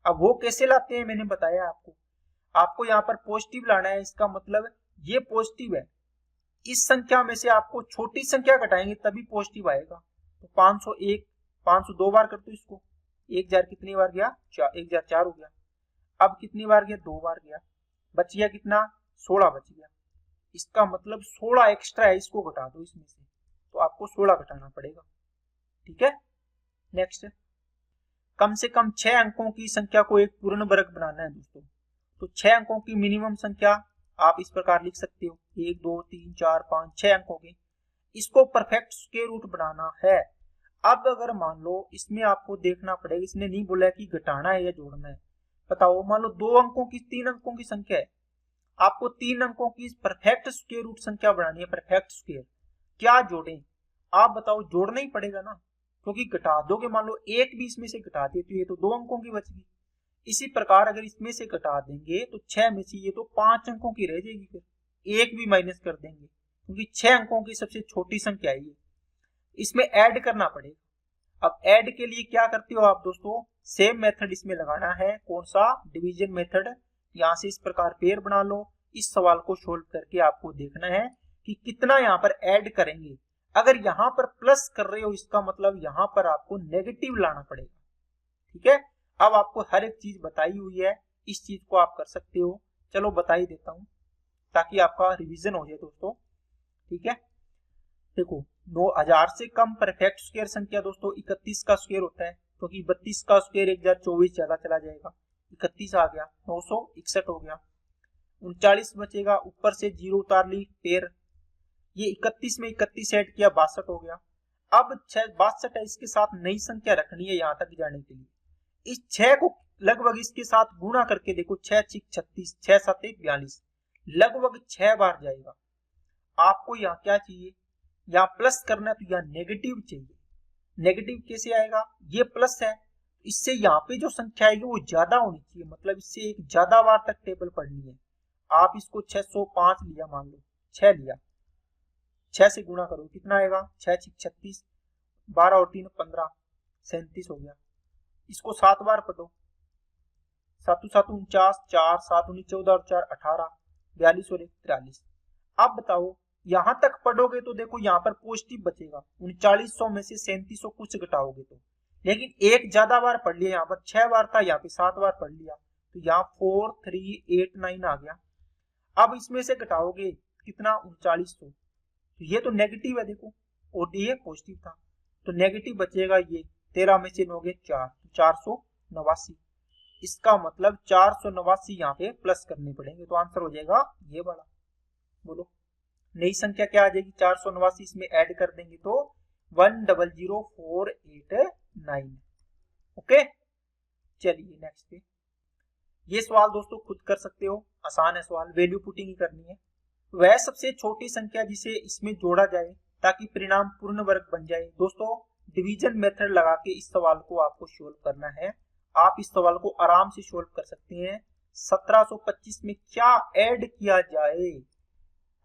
अब वो कैसे लाते हैं मैंने बताया आपको यहाँ पर पॉजिटिव लाना है, इसका मतलब ये पॉजिटिव है, इस संख्या में से आपको छोटी संख्या घटाएंगे तभी पॉजिटिव आएगा। तो 501, 502 बार कर दो इसको, 1000 कितनी बार गया, 1004 हो गया। अब कितनी बार गया, 2 बार गया, बच गया कितना, 16 बच गया। इसका मतलब 16 एक्स्ट्रा है, इसको घटा दो इसमें से, तो आपको 16 घटाना पड़ेगा। ठीक है, नेक्स्ट, कम से कम 6 अंकों की संख्या को एक पूर्ण वर्ग बनाना है दोस्तों। तो 6 अंकों की मिनिमम संख्या आप इस प्रकार लिख सकते हो, 1 2 3 4 5 6 अंकों की, इसको परफेक्ट स्क्वायर रूट बनाना है। अब अगर मान लो इसमें आपको देखना पड़ेगा, इसने नहीं बोला कि घटाना है या जोड़ना है। बताओ, मान लो 2 अंकों की, 3 अंकों की संख्या है, आपको 3 अंकों की परफेक्ट स्क्वायर रूट संख्या बनानी है, परफेक्ट स्क्वायर। क्या जोड़ें, आप बताओ, जोड़ना ही पड़ेगा ना, क्योंकि घटा दोगे, मान लो एक भी इसमें से घटा दिए तो ये तो 2 अंकों की बच गई। इसी प्रकार अगर इसमें से घटा देंगे तो 6 में से ये तो 5 अंकों की रह जाएगी, फिर एक भी माइनस कर देंगे क्योंकि 6 अंकों की सबसे छोटी संख्या है ये। इसमें ऐड करना पड़ेगा। अब ऐड के लिए क्या करते हो आप दोस्तों, सेम मेथड इसमें लगाना है, कौन सा, डिवीजन मेथड। यहां से इस प्रकार पेयर बना लो। इस सवाल को सोल्व करके आपको देखना है कि कितना यहाँ पर ऐड करेंगे। अगर यहाँ पर प्लस कर रहे हो, इसका मतलब यहाँ पर आपको नेगेटिव लाना पड़ेगा। ठीक है, अब आपको हर एक चीज बताई हुई है, इस चीज को आप कर सकते हो। चलो बता ही देता हूं ताकि आपका रिवीजन हो जाए दोस्तों। ठीक है, देखो 9000 से कम परफेक्ट स्क्वायर संख्या दोस्तों 31 का स्क्वायर होता है, क्योंकि 32 का स्क्वायर 1024 ज्यादा चला जाएगा, 31 आ गया, 961 हो गया, 39 बचेगा, ऊपर से 0 उतार ली पेयर, ये 31 में 31 ऐड किया, 62 हो गया। अब 62 है, इसके साथ नई संख्या रखनी है यहाँ तक जाने के लिए। इस 6 को लगभग इसके साथ गुणा करके देखो, 6 6 36, 6 7 42, लगभग 6 बार जाएगा। आपको यहाँ क्या चाहिए, यहाँ प्लस करना है तो यहाँ नेगेटिव चाहिए। नेगेटिव कैसे आएगा, ये प्लस है, इससे यहाँ पे जो संख्या आएगी वो ज्यादा होनी चाहिए, मतलब इससे एक ज्यादा बार तक टेबल पढ़नी है। आप इसको 605 लिया, मान लो 6 लिया, 6 से गुणा करो, कितना आएगा, 6 6 36, 12 और 3 15, 37 हो गया। इसको 7 बार पढ़ो, 7 7 49, 4 7 19 14 और 4 18, 42 और 1 43। अब बताओ, यहां तक पढ़ोगे तो देखो यहाँ पर पॉजिटिव बचेगा, 3900 में से 3700 कुछ घटाओगे तो, लेकिन एक ज्यादा बार पढ़ लिया, यहाँ पर 6 बार था, यहाँ पे 7 बार पढ़ लिया, तो यहाँ 4 3 8 9 आ गया। अब इसमें से घटाओगे कितना 3900, तो ये तो नेगेटिव है देखो, और ये पॉजिटिव था, तो नेगेटिव बचेगा ये 13 में से 9 गए 4, 489। इसका मतलब 489 यहाँ पे प्लस करने पड़ेंगे, तो आंसर हो जाएगा ये वाला। बोलो नई संख्या क्या आ जाएगी, 489 इसमें ऐड कर देंगे तो 100489। ओके, चलिए नेक्स्ट पे। ये सवाल दोस्तों खुद कर सकते हो, आसान है सवाल, वैल्यू पुटिंग ही करनी है। वह सबसे छोटी संख्या जिसे इसमें जोड़ा जाए ताकि परिणाम पूर्ण वर्ग बन जाए। दोस्तों डिवीजन मेथड लगा के इस सवाल को आपको सोल्व करना है। आप इस सवाल को आराम से सोल्व कर सकते हैं। 1725 में क्या ऐड किया जाए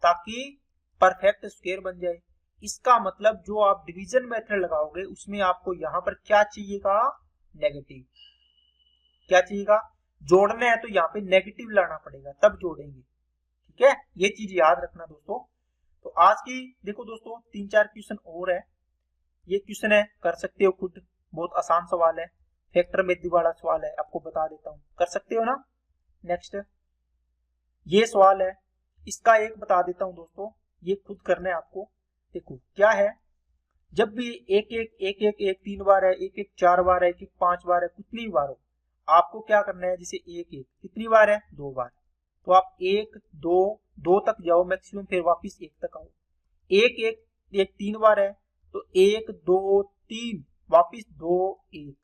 ताकि परफेक्ट स्क्वायर बन जाए। इसका मतलब जो आप डिवीजन मेथड लगाओगे उसमें आपको यहां पर क्या चाहिएगा, नेगेटिव। क्या चाहिएगा, जोड़ना है तो यहाँ पे नेगेटिव लाना पड़ेगा, तब जोड़ेंगे। ठीक है, ये चीज याद रखना दोस्तों। तो आज की देखो दोस्तों 3-4 क्वेश्चन और है। ये क्वेश्चन है, कर सकते हो खुद, बहुत आसान सवाल है, फैक्टर मेथड वाला सवाल है, आपको बता देता हूं, कर सकते हो ना। नेक्स्ट ये सवाल है, इसका एक बता देता हूं दोस्तों, ये खुद करना है आपको। देखो क्या है, जब भी एक 3 बार है, एक 4 बार है, एक 5 बार है, कितनी बार हो, आपको क्या करना है, जैसे एक कितनी बार है, 2 बार, तो आप 1 2 तक जाओ मैक्सिमम, फिर वापस 1 तक आओ। एक 3 बार है तो 1 2 3 वापस 2 1,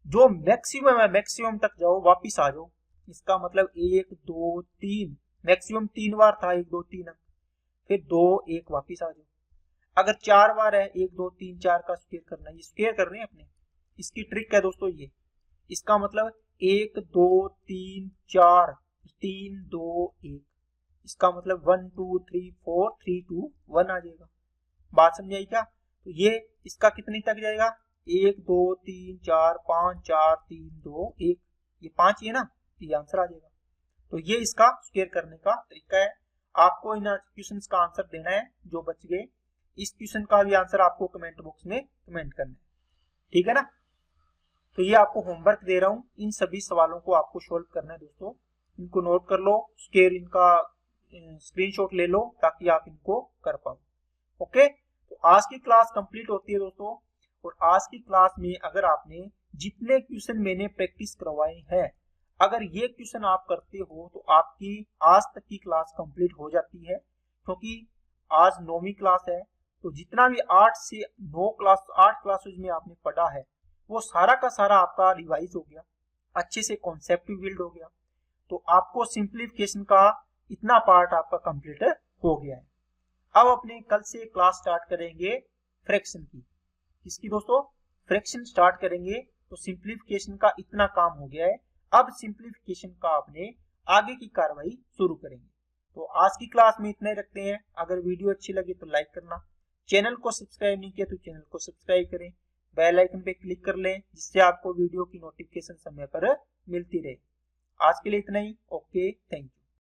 जो मैक्सिमम है मैक्सिमम तक जाओ, वापस आ जाओ। इसका मतलब 1 2 3, मैक्सिमम 3 बार था, 1 2 3, फिर 2 1 वापस आ जाओ। अगर 4 बार है, 1 2 3 4 का स्क्वायर करना है, ये स्क्वायर कर रहे हैं अपने, इसकी ट्रिक है दोस्तों ये। इसका मतलब 1 2 3 4 3 2 1, इसका मतलब 1 2 3 4 3 2 1 आ जाएगा। बात समझ आई क्या। तो ये इसका कितने तक जाएगा, 1 2 3 4 5 4 3 2 1, ये 5 ही है ना, ये आंसर आ जाएगा। तो ये इसका स्क्वायर करने का तरीका है। आपको इन क्वेश्चंस का आंसर देना है जो बच गए। इस क्वेश्चन का भी आंसर आपको कमेंट बॉक्स में कमेंट करना है, ठीक है ना। तो ये आपको होमवर्क दे रहा हूं, इन सभी सवालों को आपको सोल्व करना है दोस्तों। इनको नोट कर लो, स्क्वायर इनका स्क्रीनशॉट ले लो ताकि आप इनको कर पाओ। ओके, तो आज की क्लास कंप्लीट होती है दोस्तों। और आज की क्लास में अगर आपने जितने क्वेश्चन मैंने प्रैक्टिस करवाए हैं, अगर ये क्वेश्चन आप करते हो तो आपकी आज तक की क्लास कंप्लीट हो जाती है। क्योंकि आज 9वीं क्लास है, तो जितना भी 8 से 9 क्लास 8 क्लासेज में आपने पढ़ा है वो सारा का सारा आपका रिवाइज हो गया, अच्छे से कॉन्सेप्ट भी बिल्ड हो गया। तो आपको सिंप्लीफिकेशन का इतना पार्ट आपका कंप्लीट हो गया है। अब अपने कल से क्लास स्टार्ट करेंगे फ्रैक्शन की। किसकी दोस्तों, फ्रैक्शन स्टार्ट करेंगे। तो सिंप्लीफिकेशन का इतना काम हो गया है, अब सिंप्लीफिकेशन का अपने आगे की कार्रवाई शुरू करेंगे। तो आज की क्लास में इतना ही रखते हैं। अगर वीडियो अच्छी लगी तो लाइक करना, चैनल को सब्सक्राइब नहीं किया तो चैनल को सब्सक्राइब करें, बेल आइकन पे क्लिक कर लें जिससे आपको वीडियो की नोटिफिकेशन समय पर मिलती रहे। आज के लिए इतना ही। Okay, thank you.